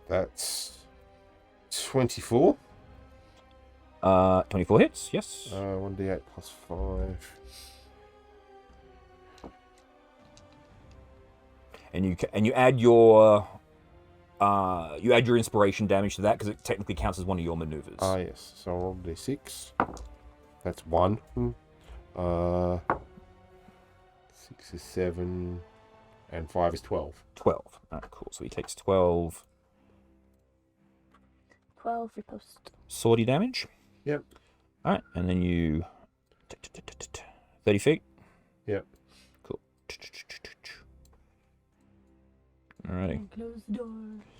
That's 24. 24 hits, yes. 1d8 plus 5. And you add your inspiration damage to that because it technically counts as one of your maneuvers. Ah, yes. So I'll roll d6. That's 1. 6 is 7, and 5 is 12. 12. Alright, cool. So he takes 12 12 riposte. swordy damage. Yep. Alright, and then you 30 feet. Yep. Cool. Alrighty. Close the door.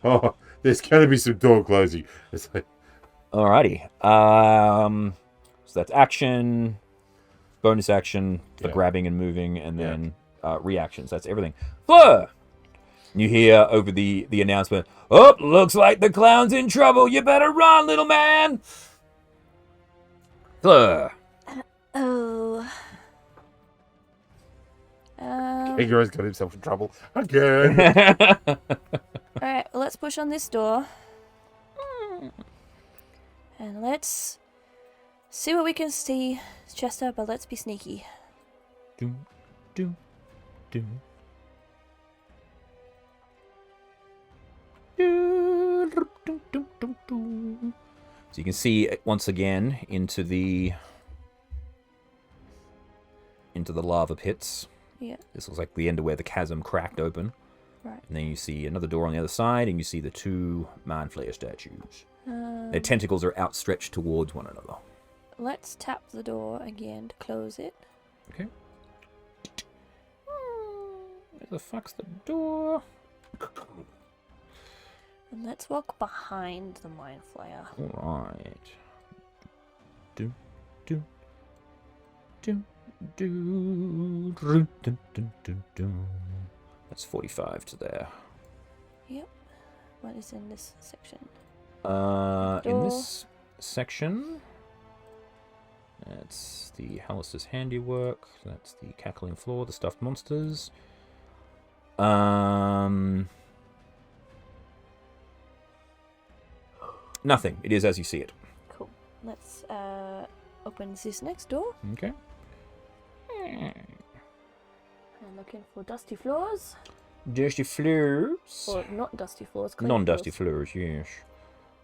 Oh, there's gonna be some door closing. It's like, Alrighty. So that's action, bonus action for Yeah. grabbing and moving, and then reactions. That's everything. Fleur! You hear over the announcement, "Oh, looks like the clown's in trouble. You better run, little man." Fleur. Oh. Kangaroo's got himself in trouble again. Alright, well, let's push on this door. And let's see what we can see. Chester, but let's be sneaky. Doom, doom, doom. So you can see once again into the lava pits. Yeah. This looks like the end of where the chasm cracked open. Right. And then you see another door on the other side, and you see the 2 Mind Flayer statues. Their tentacles are outstretched towards one another. Let's tap the door again to close it. Okay. Where the fuck's the door? And let's walk behind the Mind Flayer. Alright. Do, do, do, do, do, do, do, do, do. That's 45 to there. Yep. What is in this section? In this section, that's the Halaster's handiwork. That's the cackling floor, the stuffed monsters. Nothing. It is as you see it. Cool. Let's open this next door. Okay. I'm looking for dusty floors. Dusty floors. Or not dusty floors. clean Non-dusty floors. floors, yes.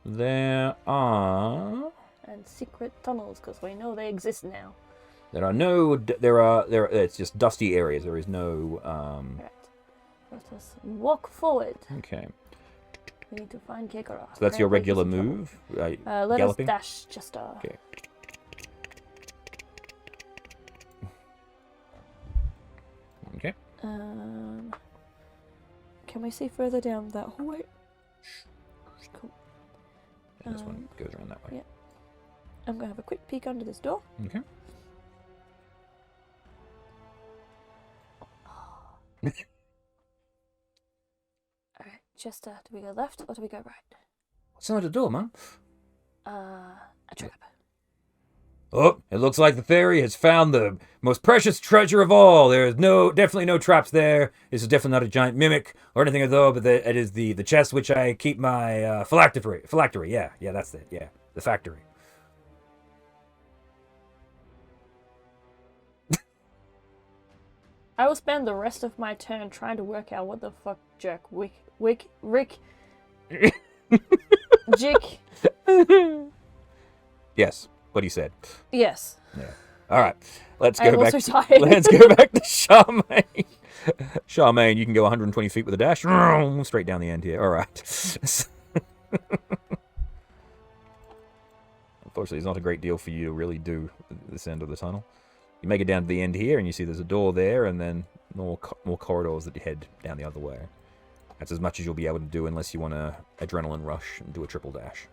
There are. And secret tunnels, because we know they exist now. There are no. There are. It's just dusty areas. There is no. Right. Let us walk forward. Okay. We need to find Kekara. So that's your Apparently regular he's in trouble. move. Let Galloping? us dash Chester. Okay. Okay. Can we see further down that hallway? Cool. And this one goes around that way. yeah. I'm gonna have a quick peek under this door. Okay. Alright, Chester, do we go left or do we go right? What's under the door, man? A trap. Oh, it looks like the fairy has found the most precious treasure of all. There is definitely no traps there. This is definitely not a giant mimic or anything at all, but it is the chest which I keep my phylactery. Yeah, that's it. Yeah, the factory. I will spend the rest of my turn trying to work out what the fuck Rick, Jick. Yes, what he said. Yes. Yeah. All right, let's I'm go back. also tired. Let's go back to Charmaine. Charmaine, you can go 120 feet with a dash. Straight down the end here. All right. Unfortunately, it's not a great deal for you to really do this end of the tunnel. You make it down to the end here, and you see there's a door there, and then more corridors that you head down the other way. That's as much as you'll be able to do unless you want to adrenaline rush and do a triple dash.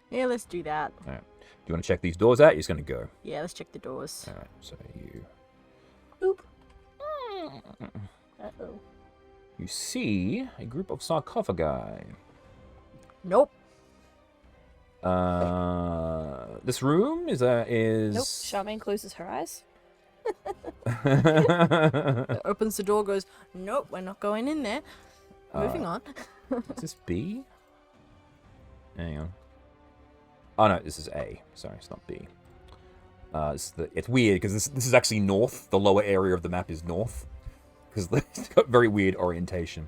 Yeah, let's do that. All right. Do you want to check these doors out? You're just going to go. Yeah, let's check the doors. All right. So Oop. Uh-oh. you see a group of sarcophagi. Nope. This room is Nope. Charmaine closes her eyes. Opens the door, goes, nope, we're not going in there. Moving on. Is this B? Hang on. Oh no, this is A. Sorry, it's not B. It's weird because this is actually north. The lower area of the map is north because it's got very weird orientation.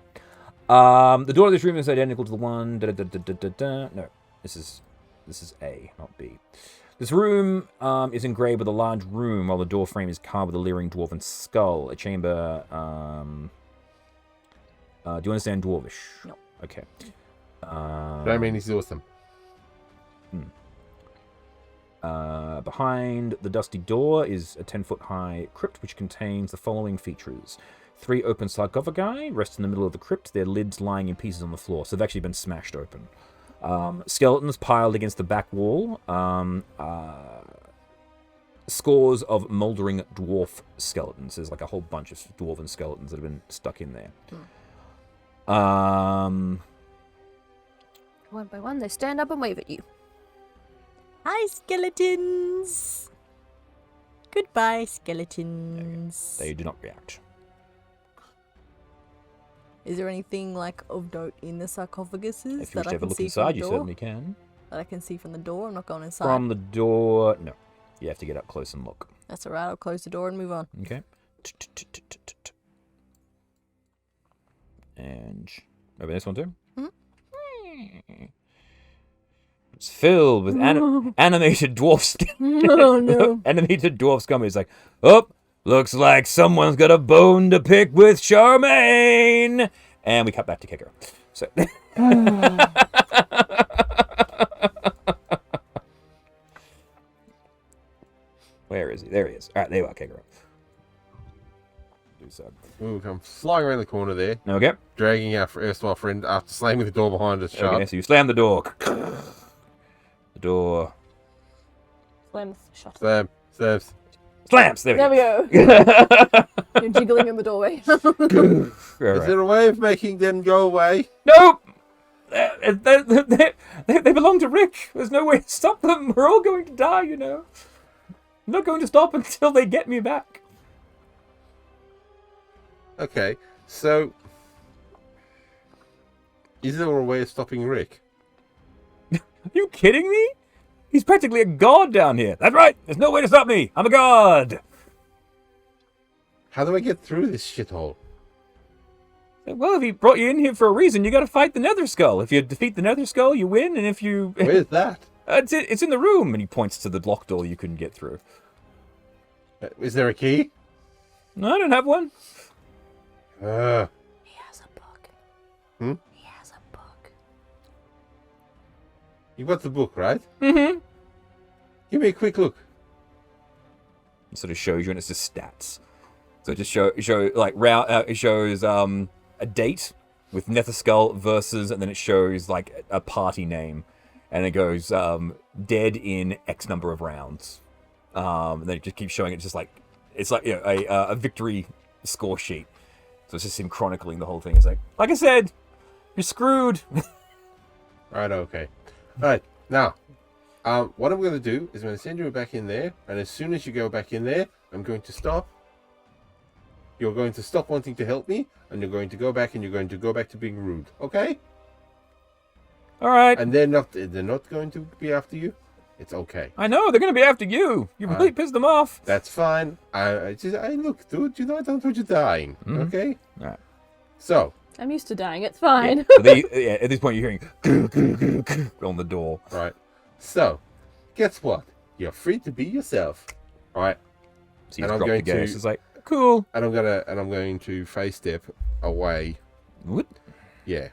The door of this room is identical to the one. No, this is A, not B. This room is engraved with a large room, while the door frame is carved with a leering dwarven skull. A chamber. Do you understand Dwarvish? No. Okay. I mean, he's awesome. Behind the dusty door is a 10-foot-high crypt, which contains the following features. 3 open sarcophagi rest in the middle of the crypt, their lids lying in pieces on the floor, so they've actually been smashed open. Skeletons piled against the back wall. Scores of mouldering dwarf skeletons. There's like a whole bunch of dwarven skeletons that have been stuck in there. One by one, they stand up and wave at you. Hi, skeletons. Goodbye, skeletons. They do not react. Is there anything like of note in the sarcophaguses If you wish that to I have a can look see inside, from you the door? certainly can. That I can see from the door. I'm not going inside. From the door, no. You have to get up close and look. That's alright. I'll close the door and move on. Okay. And open this one too. It's filled with animated dwarf skin. Oh no. Animated dwarf scum. It's like, oh, looks like someone's got a bone to pick with Charmaine. And we cut back to Kicker. So. Where is he? There he is. All right, there you are, Kicker. Do so. Ooh, come flying around the corner there, Okay. dragging our erstwhile friend after slamming the door behind us shut. Okay, so you slam the door. The door Slam shut. Slams. slams. There There we we go. go. You're jiggling in the doorway. All Is right. there a way of making them go away? Nope. They belong to Rick. There's no way to stop them. We're all going to die, you know. I'm not going to stop until they get me back. Okay, so is there a way of stopping Rick? Are you kidding me? He's practically a god down here. That's right. There's no way to stop me. I'm a god. How do I get through this shithole? Well, if he brought you in here for a reason, you got to fight the Nether Skull. If you defeat the Nether Skull, you win. And if you... Where's that? It's in the room. And he points to the locked door you couldn't get through. Is there a key? No, I don't have one. He has a book. Hmm? He has a book. You got the book, right? Mm-hmm. Give me a quick look. It sort of shows you, and it's just stats. So it just show like round. It shows a date with Nether Skull versus, and then it shows like a party name, and it goes dead in X number of rounds. And then it just keeps showing it. Just like it's like, you know, a victory score sheet. So it's just him chronicling the whole thing. It's like I said, you're screwed. Right, okay. Alright, now, what I'm going to do is I'm going to send you back in there, and as soon as you go back in there, I'm going to stop. You're going to stop wanting to help me, and you're going to go back, and you're going to go back to being rude, okay? All right. And they're not going to be after you. It's okay. I know they're gonna be after you. You really pissed them off. That's fine. I look, dude. You know I don't want you dying. Okay. All right. So. I'm used to dying. It's fine. So at this point, you're hearing on the door. Right. So, guess what? You're free to be yourself. All right. So And he's I'm dropped the going to- gas. It's like cool. And I'm going to face step away. What? Yeah.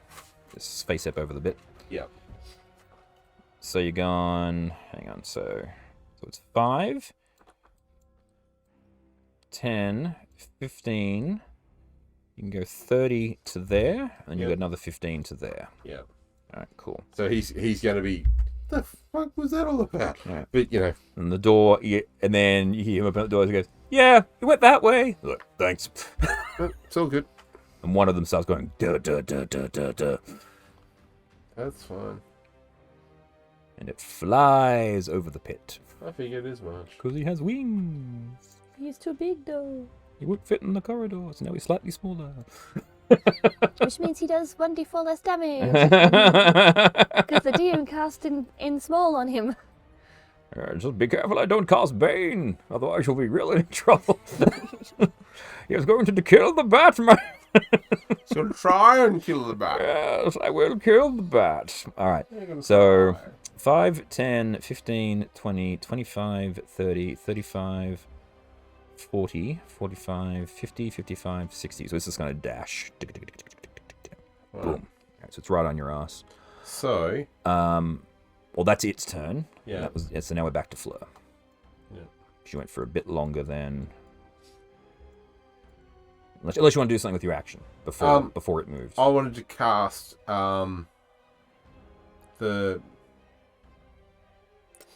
Just face up over the bit. Yep. So you're gone. Hang on. So it's 5, 10, 15. You can go 30 to there, and then you Yep. got another 15 to there. Yeah. All right, cool. So he's going to be. The fuck was that all about? Right. But you know. And the door, and then you hear him open the door. And he goes, "Yeah, he went that way." Look, thanks. It's all good. And one of them starts going, duh, duh, duh, duh, duh, duh. That's fine. And it flies over the pit. I figured as much. Because he has wings. He's too big though. He won't fit in the corridor, so now he's slightly smaller. Which means he does 1d4 less damage. Because the DM cast in small on him. Just be careful I don't cast Bane, otherwise you'll be really in trouble. He is going to kill the Batman. So try and kill the bat. Yes, I will kill the bat. All right. You're gonna So try. 5, 10, 15, 20, 25, 30, 35, 40, 45, 50, 55, 60. So it's just going to dash. Right. Boom. Okay, so it's right on your ass. So, Well, that's its turn. Yeah. So now we're back to Fleur. Yeah. She went for a bit longer than... Unless you want to do something with your action before it moves. I wanted to cast the...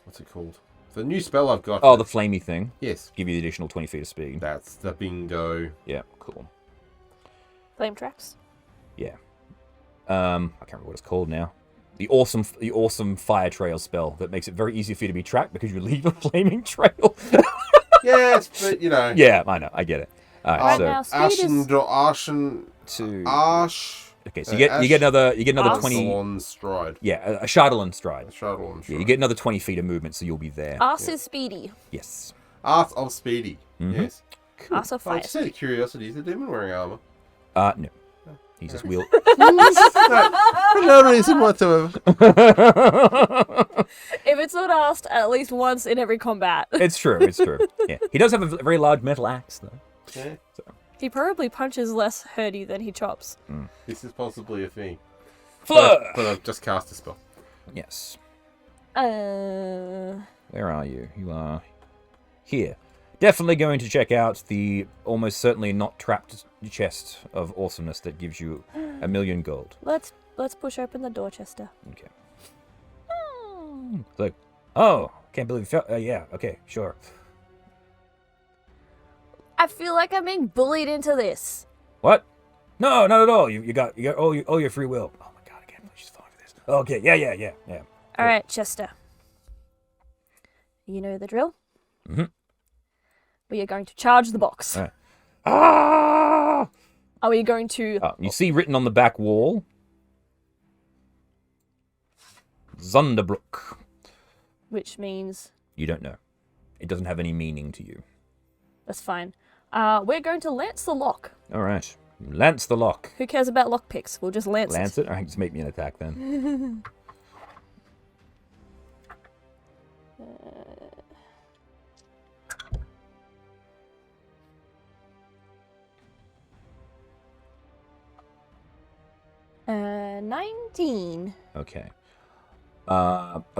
What's it called? The new spell I've got. Oh, the flamey thing. Yes. Give you the additional 20 feet of speed. That's the bingo. Yeah, cool. Flame tracks. Yeah. I can't remember what it's called now. The awesome fire trail spell that makes it very easy for you to be tracked because you leave a flaming trail. Yes, but you know. Yeah, I know. I get it. All right, Right so now, speed is... Ash. okay, so you get another 20. On stride. Yeah, a Shardalin stride. Shuttle on stride. Yeah, you get another 20 feet of movement, so you'll be there. Arse is speedy. Yes. Art of Speedy. Mhm. Yes. Arse of fire. Just out of curiosity, is the demon wearing armor? No. He's just wheel. No reason whatsoever. If it's not asked at least once in every combat. It's true. Yeah, he does have a very large metal axe, though. Yeah. He probably punches less hurdy than he chops. This is possibly a thing. Fleur! But I've just cast a spell. Yes. Uh, Where are you? You are here. Definitely going to check out the almost certainly not trapped chest of awesomeness that gives you 1,000,000 gold. let's push open the door, Chester. Okay. It's like, oh, can't believe yeah, okay, sure. I feel like I'm being bullied into this. What? No, not at all. You got your free will. Oh my god, I can't believe she's falling for this. Okay, yeah. All right, Chester. You know the drill? Mm-hmm. We are going to charge the box. All right. Ah! Are we going to... Oh, you see written on the back wall, Zunderbrook. Which means... You don't know. It doesn't have any meaning to you. That's fine. We're going to lance the lock. All right. Lance the lock. Who cares about lockpicks? We'll just lance Lance it? All right, just make me an attack then. it. 19. Okay.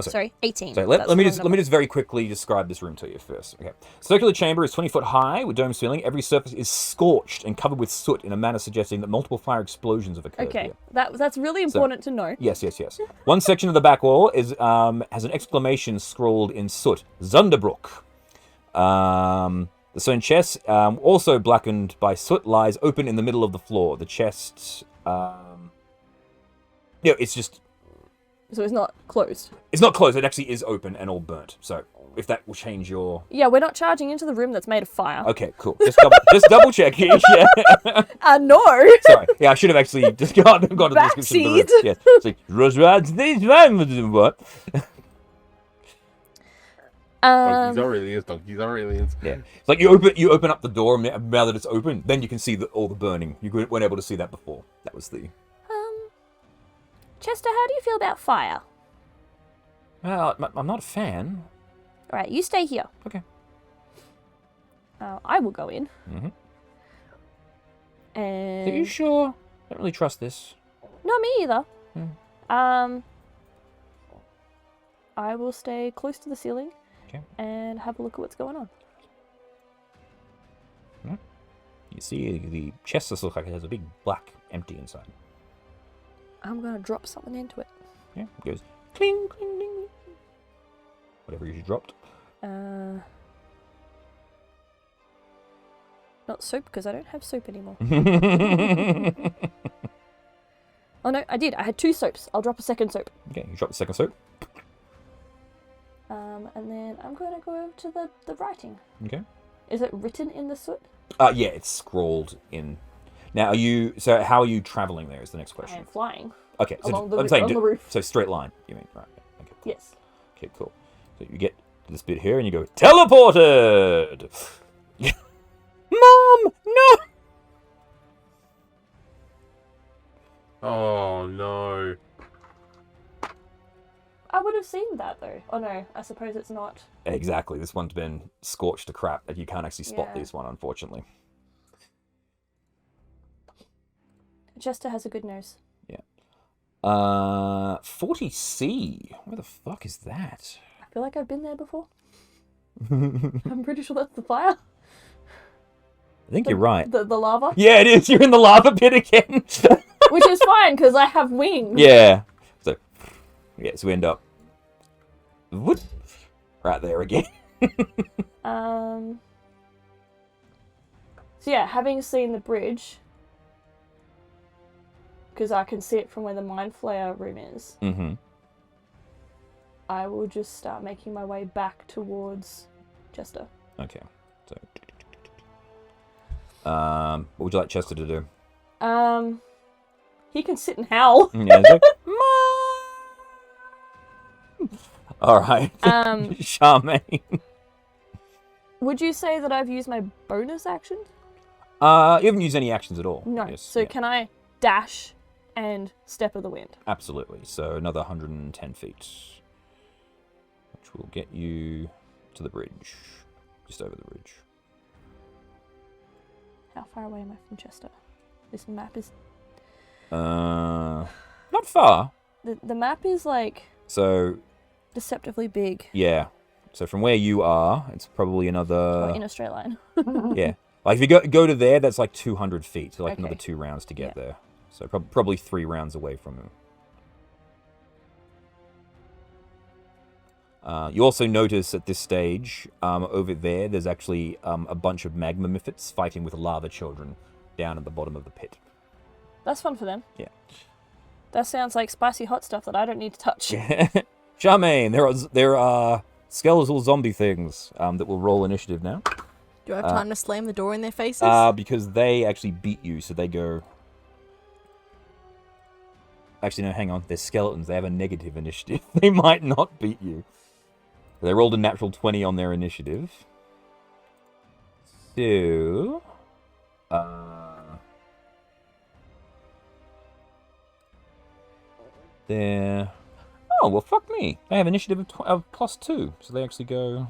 Sorry, 18. So let That's me the just wrong let me number. just very quickly describe this room to you first. Okay. Circular chamber is 20 foot high with dome ceiling. Every surface is scorched and covered with soot in a manner suggesting that multiple fire explosions have occurred Okay, here. that's really important to know. Yes. One section of the back wall is has an exclamation scrawled in soot. Zunderbrook. The stone chest, also blackened by soot, lies open in the middle of the floor. The chest, it's just... So it's not closed. It's not closed. It actually is open and all burnt. So if that will change your... Yeah, we're not charging into the room that's made of fire. Okay, cool. Just double check here. Yeah. No! Sorry. Yeah, I should have actually just got a description of the room. Backseat. Yeah. It's like, what? Donkeys Aurelians, Donkeys Aurelians. Yeah. It's like you open up the door, and now that it's open, then you can see all the burning. You weren't able to see that before. That was the... Chester, how do you feel about fire? Well, I'm not a fan. Alright, you stay here. Okay. I will go in. Mhm. And... Are you sure? I don't really trust this. Not me either. Hmm. I will stay close to the ceiling. Okay. And have a look at what's going on. You see the chest looks like it has a big black empty inside. I'm gonna drop something into it. Yeah, it goes cling, cling, ding. Whatever you dropped. Not soap, because I don't have soap anymore. Oh no, I did. I had 2 soaps. I'll drop a second soap. Okay, you drop the second soap. And then I'm going to go over to the writing. Okay. Is it written in the soot? Yeah, it's scrawled in. Now, how are you traveling there is the next I question. am flying. Okay, so Along the I'm saying, on the roof. so straight line, you mean? Right. Okay, cool. Yes. Okay, cool. So you get to this bit here and you go, teleported! Mom, no! Oh no. I would have seen that though. Oh no, I suppose it's not. Exactly. This one's been scorched to crap, and you can't actually spot Yeah. this one, unfortunately. Jester has a good nose. 40C. Where the fuck is that? I feel like I've been there before. I'm pretty sure that's the fire. I think you're right. The lava. Yeah, it is. You're in the lava pit again. Which is fine, because I have wings. Yeah. So we end up whoop, right there again. So yeah, having seen the bridge, because I can see it from where the Mind Flayer room is, Mm-hmm. I will just start making my way back towards Jester. Okay. So, what would you like Chester to do? He can sit and howl. Yeah, it's like, Mom! All right. Charmaine. Would you say that I've used my bonus action? You haven't used any actions at all. No. Yes, So yeah. can I dash and step of the wind? Absolutely. So another 110 feet, which will get you to the bridge, just over the bridge. How far away am I from Chester? This map is... Not far. The map is, like, So deceptively big. yeah. So from where you are, it's probably another. In a straight line. Yeah. Like if you go to there, that's like 200 feet. So like Okay. another 2 rounds to get Yeah. there. So probably 3 rounds away from him. You also notice at this stage, over there, there's actually a bunch of magma mythics fighting with lava children down at the bottom of the pit. That's fun for them. Yeah. That sounds like spicy hot stuff that I don't need to touch. Charmaine, there are skeletal zombie things that will roll initiative now. Do I have time to slam the door in their faces? Because they actually beat you, so they go... Actually, no, hang on. They're skeletons. They have a negative initiative. They might not beat you. They rolled a natural 20 on their initiative. So... They're... Oh, well, fuck me. They have initiative of +2, so they actually go...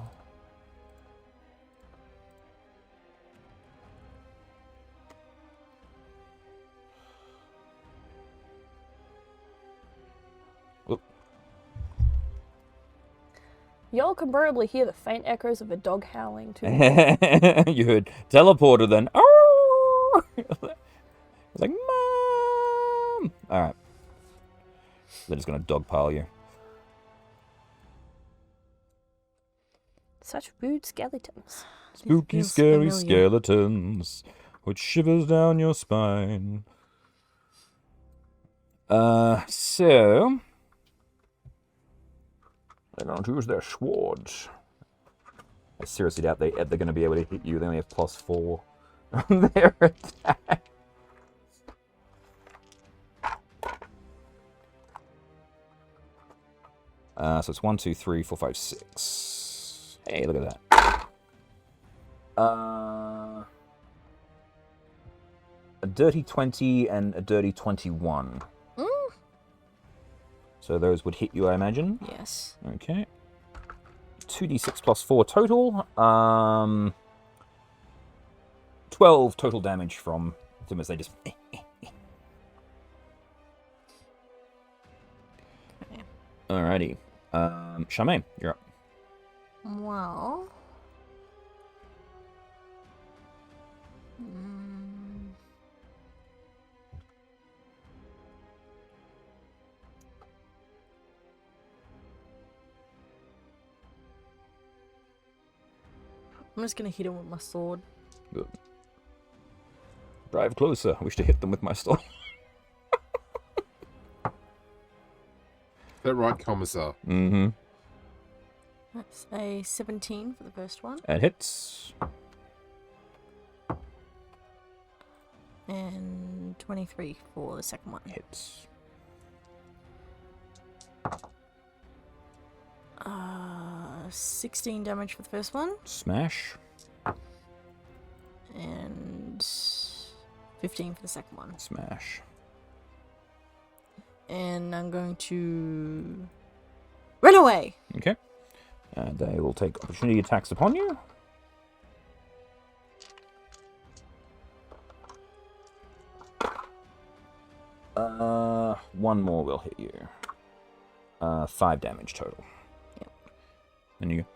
Y'all can probably hear the faint echoes of a dog howling too. You heard teleporter then. Oh! It's like, Mom! Alright. They're just going to dogpile you. Such rude skeletons. Spooky, feels scary familiar. skeletons, which shivers down your spine. So... They're going to use their swords. I seriously doubt they're going to be able to hit you. They only have +4 on their attack. So it's 1, 2, 3, 4, 5, 6. Hey, look at that. A dirty 20 and a dirty 21. So those would hit you, I imagine. Yes. Okay. 2d6 plus 4 total. 12 total damage from them as they just... Alrighty. Charmaine, you're up. Well... I'm just gonna hit him with my sword. Good. Drive closer. I wish to hit them with my sword. Is that right, Commissar? Mm-hmm. That's a 17 for the first one. That hits. And 23 for the second one. Hits. 16 damage for the first one. Smash. And 15 for the second one. Smash. And I'm going to run away. Okay. And they will take opportunity attacks upon you. One more will hit you. 5 damage total. Yep. And you go.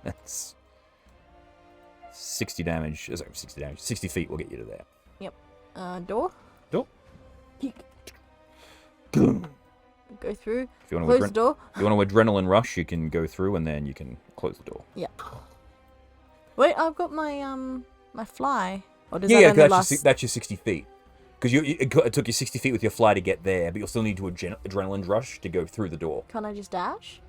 That's 60 damage. Sorry, 60 damage. 60 feet will get you to there. Yep. Door. Door. Go through. If you want Close to the door. if you want to adrenaline rush, you can go through and then you can close the door. Yeah. Wait, I've got my my fly. Or does Yeah, that only that's your 60 feet. Because it took you 60 feet with your fly to get there, but you'll still need to adrenaline rush to go through the door. Can't I just dash?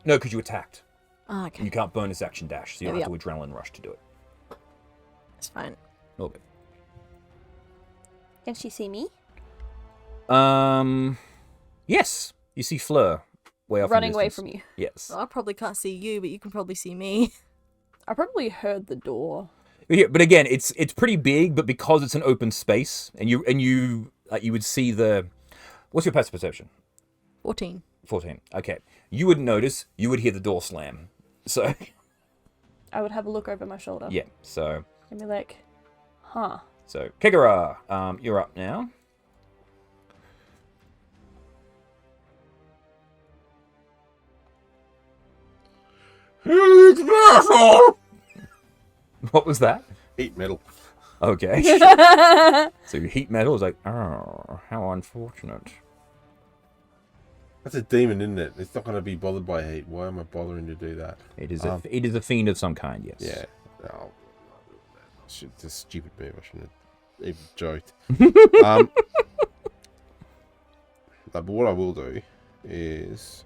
No, because you attacked. Ah, okay. And you can't bonus action dash, so you'll Yep. have to adrenaline rush to do it. That's fine. All good. Can she see me? Yes. You see Fleur way off Running in the away distance. from you. Yes. Well, I probably can't see you, but you can probably see me. I probably heard the door. Yeah, but again, it's pretty big, but because it's an open space, and you would see the. What's your passive perception? 14. 14. Okay. You wouldn't notice. You would hear the door slam. So. I would have a look over my shoulder. Yeah. So. And be like, huh. So Kegara, you're up now. Heat metal! What was that? Heat metal. Okay. So your heat metal is like, oh, how unfortunate. That's a demon, isn't it? It's not going to be bothered by heat. Why am I bothering to do that? It is a fiend of some kind, yes. Yeah. No, it's a stupid move. I shouldn't have even joked. But what I will do is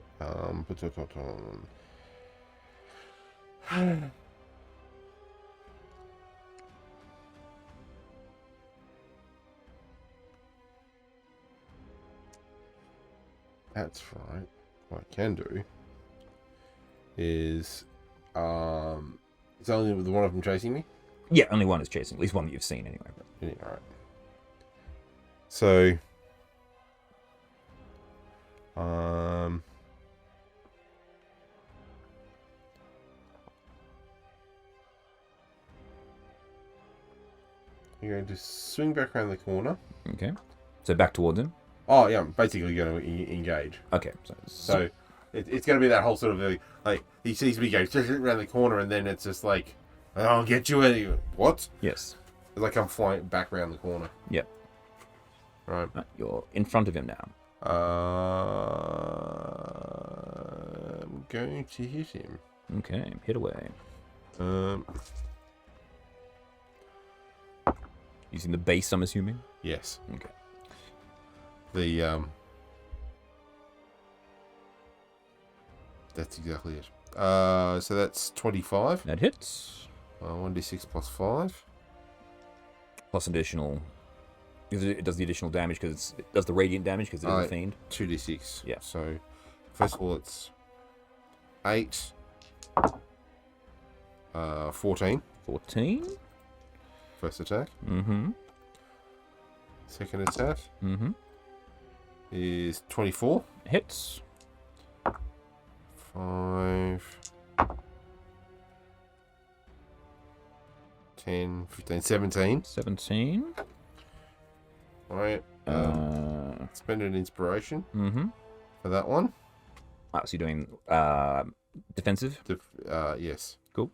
that's right. What I can do is it's only the one of them chasing me. Yeah, only one is chasing. At least one that you've seen anyway. But... Yeah, all right. So you're going to swing back around the corner. Okay. So back towards him. Oh yeah, I'm basically going to engage. Okay. So it's going to be that whole sort of like he sees me go around the corner, and then it's just like, I'll get you. And what? Yes. It's like I'm flying back around the corner. Yep. Right. You're in front of him now. I'm going to hit him. Okay. Hit away. Using the base, I'm assuming. Yes. Okay. The that's exactly it. So that's 25. That hits. 1d6 plus 5. Plus additional. Because it does the additional damage because it does the radiant damage because it is a fiend. 2d6. Yeah. So first of all, it's 8. 14. 14. First attack. Mm-hmm. Second attack Mm-hmm. is 24. Hits. 5. 10, 15, 17. 17. Alright. Spend an inspiration Mm-hmm. for that one. Oh, so you're doing defensive? Yes. Cool.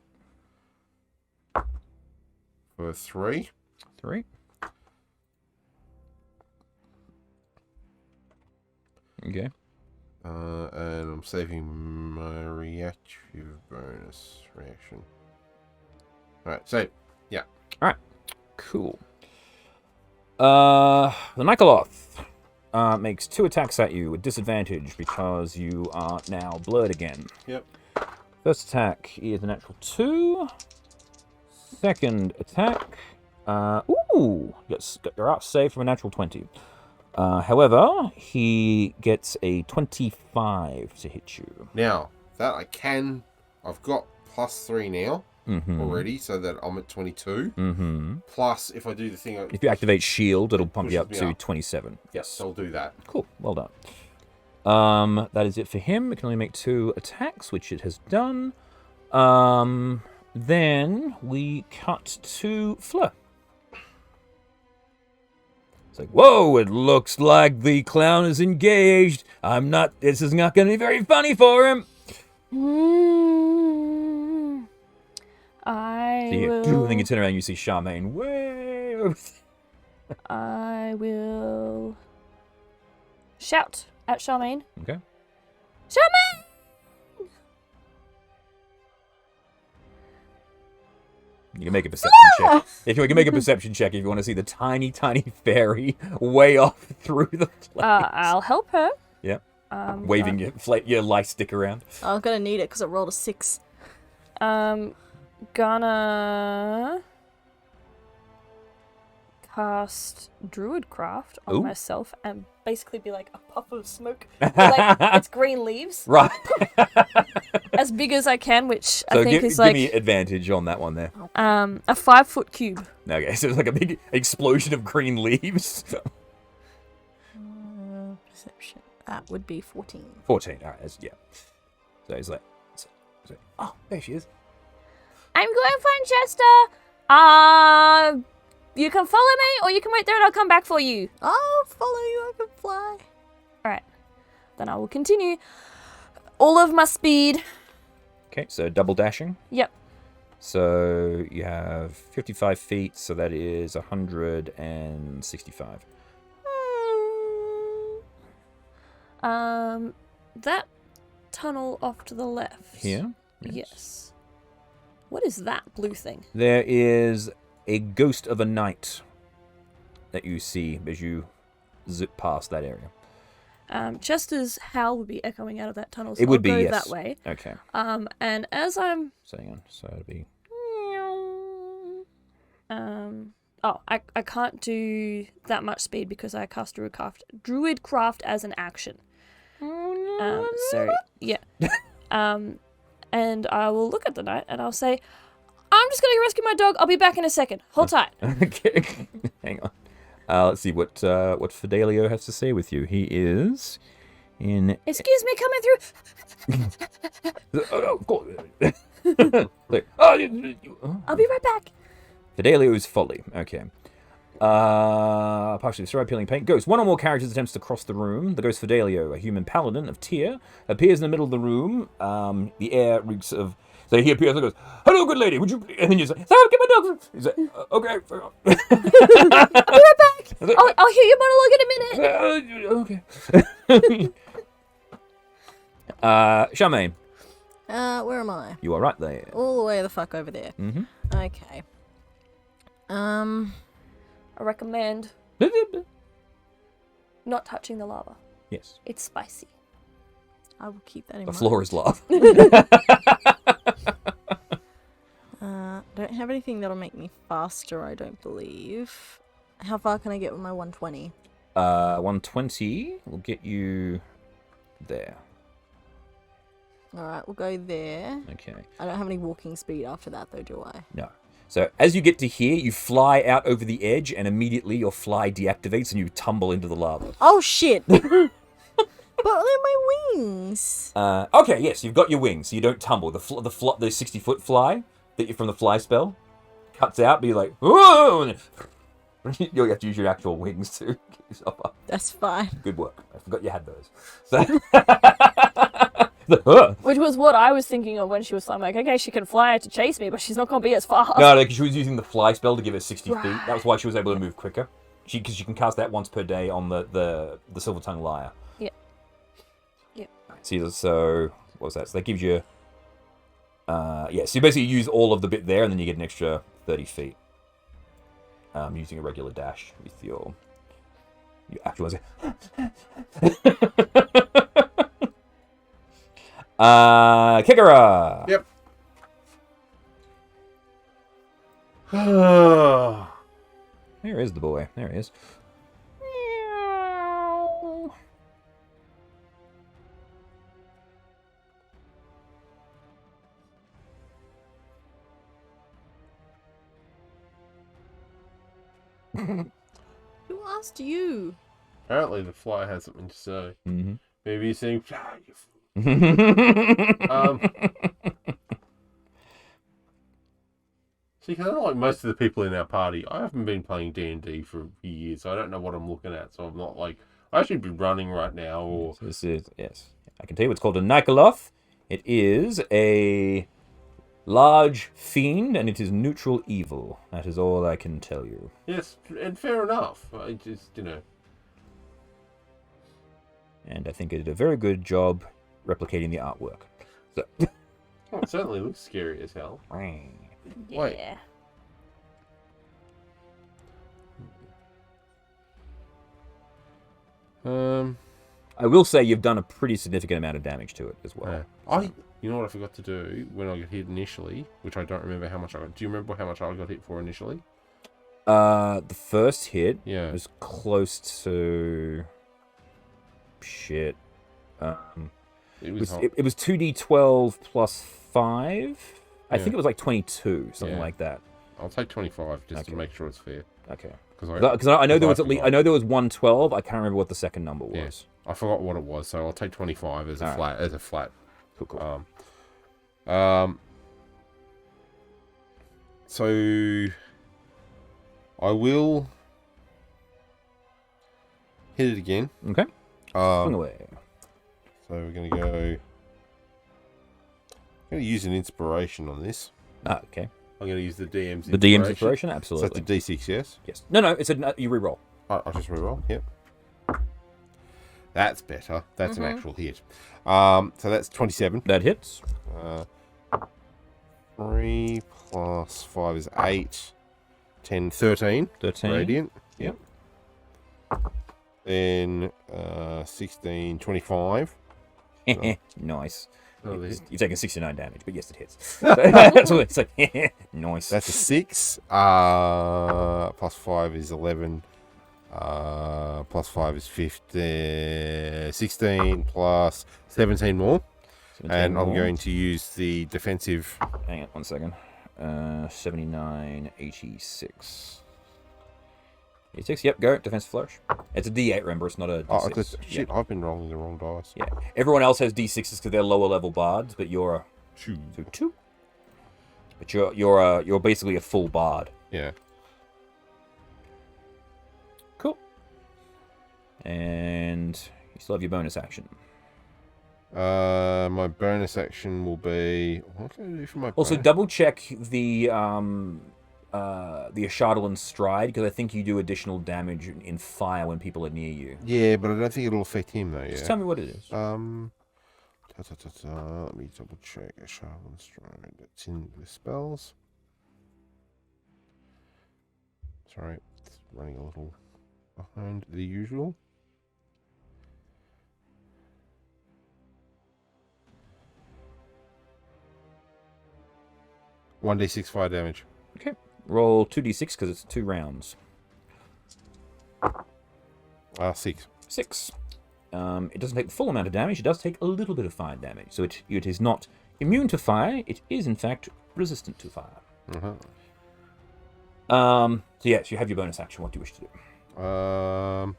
For 3. 3. Okay. And I'm saving my reactive bonus reaction. Alright, so, yeah. Alright. Cool. The Nikoloth makes 2 attacks at you with disadvantage because you are now blurred again. Yep. First attack is a natural 2. Second attack. You're out safe from a natural 20. However, he gets a 25 to hit you. Now, that I've got +3 now. already, so that I'm at 22. Mm-hmm. Plus, if I do the thing... If you activate shield, it'll pump you up pushes me to up. 27. Yes, so I'll do that. Cool. Well done. That is it for him. It can only make 2 attacks, which it has done. Then we cut to Fleur. It's like, whoa, it looks like the clown is engaged. This is not going to be very funny for him. Then you turn around and you see Charmaine way over there. I will shout at Charmaine. Okay. Charmaine! You can make a perception check. If you can make a perception check if you want to see the tiny, tiny fairy way off through the place. I'll help her. Yep. Waving your light stick around. I'm gonna need it because it rolled a 6. Gonna cast Druidcraft on Ooh. myself and basically be like a puff of smoke. Like it's green leaves. Right. As big as I can, which I So think is give like me advantage on that one there. a 5-foot cube. Okay, so it's like a big explosion of green leaves. Perception. That would be 14. 14. All right, yeah. So he's like, oh, there she is. I'm going, Francesca. You can follow me, or you can wait there and I'll come back for you. I'll follow you. I can fly. Alright. Then I will continue. All of my speed. Okay, so double dashing. Yep. So you have 55 feet, so that is 165. That tunnel off to the left. Here? Yes. What is that blue thing? There is a ghost of a knight that you see as you zip past that area. Chester's howl would be echoing out of that tunnel, so It would I'll be, go yes. that way. Okay. And as I'm... So hang on. So it'll be... I can't do that much speed because I cast Druidcraft as an action. So, yeah. And I will look at the knight and I'll say, I'm just going to rescue my dog. I'll be back in a second. Hold tight. Okay. Hang on. Let's see what Fidelio has to say with you. He is in... Excuse me, coming through. I'll be right back. Fidelio's folly. Okay. Partially destroyed, peeling paint. Ghost. One or more characters attempts to cross the room. The ghost Fidelio, a human paladin of Tyr, appears in the middle of the room. The air reeks of... So he appears and goes, hello, good lady, would you... And then you say, sorry, get my dog. He's like, okay. I'll be right back. I'll hear your monologue in a minute. Okay. Charmaine. Where am I? You are right there. All the way the fuck over there. Mm-hmm. Okay. I recommend not touching the lava. Yes. It's spicy. I will keep that in The mind. floor is lava. Don't have anything that'll make me faster, I don't believe. How far can I get with my 120? 120 will get you there. Alright, we'll go there. Okay. I don't have any walking speed after that, though, do I? No. So as you get to here, you fly out over the edge, and immediately your fly deactivates, and you tumble into the lava. Oh, shit! But they're my wings! Okay, yes, you've got your wings, so you don't tumble. The 60-foot fly that you're from the fly spell cuts out, but you're like, whoa! You'll have to use your actual wings to get yourself up. That's fine. Good work. I forgot you had those. So... Which was what I was thinking of when she was like, okay, she can fly to chase me, but she's not going to be as fast. No, because she was using the fly spell to give her 60 feet. That was why she was able to move quicker. Because you can cast that once per day on the Silver Tongue Lyre. Yeah. Yeah. So what was that? So that gives you... so you basically use all of the bit there, and then you get an extra 30 feet. Using a regular dash with your actualizing. Kikara! Yep. There is the boy. There he is. Who asked you? Apparently the fly has something to say. Mm-hmm. Maybe he's saying, see, because unlike most of the people in our party, I haven't been playing D&D for years, so I don't know what I'm looking at. So I'm not like, I should be running right now, or... This is, yes. I can tell you it's called a Nikoloth. It is a large fiend, and it is neutral evil. That is all I can tell you. Yes, and fair enough. I just, And I think it did a very good job replicating the artwork. So. Oh, it certainly looks scary as hell. Yeah. Wait. I will say you've done a pretty significant amount of damage to it as well. You know what I forgot to do when I got hit initially, which I don't remember how much I got. Do you remember how much I got hit for initially? The first hit Yeah. was close to... Shit. It was 2d12 plus 5. I think it was like 22, something like that. I'll take 25 just to make sure it's fair. Okay. Because I know there was at least 112. I can't remember what the second number was. I forgot what it was, so I'll take 25 as a flat. Cool. So I will hit it again. Okay. Swing away. So we're gonna go. I'm gonna use an inspiration on this. Okay. I'm gonna use the DM's. The DM's inspiration, absolutely. So that's a D6, yes. Yes. No. It's you reroll. I'll just reroll. Yep. That's better. That's an actual hit. So that's 27. That hits. 3 plus 5 is 8. 10, 13. 13. Radiant. Yep. Then 16, 25. Nice. Oh, You've taken 69 damage, but yes, it hits. That's what it's like. Nice. That's a 6. Plus 5 is 11. Plus 5 is 15. 16 plus 17 more. 17 and more. I'm going to use the defensive. Hang on 1 second. 79, 86. 86, yep, go. Defensive flourish. It's a D8, remember, it's not a D6. Shit, I've been rolling the wrong dice. Yeah. Everyone else has D6s because they're lower level bards, but you're a... 2. So 2. But you're basically a full bard. Yeah. Cool. And you still have your bonus action. My bonus action will be... What can I do for my Also, bonus? double check the Ashardalin Stride, because I think you do additional damage in fire when people are near you. Yeah, but I don't think it'll affect him, though, yeah. Just tell me what it is. Let me double check. Ashardalin Stride. It's in the spells. Sorry, it's running a little behind the usual. One d6 fire damage. Okay. Roll 2d6 because it's 2 rounds. 6. 6. It doesn't take the full amount of damage. It does take a little bit of fire damage. So it is not immune to fire. It is, in fact, resistant to fire. So yes, you have your bonus action. What do you wish to do? Well,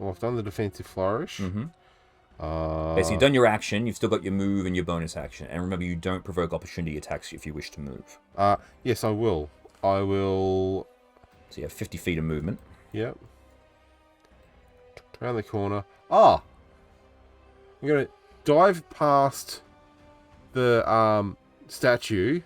I've done the defensive flourish. Mm-hmm. Okay, so you've done your action, you've still got your move and your bonus action. And remember, you don't provoke opportunity attacks if you wish to move. Yes, I will. I will... So you have 50 feet of movement. Yep. Around the corner. I'm going to dive past the statue.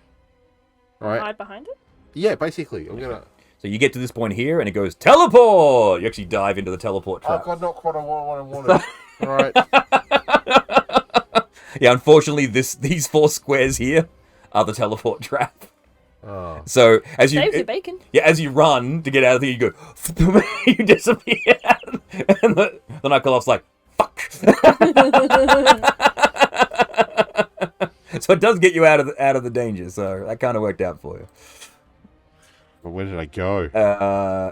Right? Hide behind it? Yeah, basically. I'm going to... So you get to this point here, and it goes, teleport! You actually dive into the teleport Oh, trap. God, not quite what I wanted. Alright. Yeah, unfortunately, these 4 squares here are the teleport trap. Oh. So as you Saves your bacon. Yeah, as you run to get out of there, you go, you disappear, and the Nikoloth's like, fuck. So it does get you out of the danger. So that kind of worked out for you. But where did I go?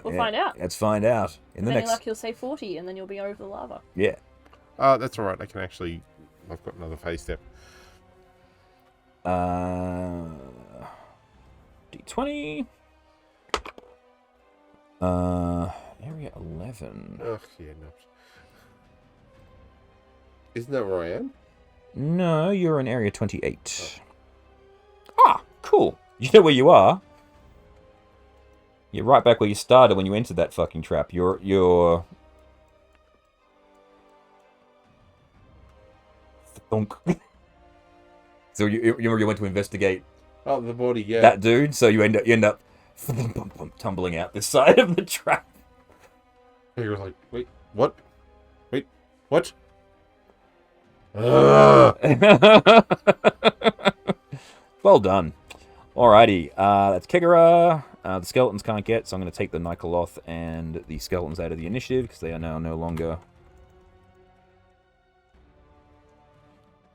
We'll find out. Let's find out in the Any next. luck, you'll say 40, and then you'll be over the lava. Yeah. That's alright. I can actually... I've got another phase step. D20. Area 11. Oh, yeah, no. Isn't that where I am? No, you're in Area 28. Ah, cool. You know where you are? You're right back where you started when you entered that fucking trap. You're... Thunk. So you went to investigate Oh, the body, yeah. that dude, so you end up tumbling out this side of the trap. You're like, wait, what? Wait, what? Well done. Alrighty, that's Kegara. The skeletons can't get, so I'm going to take the Nikoloth and the skeletons out of the initiative, because they are now no longer...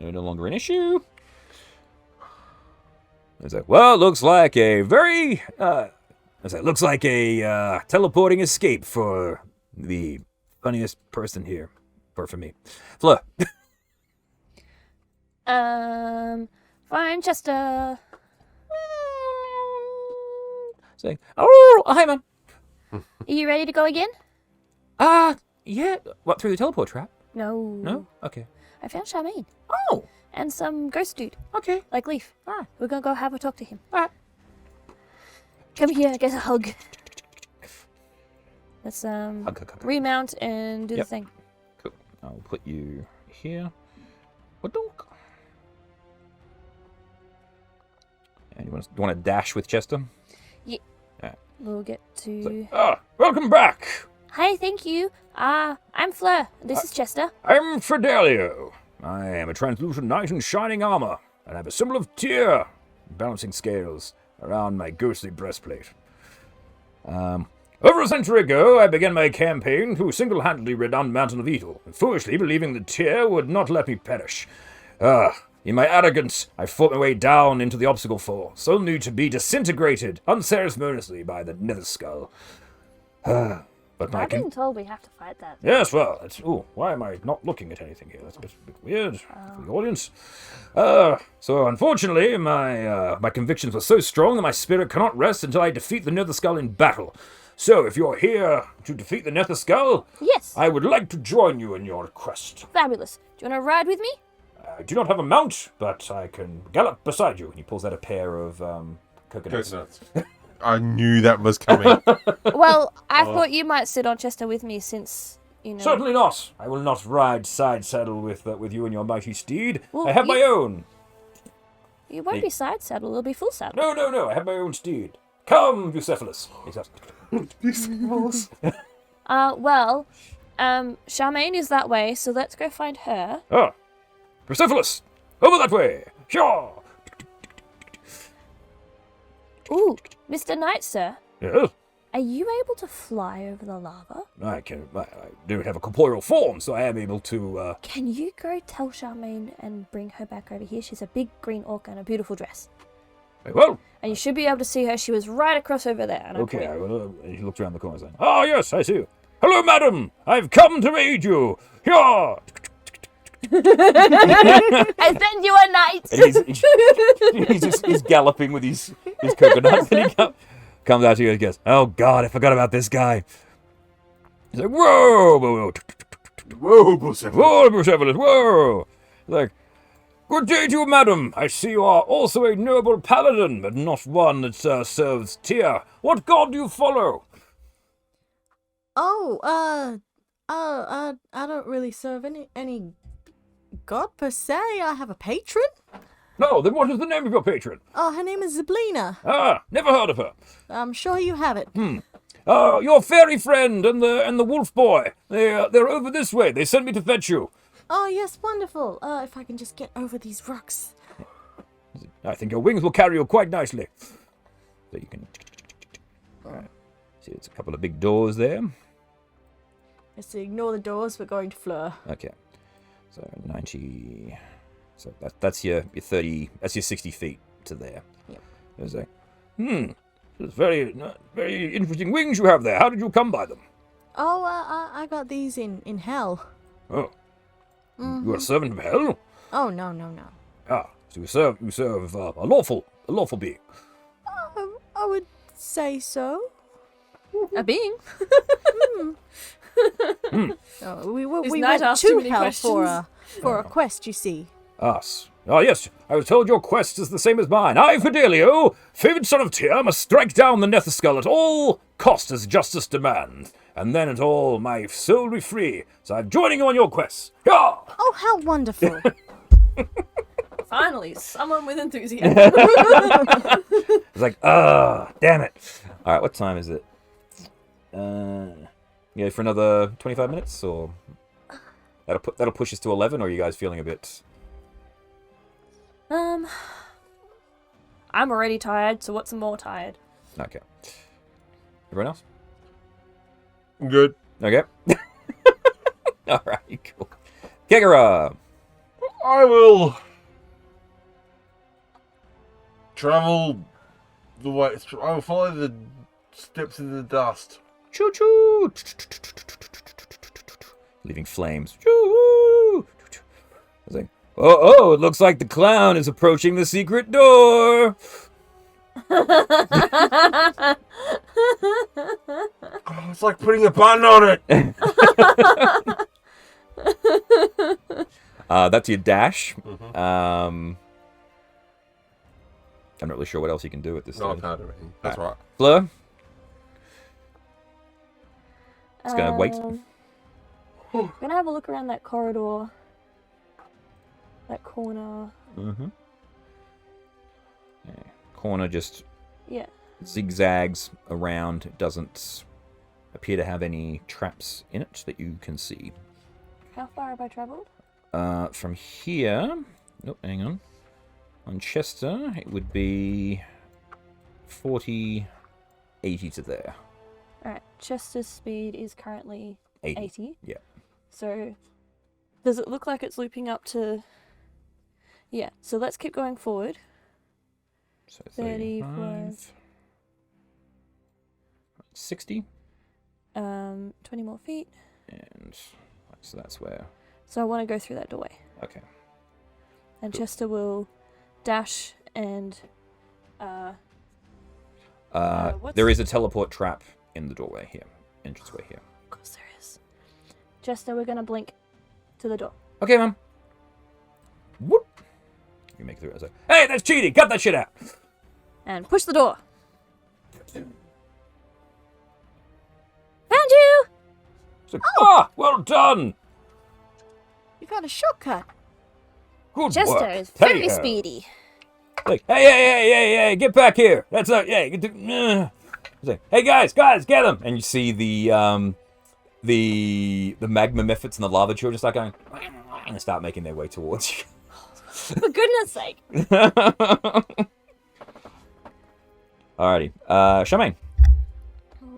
They're no longer an issue. It's like, well, looks like a very... looks like a teleporting escape for the funniest person here. For me. Fleur. Fine, Chester. Saying, oh, hi, man. Are you ready to go again? Yeah. What, through the teleport trap? No. No? Okay. I found Charmaine. Oh, And some ghost dude. okay. Like Leaf. Alright. We're gonna go have a talk to him. Alright. Come here, get a hug. Let's Hug. remount and do Yep. the thing. Cool. I'll put you here. What the... And you want to dash with Chester? We'll get to... Welcome back. Hi, thank you. I'm Fleur. This is Chester. I'm Fidelio. I am a translucent knight in shining armor, and have a symbol of Tyr, balancing scales, around my ghostly breastplate. Over a century ago, I began my campaign to single-handedly rid down Mountain of Evil, foolishly believing that Tyr would not let me perish. In my arrogance, I fought my way down into the obstacle force, only to be disintegrated unceremoniously by the Nether Skull. But my I've been told we have to fight that. Yes, well, it's... Ooh, why am I not looking at anything here? That's a bit weird for the audience. So, unfortunately, my convictions were so strong that my spirit cannot rest until I defeat the Nether Skull in battle. So, if you're here to defeat the Nether Skull, Yes. I would like to join you in your quest. Fabulous. Do you want to ride with me? I do not have a mount, but I can gallop beside you. And he pulls out a pair of coconuts. Coconuts. I knew that was coming. Well, I thought you might sit on Chester with me since, you know... Certainly not. I will not ride side saddle with you and your mighty steed. Well, I have my own. You won't be side saddle, it'll be full saddle. No. I have my own steed. Come, Bucephalus. Charmaine is that way, so let's go find her. Bucephalus, over that way. Sure. Ooh, Mr. Knight, sir. Yes. Are you able to fly over the lava? I don't have a corporeal form, so I am able to. Can you go tell Charmaine and bring her back over here? She's a big green orc and a beautiful dress. Well. And you should be able to see her. She was right across over there. And Okay. I will, he looks around the corner saying, "Ah, yes, I see you. Hello, madam. I've come to aid you. Here." I send you a knight. And he's galloping with his coconuts, and he comes out to you and goes, "Oh God, I forgot about this guy." He's like, "Whoa, whoa, Bucephalus, whoa!" He's like, "Good day to you, madam. I see you are also a noble paladin, but not one that serves Tyr. What god do you follow?" I don't really serve any god per se. I have a patron. No, then what is the name of your patron? Oh, her name is Zablina. Never heard of her. I'm sure you have it. Your fairy friend and the wolf boy. They're over this way. They sent me to fetch you. Oh, yes, wonderful. If I can just get over these rocks. I think your wings will carry you quite nicely. So you can... See, there's a couple of big doors there. Let's ignore the doors. We're going to Fleur. Okay. So 90... So that's your 30... That's your 60 feet to there. Yep. There's a... It's very interesting wings you have there. How did you come by them? Oh, I got these in hell. Oh. You are a servant of hell? Oh, no. So you serve a lawful being. I would say so. A being. We Is went Knight asked too to many hell questions? for a quest, you see. Us. Ah, yes, I was told your quest is the same as mine. I, Fidelio, favoured son of Tyr, must strike down the Nether-Skull at all cost as justice demands, and then at all my soul be free. So I'm joining you on your quest. Yeah! Oh, how wonderful. Finally, someone with enthusiasm. It's like, damn it. All right, what time is it? Yeah, for another 25 minutes, or that'll push us to 11. Or are you guys feeling a bit? I'm already tired, so what's more tired? Okay. Everyone else? Good. Okay. All right, cool. Kegara. I will travel the way. I will follow the steps in the dust. Choo choo. Leaving flames. Choo. I was like, oh, it looks like the clown is approaching the secret door. Oh, it's like putting a button on it. That's your dash. Mm-hmm. I'm not really sure what else you can do at this No, I stage. can't do anything. That's right. Fleur? It's gonna wait. I'm gonna have a look around that corridor. That corner. Mm-hmm. Yeah. Corner just Yeah. zigzags around. It doesn't appear to have any traps in it that you can see. How far have I travelled? From here... Oh, hang on. On Chester, it would be 40, 80 to there. Alright, Chester's speed is currently 80. 80. Yeah. So, does it look like it's looping up to... Yeah, so let's keep going forward. So 35. 35. 60. 20 more feet. And so that's where... So I want to go through that doorway. Okay. And Chester will dash and... what's- There is a teleport trap in the doorway here. Entranceway here. Of course there is. Chester, we're going to blink to the door. Okay, Mum. Whoop. You make it through. I say, hey, that's cheating. Cut that shit out. And push the door. Found you! It's like, ah, well done. You got a shortcut. Good Chester work. is very Hey-ho. speedy. Like, hey, get back here. That's not, yeah. It's like, hey, guys, get them. And you see the magma mephits and the lava children start going, and they start making their way towards you. For goodness sake. Alrighty. Charmaine.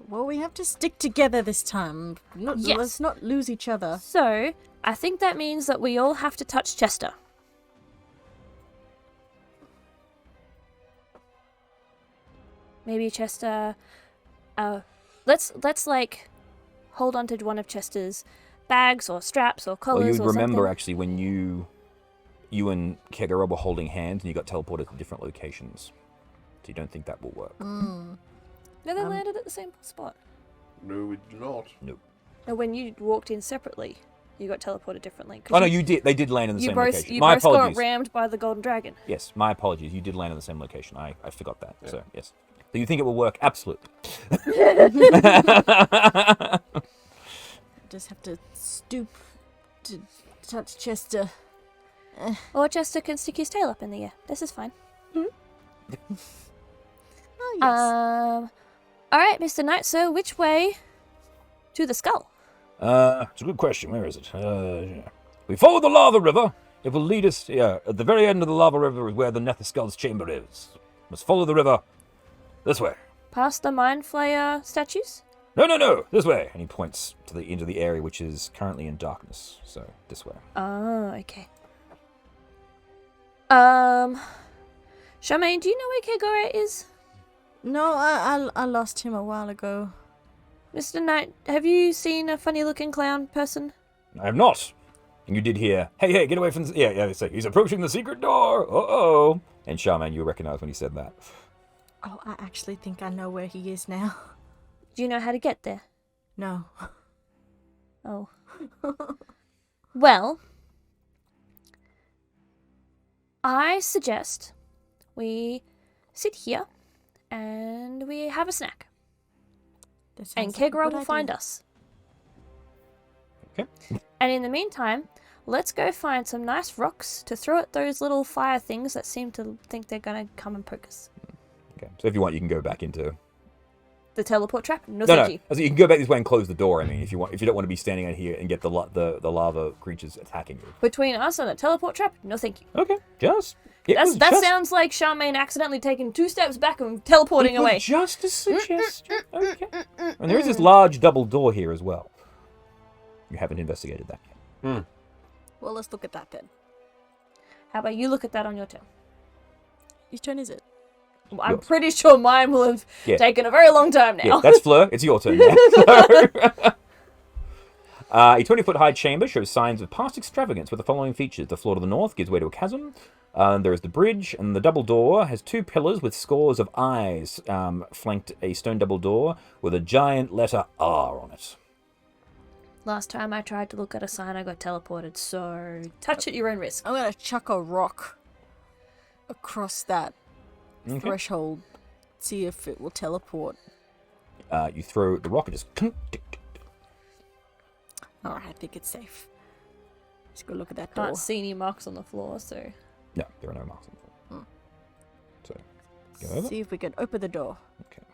Well, we have to stick together this time. Yes. Let's not lose each other. So, I think that means that we all have to touch Chester. Maybe Chester... let's like, hold on to one of Chester's bags or straps or collars Well, or you'd remember, something. actually, when you and Kegara were holding hands and you got teleported to different locations. So you don't think that will work. No, they landed at the same spot. No, we do not. Nope. No, when you walked in separately, you got teleported differently. 'cause Oh, no, you did. They did land in the same location. You My both apologies. got rammed by the golden dragon. Yes, my apologies. You did land in the same location. I forgot that. Yeah. So, yes. So you think it will work? Absolutely. Just have to stoop to touch Chester. Or Chester can stick his tail up in the air. This is fine. Oh, yes. Alright, Mr. Knight, so which way to the skull? It's a good question. Where is it? We follow the lava river. It will lead us, at the very end of the lava river is where the Nether-Skull's chamber is. Must follow the river this way. Past the Mind Flayer statues? No, this way. And he points to into the area which is currently in darkness. So, this way. Oh, okay. Charmaine, do you know where Kegora is? No, I lost him a while ago. Mr. Knight, have you seen a funny-looking clown person? I have not. And you did hear, hey, get away from the... Yeah, say, he's approaching the secret door. Uh-oh. And Charmaine, you recognize when he said that. Oh, I actually think I know where he is now. Do you know how to get there? No. Oh. Well, I suggest we sit here and we have a snack. That And sounds like a Kegra good will find idea. us. Okay. And in the meantime, let's go find some nice rocks to throw at those little fire things that seem to think they're going to come and poke us. Okay. So if you want, you can go back into. The teleport trap? No, No, thank no. you. So you can go back this way and close the door. I mean, if you want, if you don't want to be standing out here and get the lava creatures attacking you. Between us and the teleport trap? No, thank you. Okay. Just. It That was just, sounds like Charmaine accidentally taking 2 steps back and teleporting it was away. just a suggestion. Okay. And there is this large double door here as well. You haven't investigated that yet. Well, let's look at that then. How about you look at that on your turn? Whose turn is it? Well, I'm Yours. pretty sure mine will have Yeah. taken a very long time now. Yeah, that's Fleur. It's your turn now. A 20-foot high chamber shows signs of past extravagance with the following features. The floor to the north gives way to a chasm. There is the bridge, and the double door has 2 pillars with scores of eyes, flanked a stone double door with a giant letter R on it. Last time I tried to look at a sign, I got teleported, so touch at your own risk. I'm gonna chuck a rock across that Okay. threshold, see if it will teleport. You throw the rock and just... Alright, I think it's safe. Let's go look at that door. Can't see any marks on the floor, so... No, there are no marks on the floor. So, go over. See if we can open the door. Okay.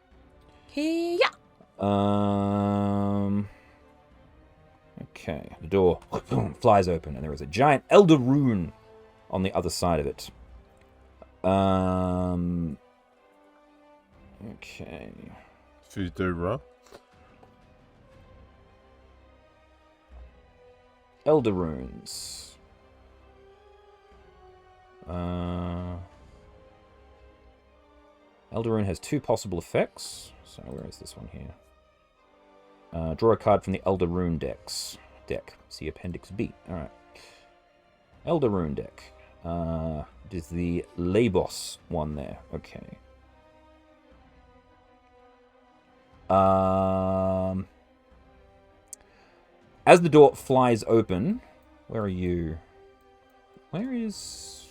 Here. Okay, the door flies open, and there is a giant elder rune on the other side of it. Okay. Fudora. Elder runes. Elder rune has 2 possible effects. So where is this one here? Draw a card from the Elder Rune deck. See Appendix B. Alright. Elder Rune deck. It is the Labos one there. Okay. As the door flies open, where are you? Where is...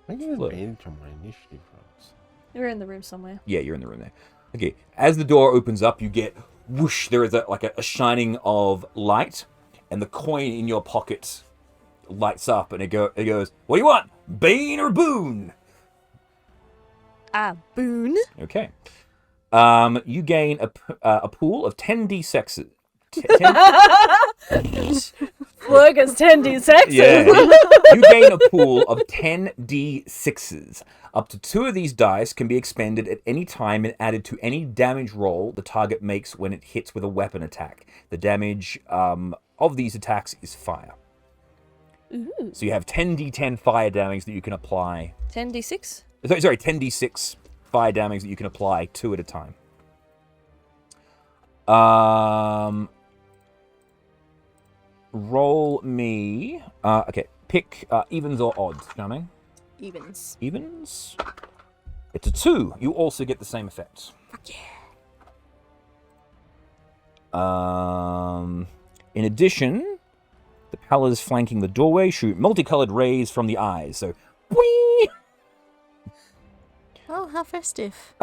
I can Fleur? advantage on my initiative rolls. You're in the room somewhere. Yeah, you're in the room there. Okay, as the door opens up, you get whoosh. There is a shining of light, and the coin in your pocket lights up, and it goes. What do you want, Bane or Boon? Boon. Okay. You gain a pool of 10d6s. Fleur gets 10d6. Yeah. You gain a pool of 10d6s. Up to 2 of these dice can be expended at any time and added to any damage roll the target makes when it hits with a weapon attack. The damage of these attacks is fire. Ooh. So you have 10d10 fire damage that you can apply. 10d6? Sorry, 10d6 fire damage that you can apply 2 at a time. Roll me. Okay, pick evens or odds, Charming. Evens. Evens. It's a 2. You also get the same effect. Fuck yeah. In addition, the pillars flanking the doorway shoot multicolored rays from the eyes. So, whee! Oh, how festive.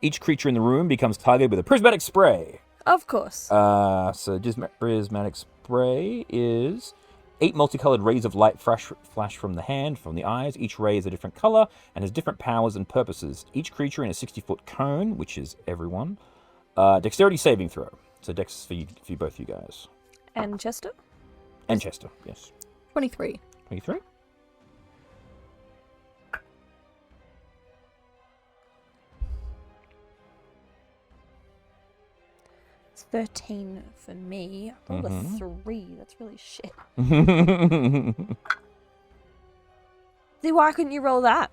Each creature in the room becomes targeted with a prismatic spray. Of course. So prismatic spray is 8 multicolored rays of light flash from the hand, from the eyes. Each ray is a different color and has different powers and purposes. Each creature in a 60-foot cone, which is everyone. Dexterity saving throw. So dex for both you guys. And Chester? And Chester, yes. 23. 23. It's 13 for me. I rolled a 3. That's really shit. See, why couldn't you roll that?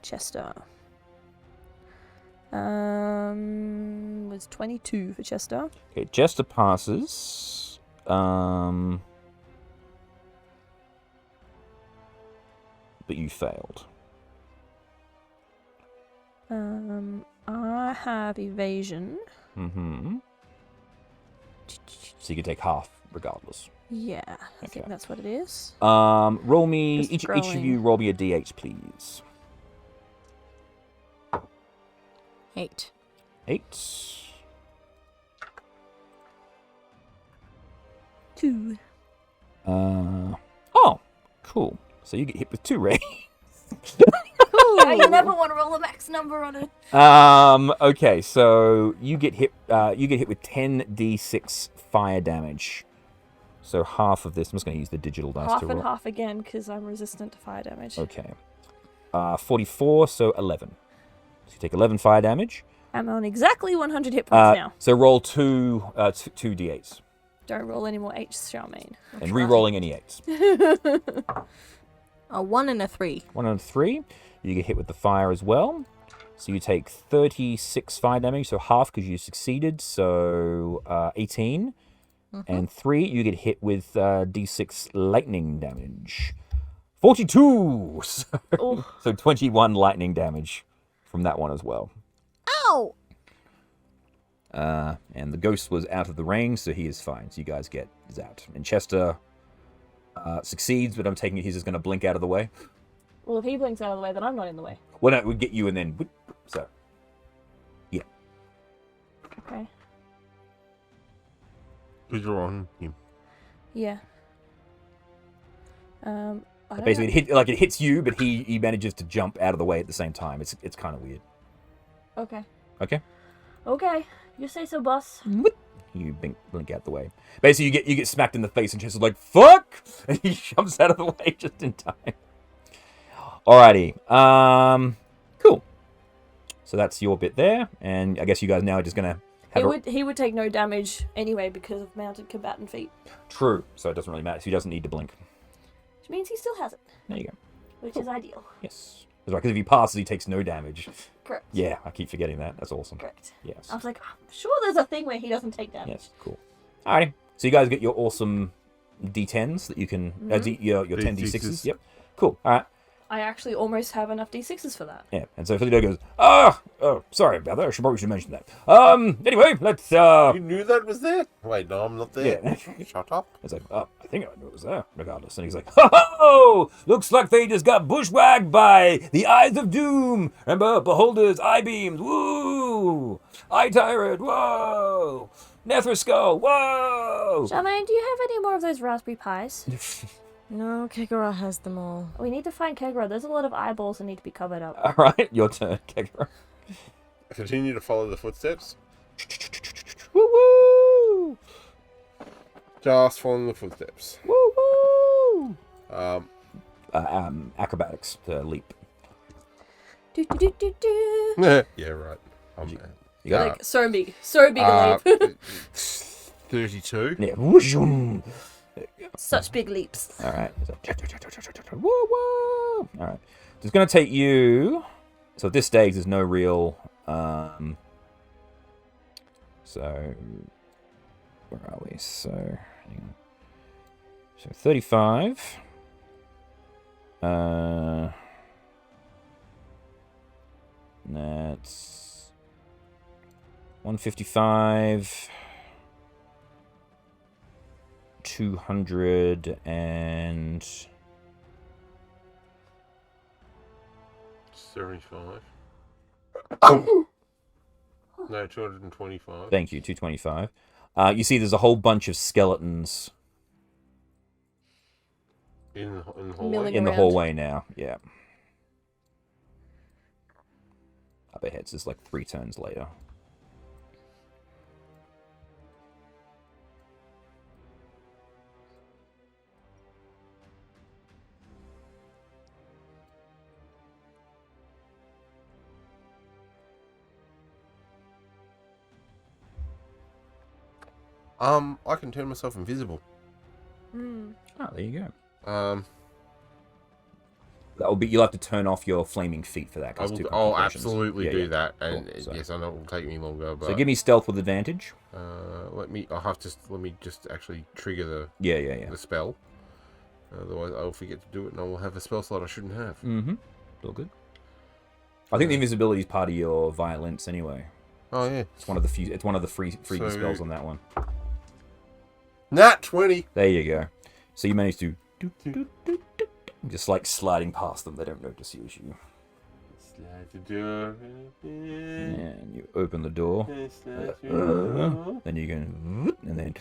Chester. Was 22 for Chester. Okay, Chester passes. But you failed. I have evasion. Mm-hmm. So you can take half regardless. Yeah, I think that's what it is. Roll me Just each of you roll me a d8, please. 8. 8. 2. Oh, cool. So you get hit with 2 rays. You never want to roll a max number on it. Okay, so you get hit with 10d6 fire damage. So half of this, I'm just going to use the digital dice Half to and roll. half again, because I'm resistant to fire damage. Okay. 44, so 11. So you take 11 fire damage. I'm on exactly 100 hit points now. So roll two d8s. Don't roll any more 8s, Charmaine. And re-rolling any 8s. A 1 and a 3. 1 and 3. You get hit with the fire as well. So you take 36 fire damage, so half because you succeeded, so 18. And 3, you get hit with d6 lightning damage. 42! So 21 lightning damage from that one as well. Ow! And the ghost was out of the range, so he is fine. So you guys get zapped. And Chester succeeds, but I'm taking it he's just going to blink out of the way. Well, if he blinks out of the way, then I'm not in the way. Well, no, we get you and then... So, yeah. Okay. Because you're on him. Yeah. I don't Basically, know. it hits you, but he manages to jump out of the way at the same time. It's kind of weird. Okay. Okay? Okay. You say so, boss. You blink out the way. Basically, you get smacked in the face, and Chester's like, "Fuck!" And he jumps out of the way just in time. Alrighty. Cool. So that's your bit there, and I guess you guys now are just gonna have He would take no damage anyway because of mounted combatant feat. True. So it doesn't really matter. So he doesn't need to blink. Which means he still has it, There you go. which is ideal. Yes. That's right. Because if he passes, he takes no damage. Correct. Yeah, I keep forgetting that. That's awesome. Correct. Yes. I was like, I'm sure there's a thing where he doesn't take damage. Yes. Cool. Alrighty. So you guys get your awesome D10s that you can your 10 D6s. Yep. Cool. All right. I actually almost have enough D6s for that. Yeah. And so Philido goes, oh, sorry about that. I probably should mention that. Anyway, let's You knew that was there? Wait, no, I'm not there. Yeah. Shut up. It's like, I think I knew it was there, regardless. And he's like, ho! Looks like they just got bushwhacked by the Eyes of Doom. Remember, Beholder's eye beams. Woo! Eye Tyrant. Whoa! Nether-Skull. Whoa! Charmaine, do you have any more of those raspberry pies? No, Kegara has them all. We need to find Kegra. There's a lot of eyeballs that need to be covered up. All right, your turn, Kegara. Continue to follow the footsteps. Woo woo! Just following the footsteps. Woo woo! Acrobatics to leap. Do do do do do. Yeah, right. You got Like so big a leap. 32. Yeah. Whooshum. Such big leaps. All right. Woo woo! All right. So it's going to take you. So at this stage, there's no real. So where are we? So hang on. So 35. That's 155. 200 and 75. No, 225. thank you, 225. You see, there's a whole bunch of skeletons In the hallway. Milling in the around. hallway now. Yeah. Up ahead, so it's like 3 turns later. I can turn myself invisible. Mm. Oh, there you go. That will be. You'll have to turn off your flaming feet for that. 'cause I it's will. 2 I'll complications. absolutely Yeah, do yeah. that, and Cool, so- yes, I know it will take me longer. But So give me stealth with advantage. let me just actually trigger Yeah. the spell. Otherwise, I'll forget to do it, and I will have a spell slot I shouldn't have. Mm-hmm. All good. I think the invisibility is part of your violence anyway. Oh yeah. It's one of the few. It's one of the freebie So- spells on that one. Nat 20. There you go. So you managed to just like sliding past them. They don't notice you as you. Slide the door. And you open the door. Then you go, and then.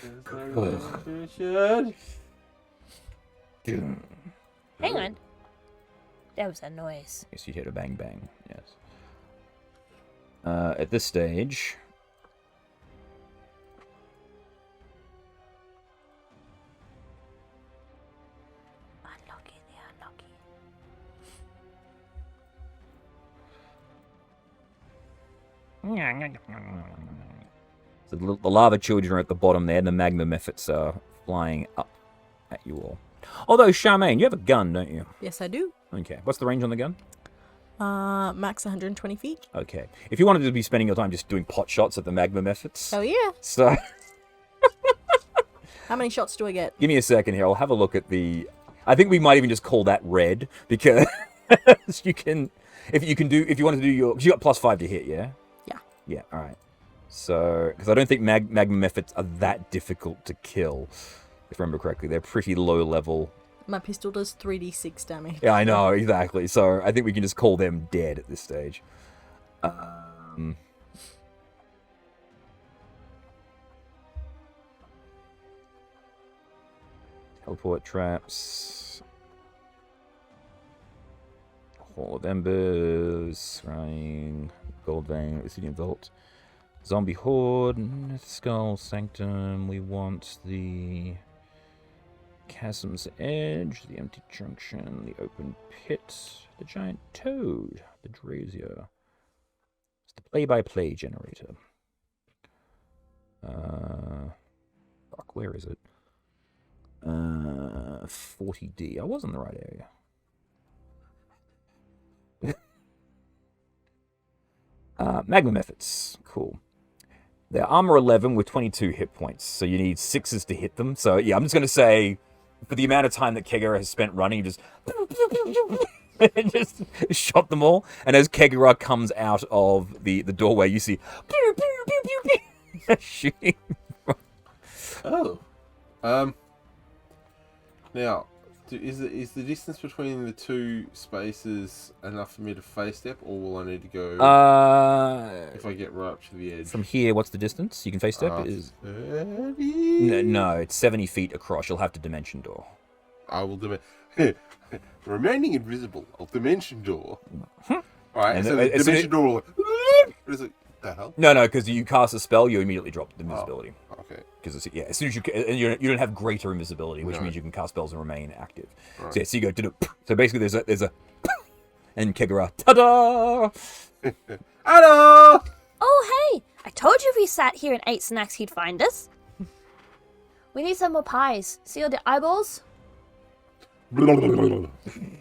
Hang on. That was a noise. Yes, you hear a bang bang. Yes. At this stage, Unlucky, the unlucky. so the lava children are at the bottom there, and the magma mephits are flying up at you all. Although, Charmaine, you have a gun, don't you? Yes, I do. Okay. What's the range on the gun? Max 120 feet. Okay. If you wanted to be spending your time just doing pot shots at the magma mephits, Oh, yeah. so How many shots do I get? give me a second here. I'll have a look at the. I think we might even just call that red because you can, if you want to do your, because you got +5 to hit, yeah. Yeah. Yeah. All right. So, because I don't think magma mephits are that difficult to kill, if I remember correctly, they're pretty low level. My pistol does 3d6 damage. Yeah, I know exactly. So I think we can just call them dead at this stage. Teleport traps. Hall of Embers. Scrying. Gold Vein. Obsidian Vault. Zombie Horde. Skull Sanctum. We want the Chasm's Edge. The Empty Junction. The Open Pit. The Giant Toad. The Drazier. It's the play-by-play generator. Fuck, where is it? 40D. I was in the right area. Magma Methods. Cool. They're armor 11 with 22 hit points, so you need 6s to hit them. So yeah, I'm just going to say, for the amount of time that Kegara has spent running, just just shot them all. And as Kegara comes out of the doorway, you see shooting. Oh. Now, is the distance between the two spaces enough for me to face step, or will I need to go if I get right up to the edge? From here, what's the distance? You can face step? It is 30? no, it's 70 feet across. You'll have to dimension door. I will remaining invisible. I'll dimension door. Alright, And so the- the as soon dimension door will is it the hell? No, because you cast a spell, you immediately drop the invisibility. Okay. Because as soon as you don't have greater invisibility, which No. means you can cast spells and remain active. Right. So yeah, so you go so basically there's a and Kegara, ta-da! Hello! Oh, hey! I told you if we sat here and ate snacks, he'd find us. We need some more pies. See all the eyeballs?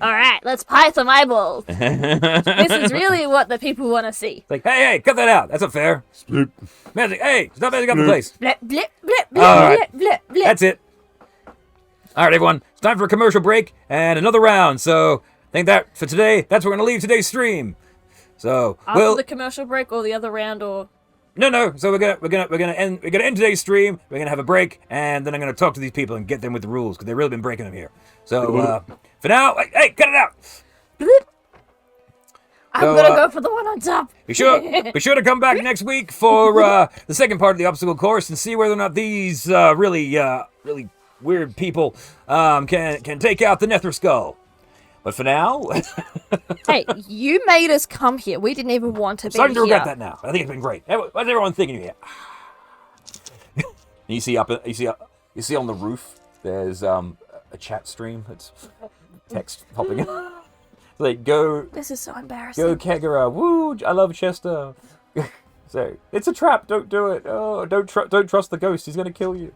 Alright, let's pie some eyeballs. This is really what the people want to see. Like, hey, cut that out. That's not fair. Sploop. Magic, hey, stop messing up the place. Blip, blip, blip, blip, All right. blip, blip, blip. That's it. All right, everyone. It's time for a commercial break and another round. So, I think that for today, that's where we're gonna leave today's stream. So, After the commercial break or the other round or... No. So we're gonna end today's stream. We're gonna have a break, and then I'm gonna talk to these people and get them with the rules because they've really been breaking them here. So for now, hey, cut it out. Blip. I'm So, gonna go for the one on top. Be sure to come back next week for the second part of the obstacle course and see whether or not these really weird people can take out the Nether Skull. But for now, Hey, you made us come here. We didn't even want to be starting to here. regret that now. I think it's been great. What's everyone thinking here? you see on the roof, there's a chat stream. It's text popping in. Like go This is so embarrassing. Go Kegara! Woo! I love Chester. So it's a trap. Don't do it. Oh, don't trust the ghost. He's gonna kill you.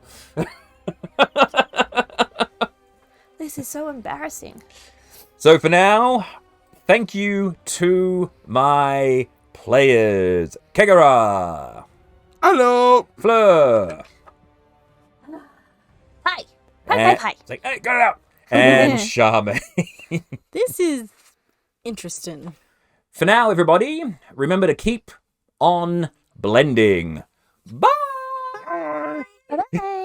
This is so embarrassing. So for now, thank you to my players, Kegara, Hello! Fleur, Hi. and- Hi. It's like, hey, got it out, and Charmaine. This is interesting. For now, everybody, remember to keep on blending. Bye! Bye.